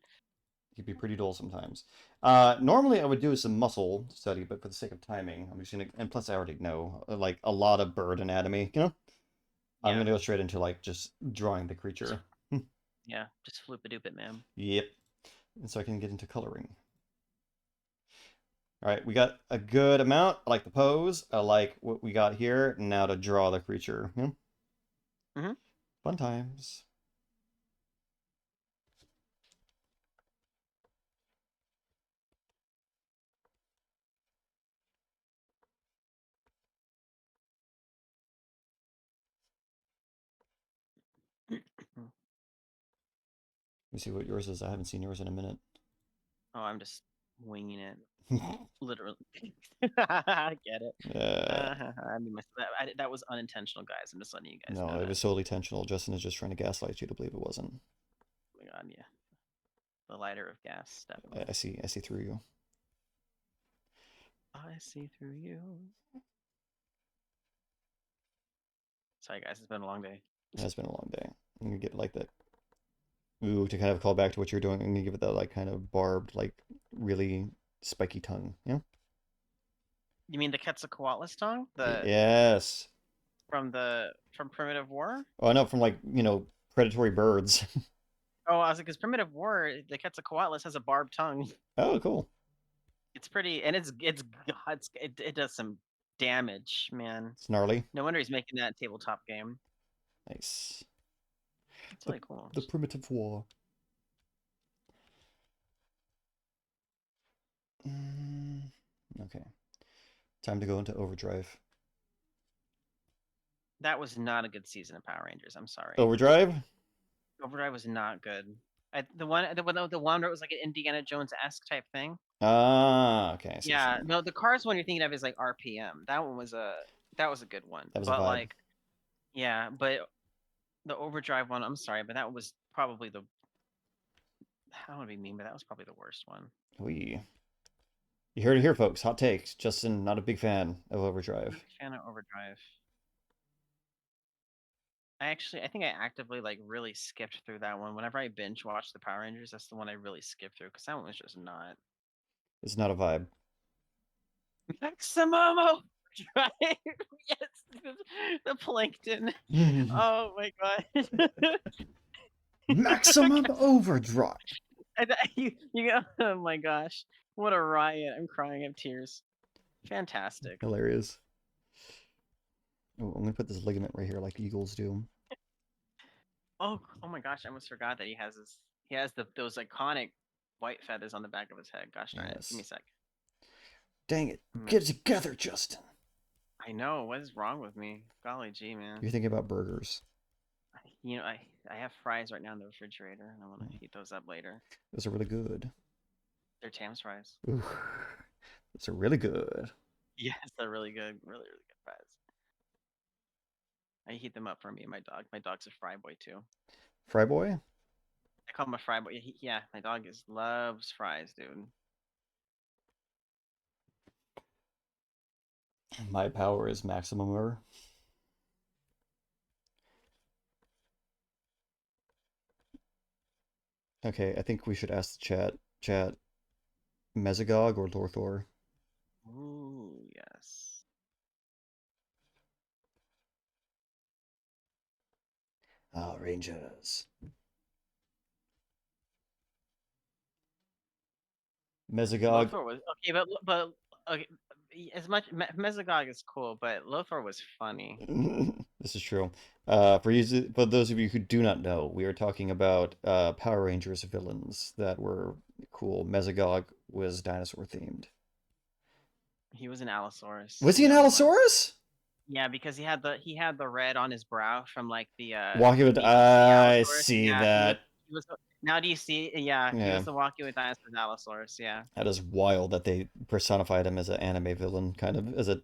can be pretty dull sometimes. Normally I would do some muscle study, but for the sake of timing, I'm just gonna, and plus I already know like a lot of bird anatomy, I'm Yeah, gonna go straight into like just drawing the just creature. yeah, just floop a doop it, man. Yep. And so I can get into coloring. All right, we got a good amount. I like the pose. I like what we got here. Now to draw the creature. Hmm. Fun times. Let me see what yours is. I haven't seen yours in a minute. Oh, I'm just winging it. Literally. I get it. uh, I mean, that was unintentional, guys. I'm just letting you guys no, know it that. was solely intentional. Justin is just trying to gaslight you to believe it wasn't. Oh my god, yeah. The lighter of gas, I, definitely. I see. I see through you. I see through you. Sorry, guys. It's been a long day. It has been a long day. I'm gonna get like that. Ooh, to kind of call back to what you're doing, I'm gonna give it that like kind of barbed, like really spiky tongue. Yeah. You mean the Quetzalcoatlus tongue? The Yes. from Primitive War? Oh, I know from like predatory birds. Oh, I was like, because Primitive War, the Quetzalcoatlus has a barbed tongue. Oh, cool. It's pretty, and it does some damage, man. It's gnarly. No wonder he's making that tabletop game. Nice. It's really cool. The primitive war. Okay. Time to go into overdrive. That was not a good season of Power Rangers. I'm sorry. Overdrive? Overdrive was not good. The one where it was like an Indiana Jones-esque type thing. Ah, okay. Yeah, no, the Cars one you're thinking of is like RPM. That was a good one. That was a But vibe. like, yeah, but the Overdrive one, I'm sorry, but that was probably the I don't want to be mean, but that was probably the worst one. You heard it here, folks. Hot takes. Justin, not a big fan of Overdrive. Big fan of Overdrive. I think I actively like really skipped through that one. Whenever I binge watch the Power Rangers, that's the one I really skipped through because that one was just not. It's not a vibe. Maximum Overdrive. Yes, the plankton. Oh my god. Maximum Overdrive. You go. Oh my gosh, what a riot! I'm crying of tears. Fantastic. Hilarious. Oh, I'm gonna put this ligament right here, like eagles do. Oh my gosh, I almost forgot that he has those iconic white feathers on the back of his head. Gosh darn it. Give me a sec. Dang it. Get it together, Justin. I know. What is wrong with me? Golly gee, man. You're thinking about burgers. You know, I have fries right now in the refrigerator, and I want to heat those up later. Those are really good. They're Tam's fries. Ooh, those are really good. Yes, they're really good. Really, really good fries. I heat them up for me and my dog. My dog's a fry boy too. Fry boy? I call him a fry boy. Yeah, my dog loves fries, dude. My power is maximum. Okay, I think we should ask the chat, Mesogog or Lorthor? Ooh, yes. Ah, Rangers. Mesogog. Lothar was okay, but okay, as much Mesogog is cool, but Lothar was funny. This is true. For those of you who do not know, we are talking about Power Rangers villains that were cool. Mesogog was dinosaur themed. He was an Allosaurus. Was he an Allosaurus? Yeah, because he had the red on his brow from like the Walking with I see that. He was, now do you see? Yeah, he Yeah. was the Walking with Dinosaurs Allosaurus. Yeah. That is wild that they personified him as an anime villain, kind of as a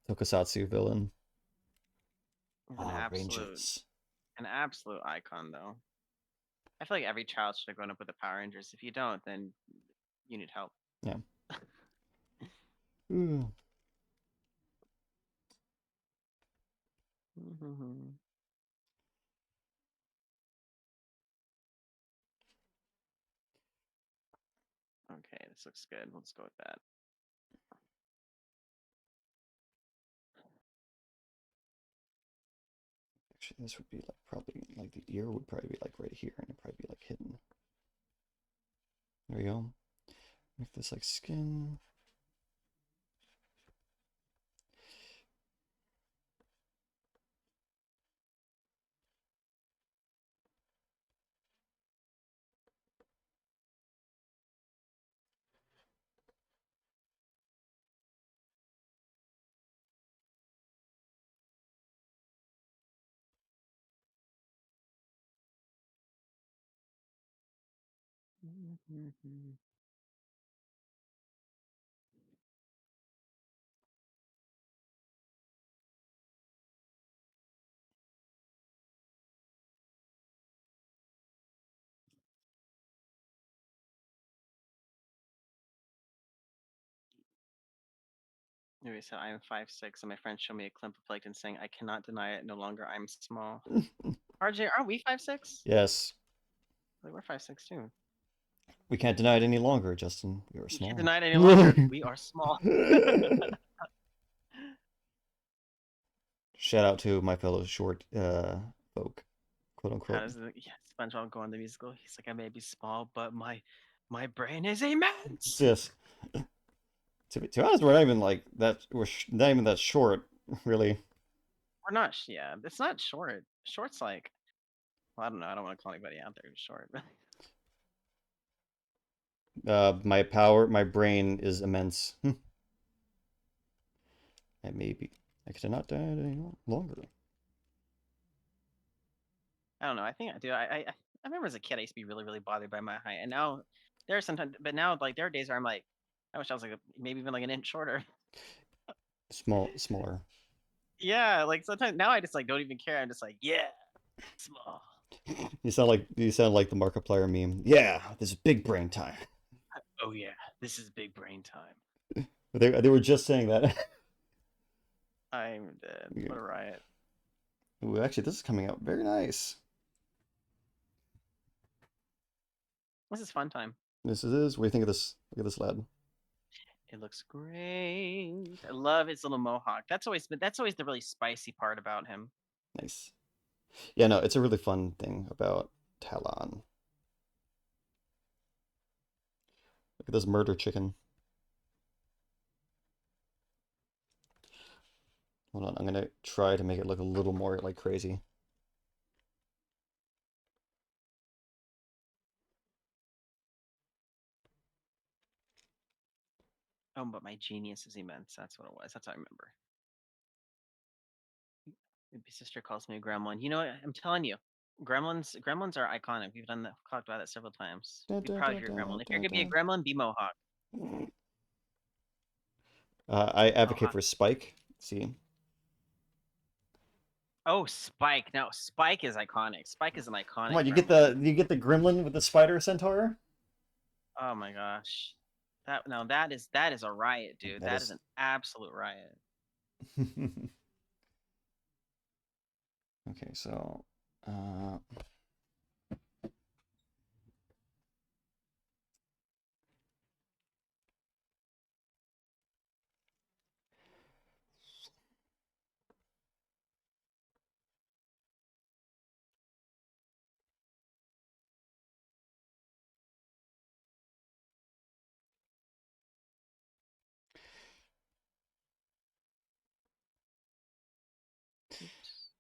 tokusatsu villain. An absolute icon, though. I feel like every child should have grown up with the Power Rangers. If you don't, then you need help. Yeah. Ooh. Okay, this looks good. Let's go with that. Actually, this would be like probably like the ear would probably be like right here, and it'd probably be like hidden. There we go. Make this like skin. Maybe said I am 5'6", and my friend showed me a clip of Plankton saying, "I cannot deny it. No longer I'm small." RJ, aren't we 5'6"? Yes. Like, we're 5'6" too. We can't deny it any longer, Justin. We are small. We can't deny it any longer. We are small. Shout out to my fellow short folk, quote unquote. How does SpongeBob go on the musical? He's like, I may be small, but my brain is immense. Yes. To be honest, we're not even like that. We're not even that short, really. We're not. Yeah, it's not short. Short's like. Well, I don't know. I don't want to call anybody out there who's short. My brain is immense. And maybe I could have not died any longer. I don't know. I think I do. I remember as a kid, I used to be really, really bothered by my height, and now there are sometimes, but now like there are days where I'm like, I wish I was like maybe even like an inch shorter. Smaller. Yeah, like sometimes now I just like don't even care. I'm just like, yeah, small. You sound like the Markiplier meme. Yeah, this is big brain time. Oh yeah, this is big brain time. They were just saying that. I'm dead. What a riot. Ooh, actually, this is coming out very nice. This is fun time. This is. What do you think of this? Look at this lad. It looks great. I love his little mohawk. That's always the really spicy part about him. Nice. Yeah, no, it's a really fun thing about Talon. Look at this murder chicken. Hold on, I'm gonna try to make it look a little more like crazy. Oh, but my genius is immense. That's what it was. That's what I remember. My sister calls me a gremlin. You know what? I'm telling you, gremlins are iconic. We've talked about that several times. Da, Be da, proud da, of your da, gremlin. If you're da, gonna be a da. gremlin, be mohawk. I advocate Mohawk. for Spike. See, Oh, Spike. No, Spike is iconic. Spike is an come iconic on, gremlin. you get the gremlin with the spider centaur. Oh my gosh. That is a riot, dude. That That is is. an absolute riot. Okay, so uh, Oops.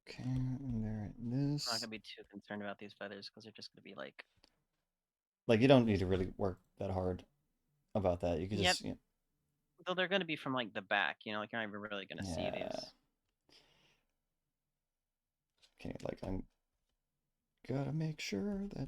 okay, and there it I'm not is. gonna be too concerned about these feathers because they're just gonna be like, Like you don't need to really work that hard about that. You could yep. just, Though they're gonna be from like the back, like you're not even really gonna see yeah. these. Okay, like I'm gotta make sure that.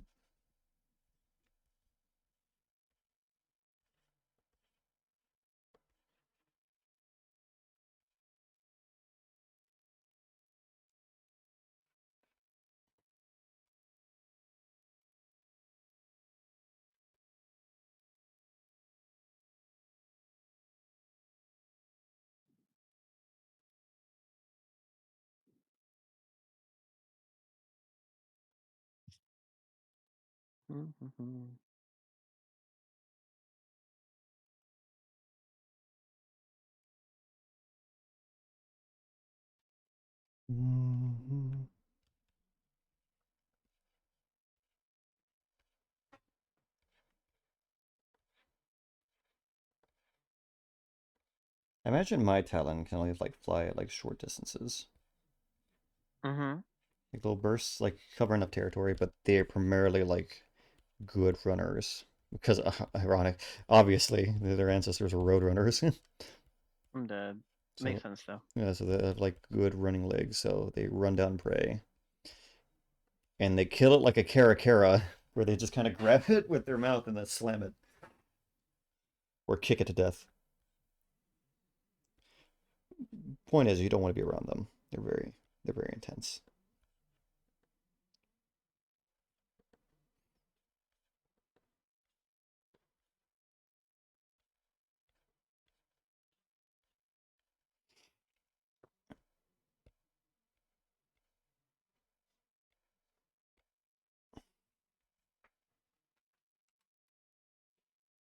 Mhm. I imagine my Talon can only like fly at like short distances, Mm-hmm. like little bursts, like cover enough territory, but they're primarily like good runners because ironic, obviously their ancestors were road runners. I'm dead. Makes So sense though. yeah, so they have like good running legs, so they run down prey and they kill it like a caracara, where they just kind of grab it with their mouth and then slam it or kick it to death. Point is, you don't want to be around them. They're very intense.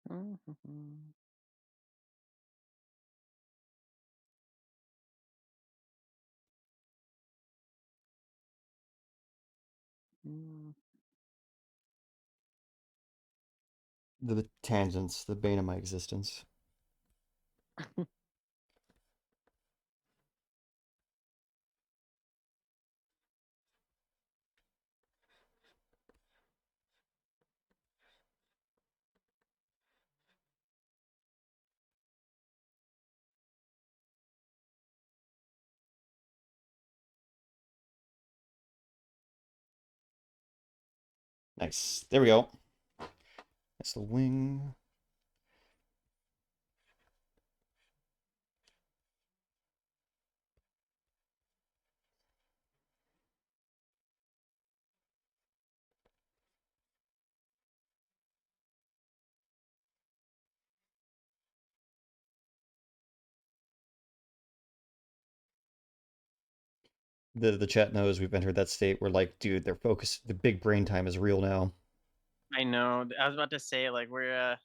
Mm-hmm. Mm. The tangents, the bane of my existence. Nice. There we go. That's the wing. The chat knows we've entered that state where like, dude, their focus, the big brain time is real now. I know. I was about to say like we're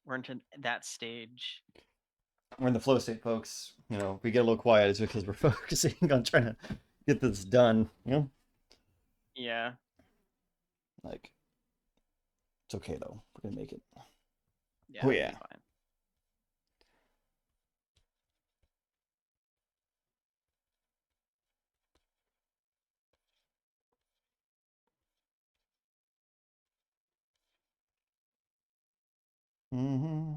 into that stage. We're in the flow state, folks. You know, if we get a little quiet, it's because we're focusing on trying to get this done. You know, Yeah. like it's okay though. We're gonna make it. Yeah, Oh we'll yeah. be fine. Mm-hmm.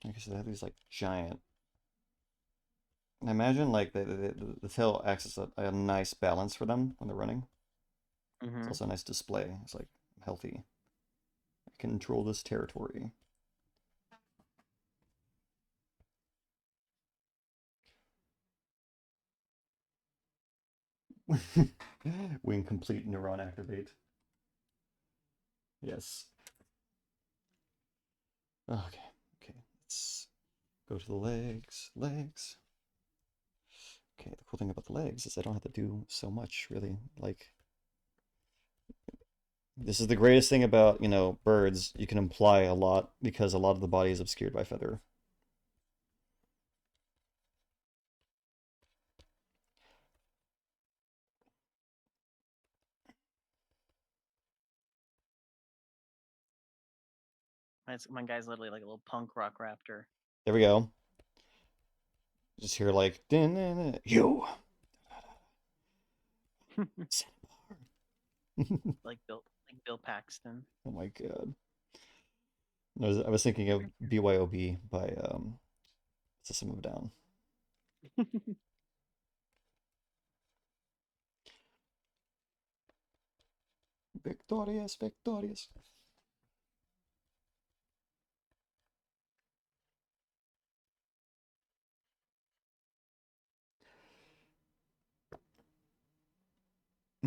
Like I said, they have these like giant. I imagine like the tail acts as a nice balance for them when they're running. It's Mm-hmm. also a nice display. It's like healthy. I control this territory. Wing complete neuron activate. Yes. Okay. Okay. Let's go to the legs. Legs. Okay. The cool thing about the legs is I don't have to do so much really. Like this is the greatest thing about, you know, birds. You can imply a lot because a lot of the body is obscured by feather. My guy's literally like a little punk rock raptor. There we go. Just hear like you. Like Bill Paxton. Oh my god. I was thinking of BYOB by System of a Down. Victorious, victorious.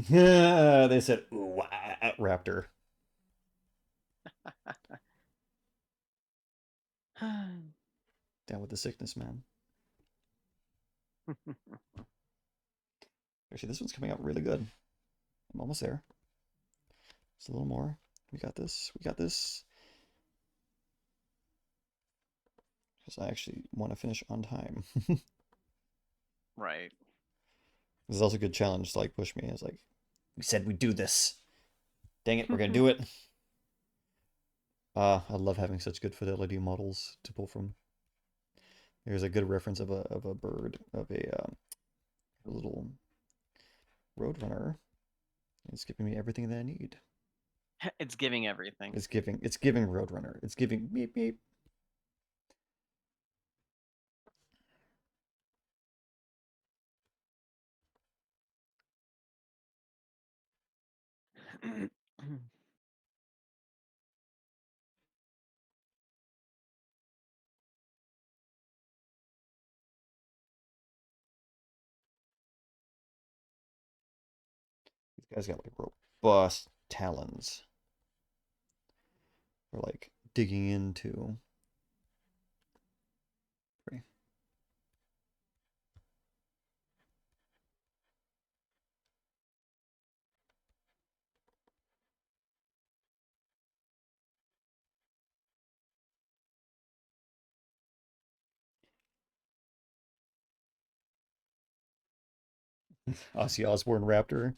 Yeah, they said ooh, raptor. Down with the sickness, man. Actually, this one's coming out really good. I'm almost there. Just a little more. We got this. We got this. Because I actually want to finish on time. Right. This is also a good challenge to like push me. It's like, we said we'd do this. Dang it, we're gonna do it. I love having such good fidelity models to pull from. There's a good reference of a bird of a little roadrunner. It's giving me everything that I need. It's giving everything. It's giving roadrunner. It's giving meep meep. These guys got like robust talons for like digging into. Ozzy Osbourne Raptor.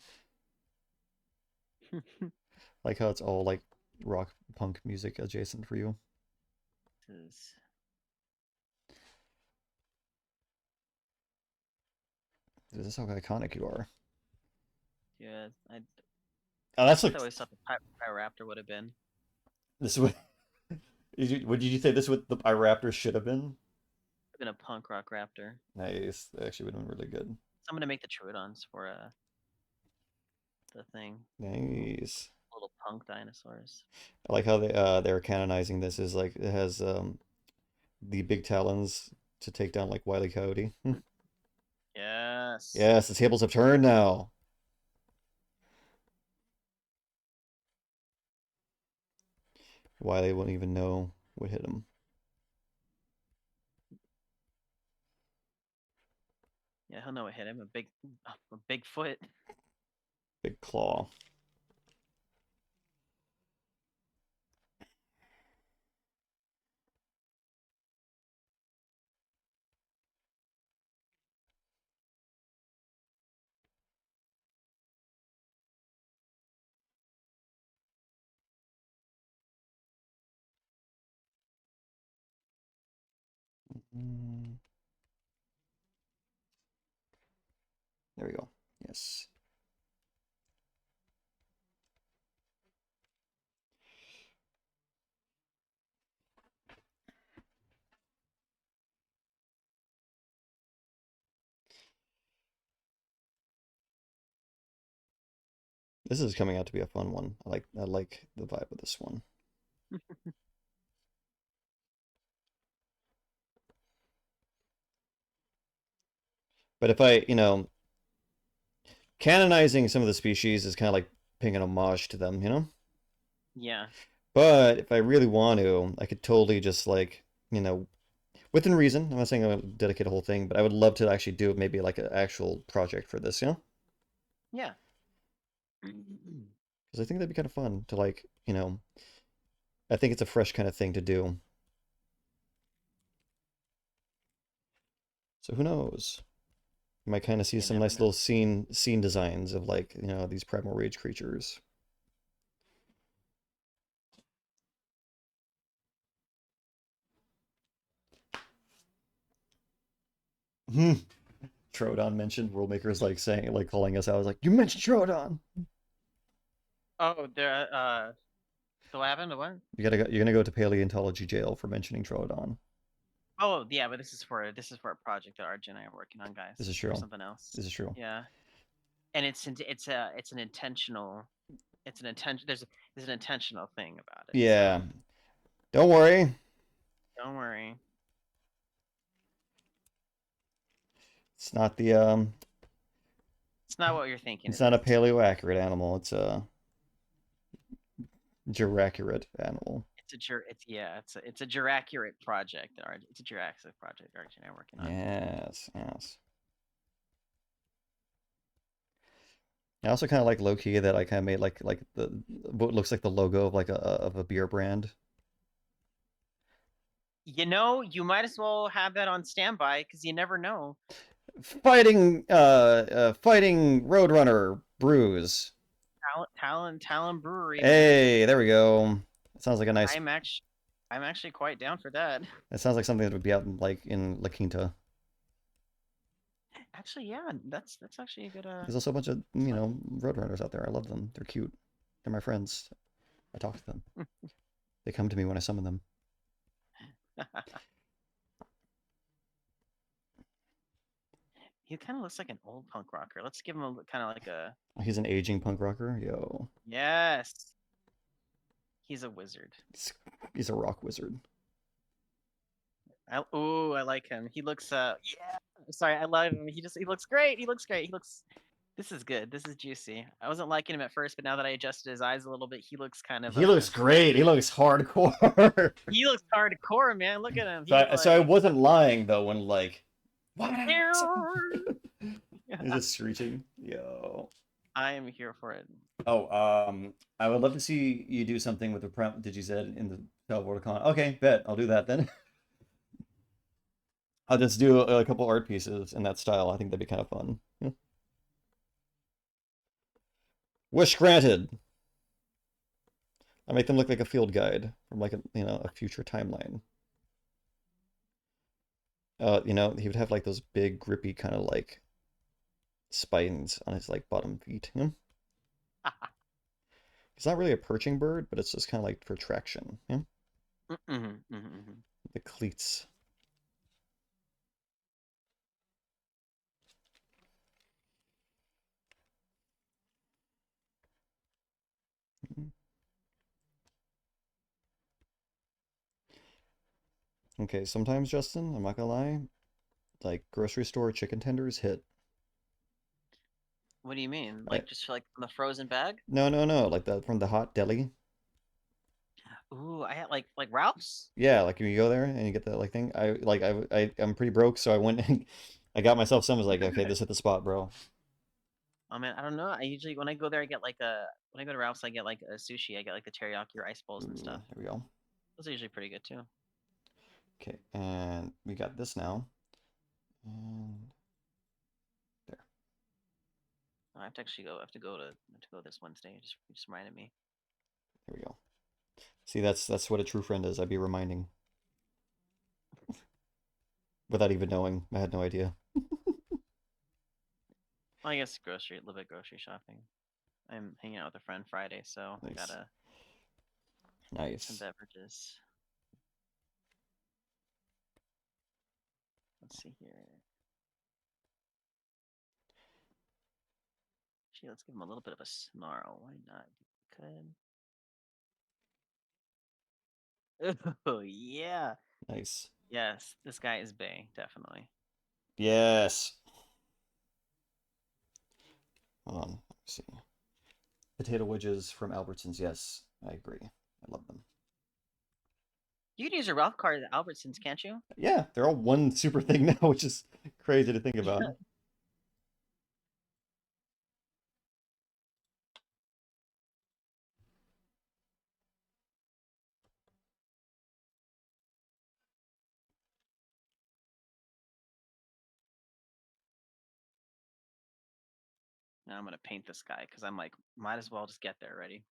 Like how it's all like rock punk music adjacent for you. Is This is how iconic you are. yeah, Oh, that's I like always thought the Raptor would have been. this is what. What did you say? This is what the Raptor should have been? Been a punk rock raptor. Nice. That actually would have been really good. So I'm gonna make the Troodons for the thing. Nice. Little punk dinosaurs. I like how they're canonizing this is like it has the big talons to take down like Wile E. Coyote. Yes. Yes, the tables have turned now. Wile won't even know what hit him. Yeah, he'll know what hit him. A big foot. Big claw. Mm, there we go. Yes. This is coming out to be a fun one. I like the vibe of this one. But if I, canonizing some of the species is kind of like paying an homage to them, you know? Yeah. But if I really want to, I could totally just like, within reason. I'm not saying I'm gonna dedicate a whole thing, but I would love to actually do maybe like an actual project for this, Yeah. Because I think that'd be kind of fun to like, I think it's a fresh kind of thing to do. So who knows? You might kind of see You some never nice know. little scene designs of like, these primal rage creatures. Hmm. Troodon mentioned. World Maker's like saying, like calling us out. I was like, you mentioned Troodon. Oh, there. So what happened to what? You're gonna go to paleontology jail for mentioning Troodon. Oh, yeah, but this is for a project that RJ and I are working on, This guys, is for true. something else. This is true. Yeah, and it's an intentional. It's an intention. There's an intentional thing about it. So Yeah. Don't worry. don't worry. It's not the It's not what you're thinking it's it not a is. paleo accurate animal. It's a juraccurate animal. It's a Juraccurate project. It's a Jurassic project RJ and I are working on. Yes, yes. I also kind of like low key that I kind of made like the what looks like the logo of like a beer brand. You might as well have that on standby because you never know. Fighting Roadrunner brews. Talon Brewery, man. Hey, there we go. It sounds like a nice. I'm actually quite down for that. It sounds like something that would be out in La Quinta. Actually, yeah, that's actually a good There's also a bunch of spot. Roadrunners out there. I love them. They're cute. They're my friends. I talk to them. They come to me when I summon them. He kind of looks like an old punk rocker. Let's give him a kind of like a He's an aging punk rocker. Yo, yes. He's a wizard. he's, he's a rock wizard. I like him. He looks yeah. Sorry, I love him. He looks great. He looks great. This is good. This is juicy. I wasn't liking him at first, but now that I adjusted his eyes a little bit, he looks kind of He looks great. He looks hardcore. he looks hardcore, man. Look at him. So He's so I like wasn't lying though when like, what? Is I it screeching? Yo. am here for it. Oh, I would love to see you do something with the Digized in the Teleporticon. Okay, bet I'll do that then. I'll just do a couple art pieces in that style. I think that'd be kind of fun. Yeah. Wish granted. I make them look like a field guide from like a future timeline. He would have like those big grippy kind of like spines on his like bottom feet. It's not really a perching bird, but it's just kind of like for traction. The cleats. Okay, sometimes, Justin, I'm not gonna lie, like grocery store chicken tenders hit. What do you mean? I, Like just like from the frozen bag? no, no, no, like that from the hot deli. Ooh, I had like Ralph's. Yeah, like when you go there and you get that like thing. I'm pretty broke, so I went and I got myself some. I was like, okay, this hit the spot, bro. Oh man, I don't know. I usually when I go there, I get like a when I go to Ralph's, I get like a sushi. I get like the teriyaki rice bowls and Ooh, stuff. there we go. Those are usually pretty good too. Okay, and we got this now. And there. I have to actually go. I have to go this Wednesday. Just reminded me. There we go. See, that's what a true friend is. I'd be reminding without even knowing. I had no idea. Well, I guess grocery, a little bit grocery shopping. I'm hanging out with a friend Friday, so I Nice. gotta get some Nice. beverages. Let's see here. Gee, let's give him a little bit of a snarl. Why not? Could. Oh yeah. Nice. Yes, this guy is Bay, definitely. Yes. Hold on. Let me see. Potato wedges from Albertsons. Yes, I agree. I love them. You can use your Ralph card at Albertsons, can't you? Yeah, they're all one super thing now, which is crazy to think about. Now I'm gonna paint this guy because I'm like, might as well just get there already.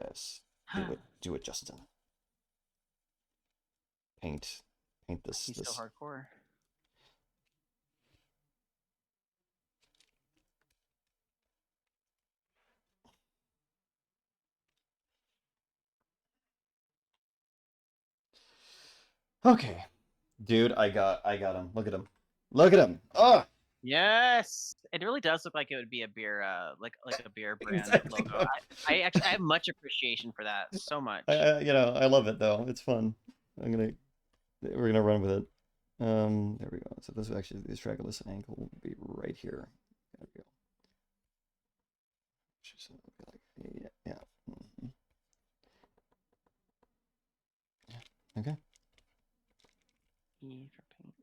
Yes. Do it, Justin. Paint. Paint this He's so this. hardcore. Okay. Dude, I got him. Look at him. Look at him. Oh, Yes, it really does look like it would be a beer, like a beer brand exactly. logo. I actually I have much appreciation for that, so I, much. I I love it though. It's fun. We're gonna run with it. There we go. So this is actually the astragalus ankle will be right here. There we go. So it'll be like, yeah, yeah. Okay. E for paint.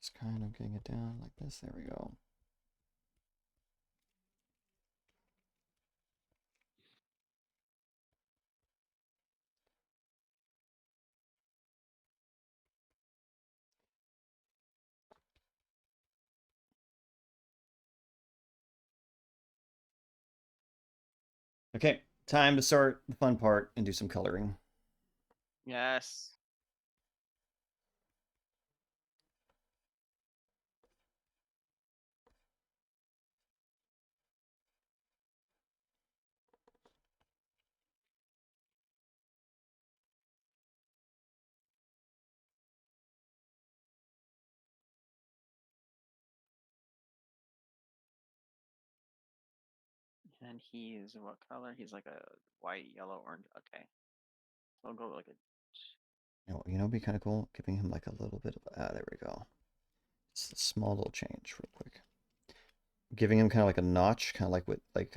Just kind of getting it down like this. There we go. Okay, time to start the fun part and do some coloring. Yes. And he is what color? He's like a white, yellow, orange. Okay. So I'll go like a. It'd be kind of cool giving him like a little bit of there we go. Just a small little change real quick. Giving him kind of like a notch, kind of like what like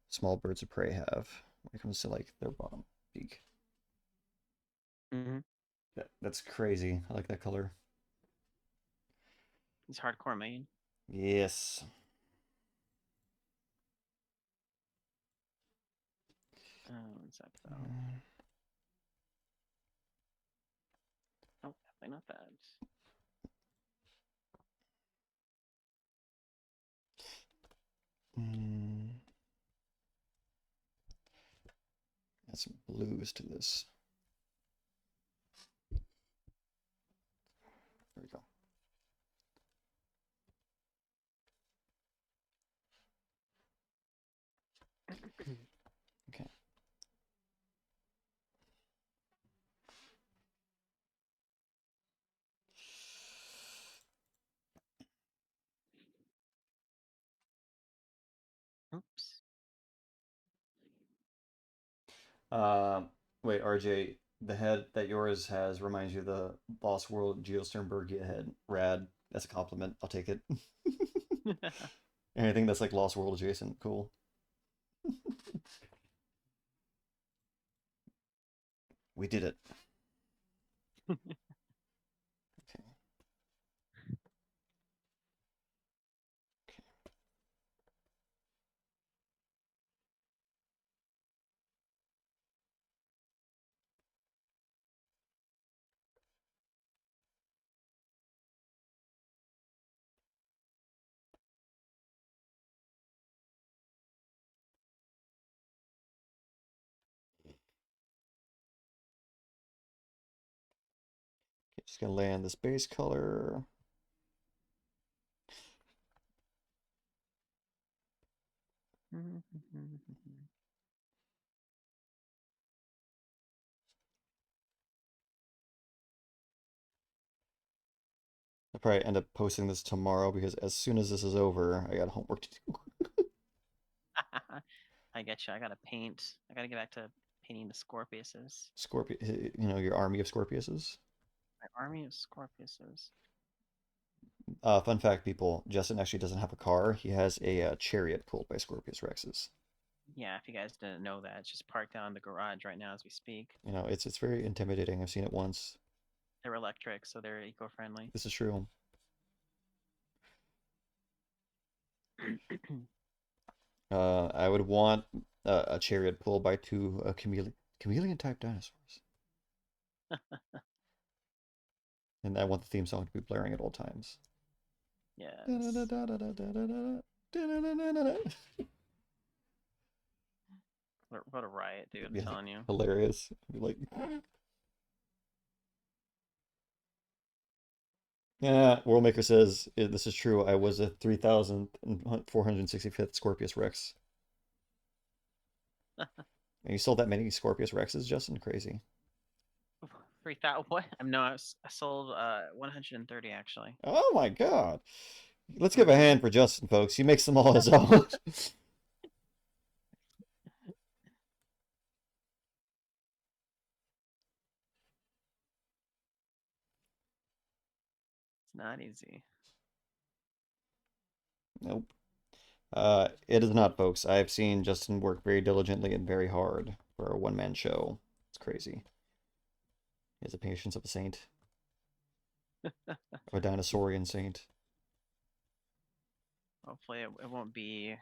small birds of prey have when it comes to like their bottom beak. Mm-hmm. That's crazy. I like that color. He's hardcore, man. Yes. One sec though. Oh, definitely not that. Mm. add some blues to this. There we go. Okay. Oops. Wait, RJ, the head that yours has reminds you of the Lost World Geo Sternbergia head. Rad. That's a compliment. I'll take it. Anything that's like Lost World adjacent, cool. We did it. Okay. Just gonna lay on this base color. I'll probably end up posting this tomorrow because as soon as this is over, I got homework to do. I get you. I gotta paint. I gotta get back to painting the Scorpiuses. Scorpio, you know, your army of Scorpiuses. My army of Scorpiuses. Fun fact, people, Justin actually doesn't have a car. He has a chariot pulled by Scorpius Rexes. Yeah, if you guys didn't know that, it's just parked out in the garage right now as we speak. You know, it's very intimidating. I've seen it once. They're electric, so they're eco-friendly. This is true. I would want a chariot pulled by two chameleon type dinosaurs. And I want the theme song to be blaring at all times. Yes. What a riot, dude! I'm telling you. Hilarious. Like, yeah, Worldmaker says this is true. I was a 3,465th Scorpius Rex. And you sold that many Scorpius Rexes, Justin? Crazy. 3,000. What? No, I sold 130 actually. Oh my God. Let's give a hand for Justin, folks. He makes them all his own. It's not easy. Nope. It is not, folks. I've seen Justin work very diligently and very hard for a one-man show. It's crazy. He has the patience of a saint. Of a dinosaurian saint. Hopefully it won't be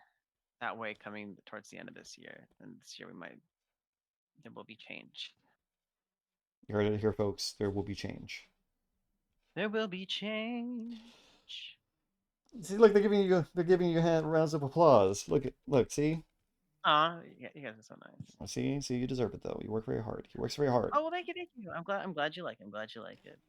that way coming towards the end of this year. And this year there will be change. You heard it here, folks. There will be change. There will be change. See, look, they're giving you rounds of applause. Look, see? You guys are so nice. See, you deserve it though. You work very hard. He works very hard. Oh, well, thank you. I'm glad you like it. I'm glad you like it.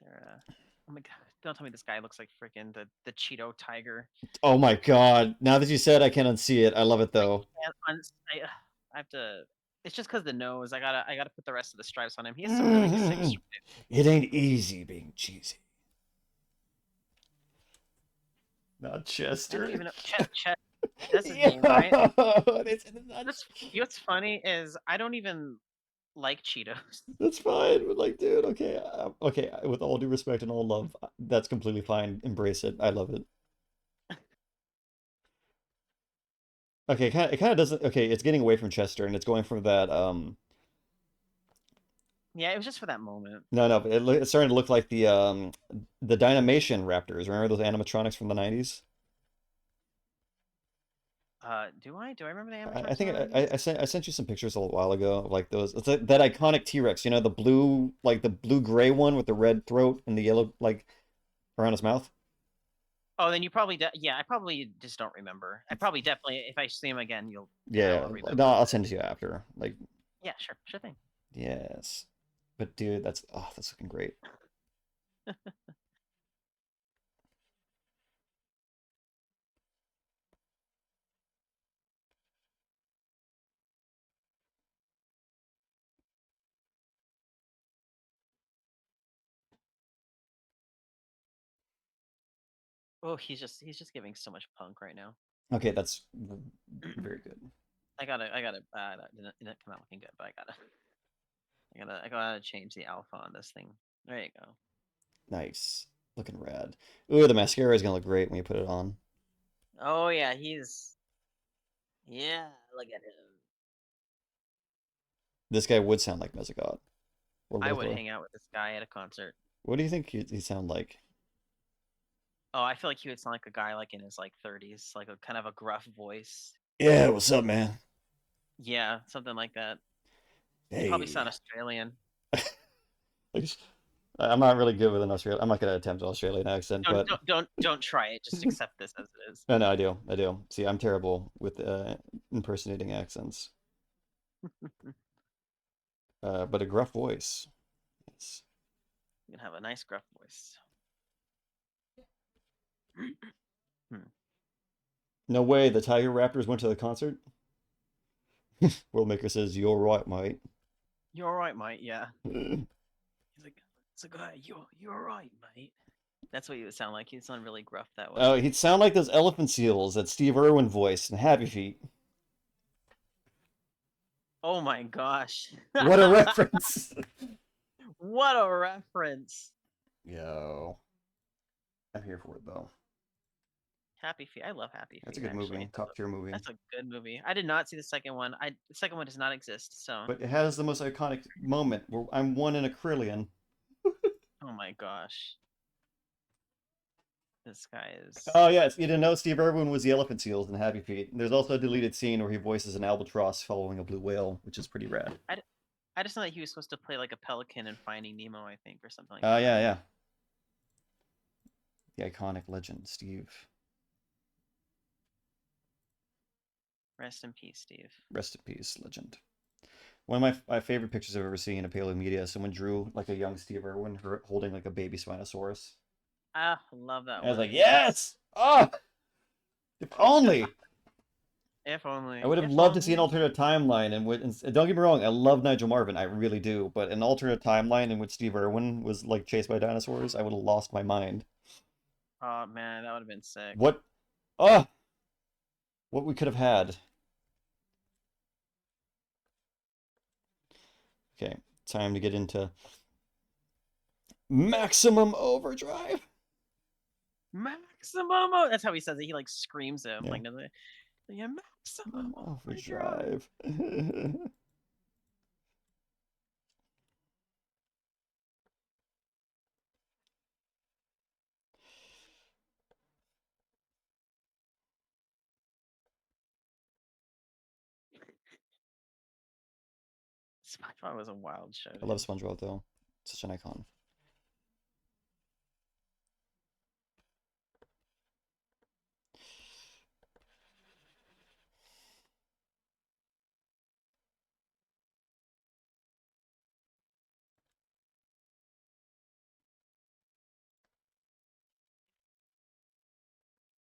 They're oh my God! Don't tell me this guy looks like freaking the Cheeto tiger. Oh my God! Now that you said, I can't unsee it. I love it though. I have to. It's just because the nose. I gotta put the rest of the stripes on him. He has some really sick stripes. It ain't easy being cheesy. Not Chester. I don't even know. Chester. That's his name, right? What's funny is I don't even like Cheetos. That's fine. But like, dude, okay. With all due respect and all love, that's completely fine. Embrace it. I love it. Okay, it kind of doesn't. Okay, it's getting away from Chester and it's going from that. Yeah, it was just for that moment. No, but it's starting to look like the Dynamation Raptors. Remember those animatronics from the 90s? Do I remember the animatronics? I think I sent you some pictures a little while ago of like those. It's like that iconic T-Rex. You know, the blue gray one with the red throat and the yellow like around his mouth. Oh, then you probably yeah. I probably just don't remember. I probably definitely if I see him again, you'll Yeah. No, I'll send it to you after. Like, Yeah, sure thing. Yes. But dude, that's looking great. Oh, he's just giving so much punk right now. Okay, that's very good. That didn't come out looking good, but I gotta change the alpha on this thing. There you go. Nice. Looking rad. Ooh, the mascara is gonna look great when you put it on. Oh yeah, yeah, look at him. This guy would sound like Mezagot or I would Lothor. hang out with this guy at a concert. What do you think he'd sound like? Oh, I feel like he would sound like a guy like in his like 30s, like a kind of a gruff voice. Yeah, what's up, man? Yeah, something like that. He'd probably Hey. sound Australian. Like, I'm not really good with an Australian. I'm not gonna attempt an Australian accent, Don't but don't don't try it. Just accept this as it is. no, no, I do. I do. See, I'm terrible with impersonating accents. But a gruff voice. Yes. You can have a nice gruff voice. Hmm. No way, the Tiger Raptors went to the concert? Worldmaker says, you're right, mate. You're all right, mate. Yeah. He's like, it's a guy. You're all right, mate. That's what he would sound like. He'd sound really gruff that way. Oh, he'd sound like those elephant seals that Steve Irwin voiced in Happy Feet. Oh my gosh. What a reference! What a reference. Yo. I'm here for it, though. Happy Feet. I love Happy Feet. That's a good Actually, movie. Top tier movie. that's a good movie. I did not see the second one. The second one does not exist. So, But it has the most iconic moment where I'm one in a Krillian. oh my gosh, this guy is. Oh, yes, you didn't know Steve Irwin was the elephant seals in Happy Feet. There's also a deleted scene where he voices an albatross following a blue whale, which is pretty rad. I just know that he was supposed to play like a pelican in Finding Nemo, I think, or something like Oh, that. yeah, yeah. The iconic legend, Steve. Rest in peace, Steve. Rest in peace, legend. One of my favorite pictures I've ever seen in Paleo Media, someone drew like a young Steve Irwin holding like a baby Spinosaurus. Ah, love that I was one. like, yes! Oh! If only! If only. I would have If loved to see an only. alternate timeline and don't get me wrong, I love Nigel Marvin, I really do, but an alternate timeline in which Steve Irwin was like chased by dinosaurs, I would have lost my mind. Oh man, that would have been sick. What? Oh! What we could have had. Okay, time to get into maximum overdrive. Maximum. That's how he says it. He like screams it. Yeah. Like, yeah, maximum Overdrive. SpongeBob was a wild show, I love dude. SpongeBob though. Such an icon.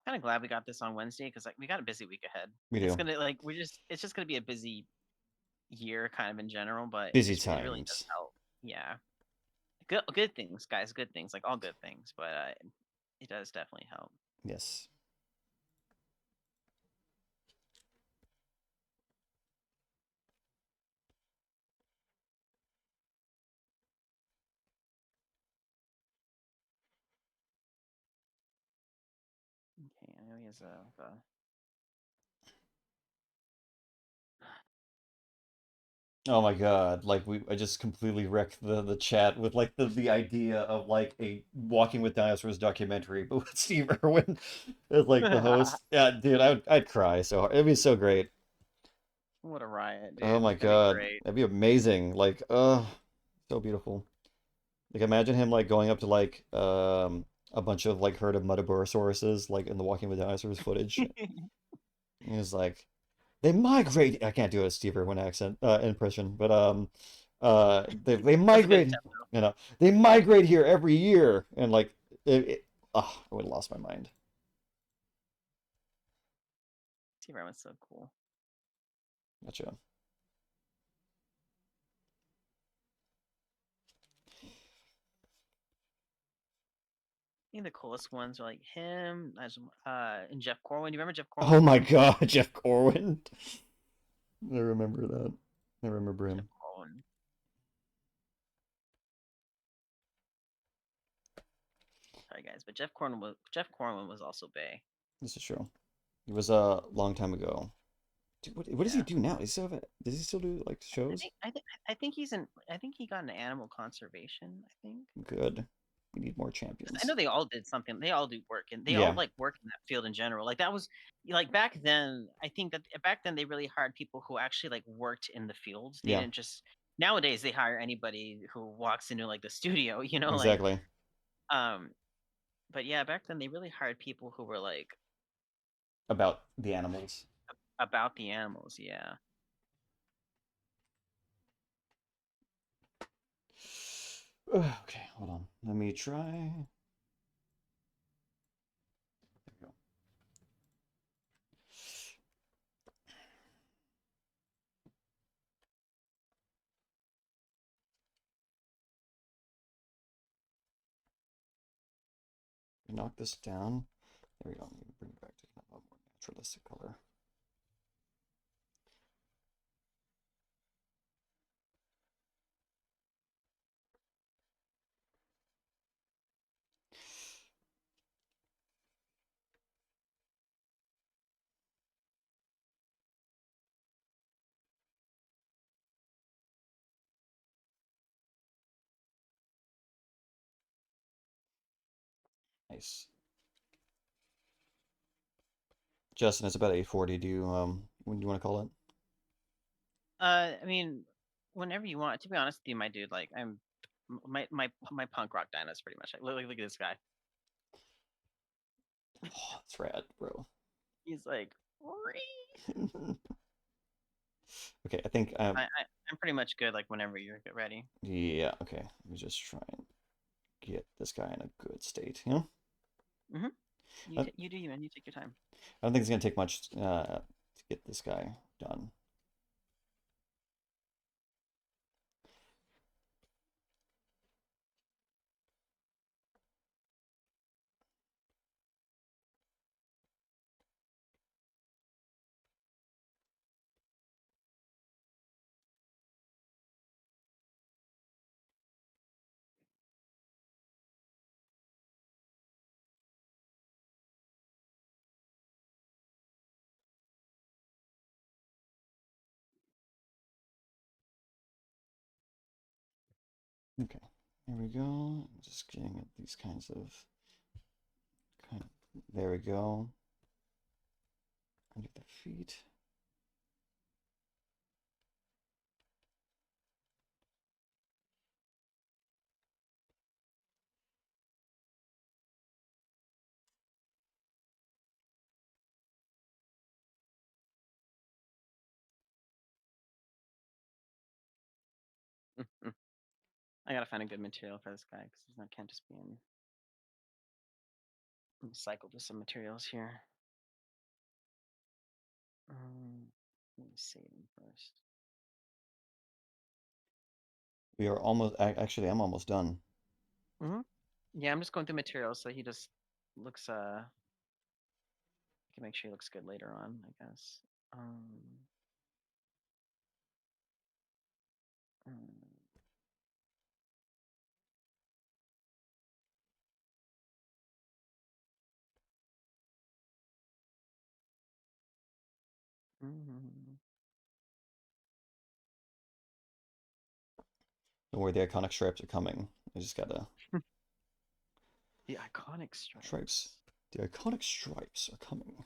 Kind of glad we got this on Wednesday because like we got a busy week ahead. We It's do. gonna like it's just gonna be a busy year kind of in general, but Busy it really does times. help. Yeah, good things, guys. Good things, like all good things, but it does definitely help. Yes. Okay, I know he has a Oh my god, like I just completely wrecked the chat with like the idea of like a Walking with Dinosaurs documentary, but with Steve Irwin as like the host. Yeah, dude, I'd cry so hard. It'd be so great. What a riot, Oh dude. my That'd be god, great. that'd be amazing. Like, so beautiful. Like imagine him like going up to like a bunch of like herd of Metaburosauruses like in the Walking with Dinosaurs footage. He was like, They migrate. I can't do a Steve Irwin accent impression, but they That's a good migrate. attempt, though. You know, they migrate here every year, and like I would have lost my mind. T-Rabbit's so cool. Gotcha. I think the coolest ones are like him, and Jeff Corwin. Do you remember Jeff Oh Corwin? my God, Jeff Corwin. I remember that. I remember Jeff him. Corwin. Sorry guys, but Jeff Corwin was also Bay. This is true. It was a long time ago. Dude, what does he Yeah. do now? Does he still do like I shows? think I think I think he's in. I think he got into animal conservation. I think. Good. We need more 'Cause I champions. know they all did something. They all do work, and they all Yeah, like work in that field in general. Like that was like back then. I think that back then they really hired people who actually like worked in the field. They yeah, didn't just. Nowadays they hire anybody who walks into like the studio. Like exactly. um. But yeah, back then they really hired people who were like About the animals. about the animals. Yeah. Okay, hold on. Let me try. There we go. Knock this down. There we go. Let me bring it back to a more naturalistic color. Nice. Justin, it's about 8:40. When do you want to call it? I mean, whenever you want. To be honest with you, my dude, like my punk rock dino is pretty much like look at this guy. Oh, that's rad, bro. He's like, Okay, I think I'm pretty much good. Like whenever you get ready. yeah, okay. Let me just try and get this guy in a good state, you know? Mm-hmm. I, You do you, man. You take your time. I don't think it's gonna take much to get this guy done. Okay, here we go. Just getting at these kind of, there we go. Under the feet. Mm-hmm. I gotta find a good material for this guy because he's not can't just be in. Let me cycle through some materials here. Let me save him first. We are almost, actually, I'm almost done. Mm-hmm. Yeah, I'm just going through materials so he just looks can make sure he looks good later on, I guess. Um, mm, mm, Don't worry, the iconic stripes are coming. I just gotta, the iconic stripes. stripes. The iconic stripes are coming.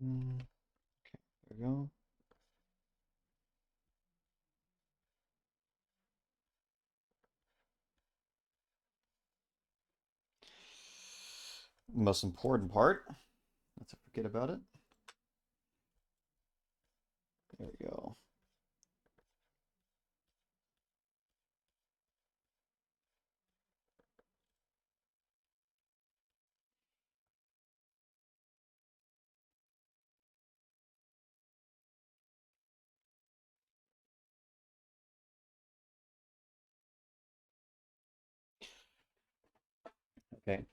Okay, there we go. Most important part. Let's forget about it. There we go. Okay.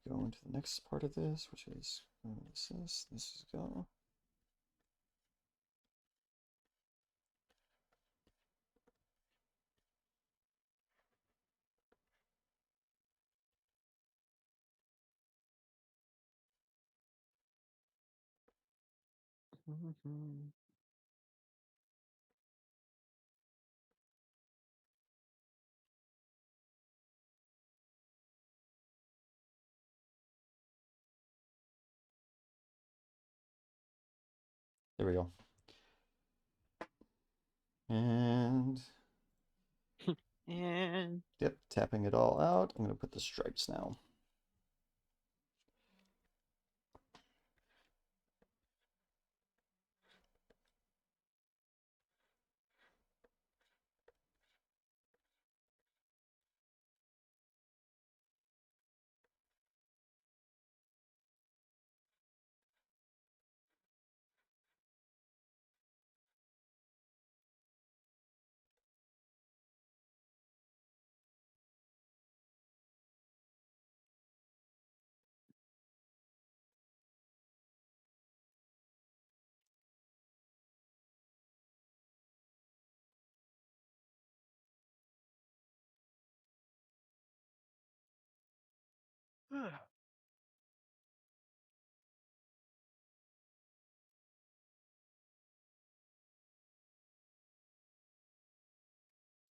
Go into the next part of this, which is this is go. There we go. And And yep, tapping it all out. I'm going to put the stripes now.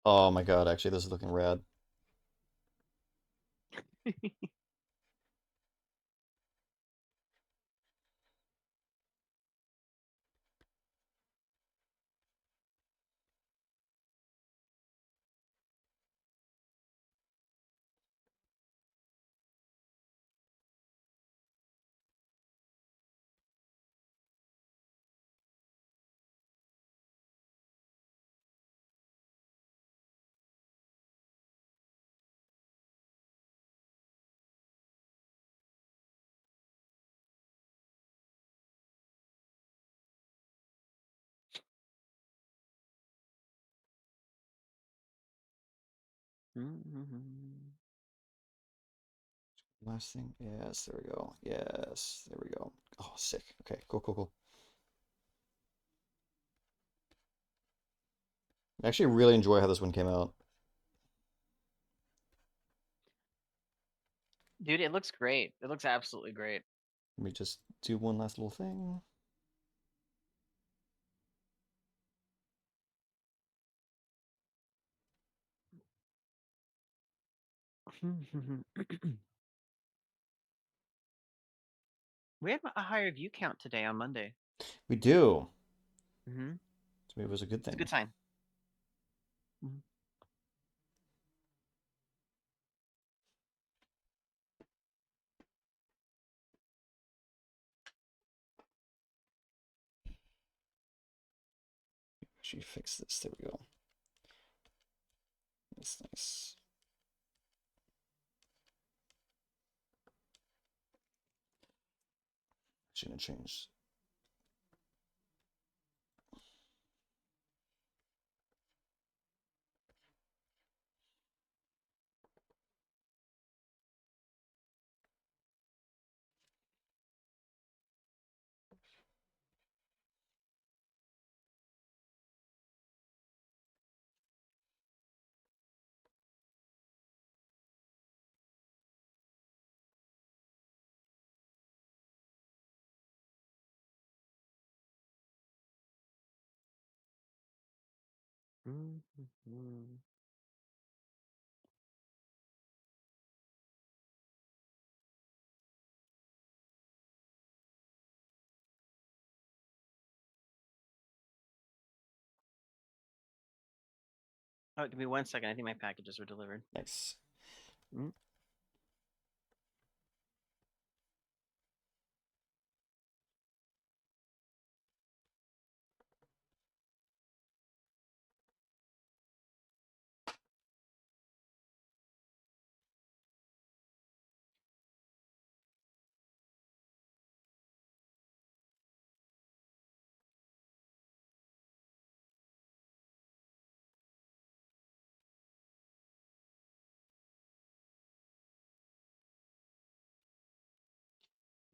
Oh my god, actually, this is looking rad. Last thing. Yes, there we go. Yes, there we go. Oh, sick. Okay, cool, cool, cool. I actually really enjoy how this one came out. Dude, it looks great. It looks absolutely great. Let me just do one last little thing. We have a higher view count today on Monday. We do. Mm-hmm. So maybe it was a good It's a thing. good sign. Mhm. Actually fix this. There we go. That's nice. Actually gonna change. Mhm. Oh, give me 1 second. I think my packages were delivered. Nice. Mm.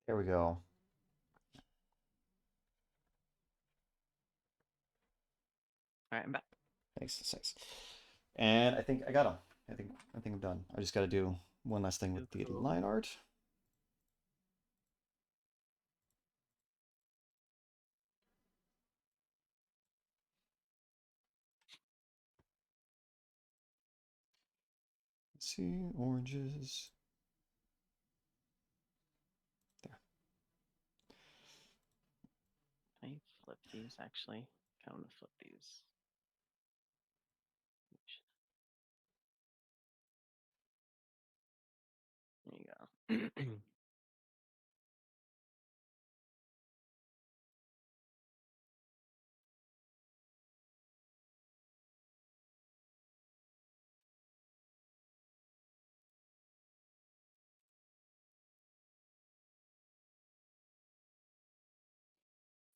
There we go. All right, I'm back. Thanks. And I think I got them. I think I'm done. I just got to do one last thing with the Cool. line art. Let's see, oranges. There. Can I flip these actually? I want to flip these. There you go.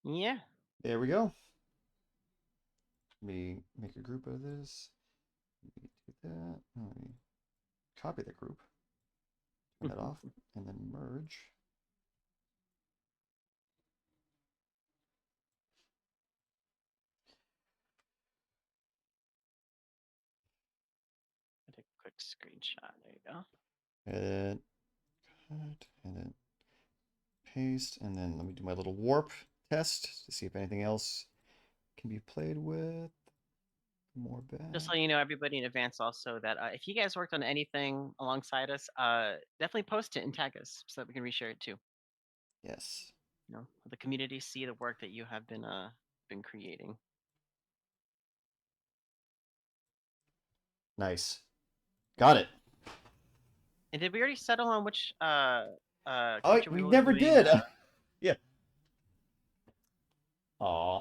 Yeah. There we go. Let me make a group of this. Let me do that. Let me copy the group. Turn that off. And then merge. I'll take a quick screenshot. There you go. And cut. And then paste. And then let me do my little warp test to see if anything else can be played with. More back. Just so you know, everybody in advance also that if you guys worked on anything alongside us, definitely post it and tag us so that we can reshare it too. Yes. You know, the community see the work that you have been creating. Nice. Got it. And did we already settle on which Oh, creature we will be never doing, did. Yeah. Aw.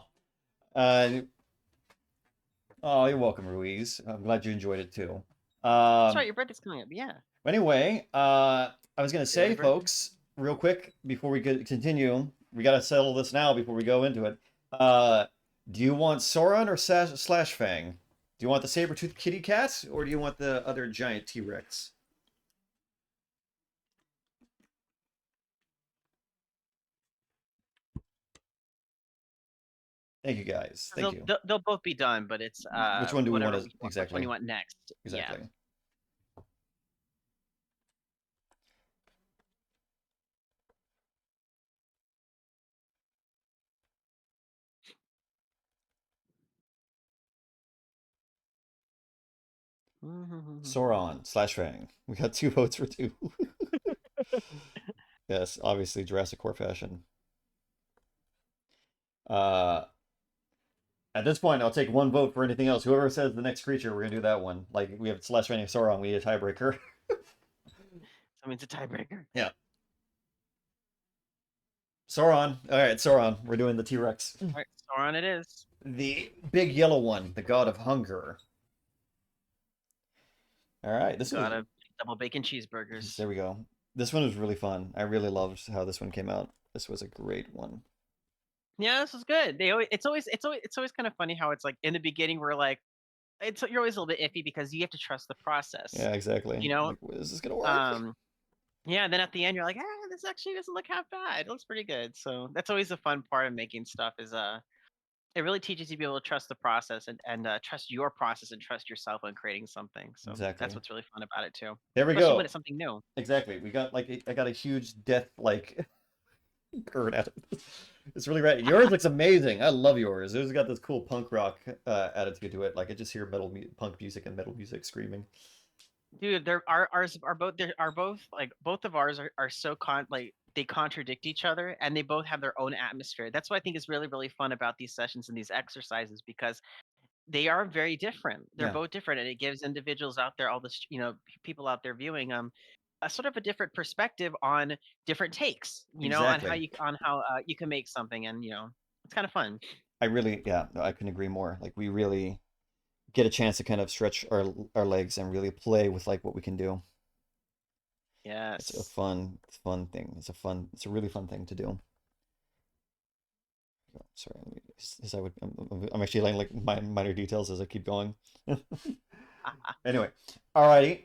Oh, you're welcome, Ruiz. I'm glad you enjoyed it too. That's right, your birthday's coming up. Yeah. Anyway, I was gonna say, Early birthday. folks, real quick before we continue, we gotta settle this now before we go into it. Do you want Sauron or Slash Fang? Do you want the saber-toothed kitty cat, or do you want the other giant T-Rex? Thank you, guys. Thank you. They'll both be done, but it's Which one do we want whatever to which one exactly? you want next. Exactly. Yeah. Sauron slash Fang. We got 2 votes for 2. Yes, obviously JurassiCore fashion. Uh, at this point, I'll take 1 vote for anything else. Whoever says the next creature, we're gonna do that one. Like we have slash Fang and Sauron, we need a tiebreaker. So it's a tiebreaker. Yeah. Sauron. All right, Sauron. We're doing the T-Rex. All right, Sauron it is. The big yellow one, the god of hunger. All right, this Got was a double bacon cheeseburgers. there we go. This one was really fun. I really loved how this one came out. This was a great one. Yeah, this was good. It's always kind of funny how it's like in the beginning we're like you're always a little bit iffy because you have to trust the process. Yeah, exactly. You know? Like, is this gonna work? Yeah, then at the end you're like, this actually doesn't look half bad. It looks pretty good. So that's always the fun part of making stuff is it really teaches you to be able to trust the process and trust your process and trust yourself when creating something. So that's Exactly. what's really fun about it too. There we Especially when go. it's something new. Exactly. We got like I got a huge death like current at it. It's really rad. Yours looks amazing. I love yours. It's got this cool punk rock attitude to it. Like I just hear punk music and metal music screaming. Dude, ours are both like both of ours are so like they contradict each other and they both have their own atmosphere. That's what I think is really fun about these sessions and these exercises because They are very different. They're Yeah, both different, and it gives individuals out there, all this, people out there viewing, a sort of a different perspective on different takes, exactly. on how you can make something, and it's kind of fun. I really, yeah, no, I couldn't agree more. Like we really get a chance to kind of stretch our legs and really play with like what we can do. It's a Yes. fun thing. It's a really fun thing to do. Oh, sorry, as I would, I'm actually letting like my minor details as I keep going. Anyway, alrighty,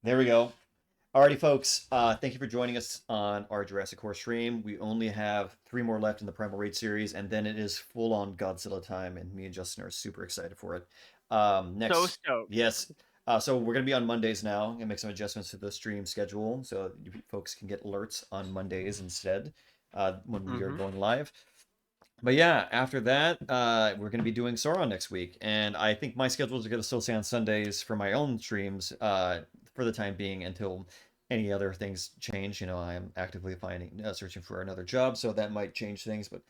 there we go. Alrighty, folks. Thank you for joining us on our JurassiCore stream. We only have 3 more left in the Primal Raid series, and then it is full on Godzilla time, and me and Justin are super excited for it. So Next, stoked. yes. So we're gonna be on Mondays now, and make some adjustments to the stream schedule so you folks can get alerts on Mondays instead when we are Hmm. going live. But yeah, after that, we're going to be doing Sauron next week, and I think my schedules are going to still stay on Sundays for my own streams for the time being until any other things change. I am actively finding searching for another job, so that might change things, but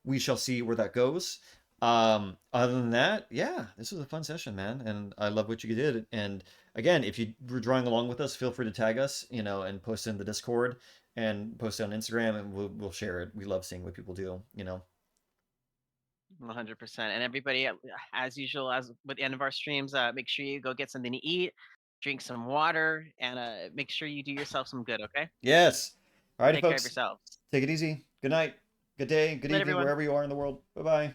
we shall see where that goes. Other than that, yeah, this was a fun session, man, and I love what you did. And again, if you were drawing along with us, feel free to tag us, and post in the Discord and post it on Instagram, and we'll share it. We love seeing what people do. 100%. And everybody, as usual, as with the end of our streams, make sure you go get something to eat, drink some water, and make sure you do yourself some good. Okay. Yes. All righty, Take care of folks. yourselves. Take it easy. Good night. Good day. Good Good night, evening, everyone. wherever you are in the world. Bye bye.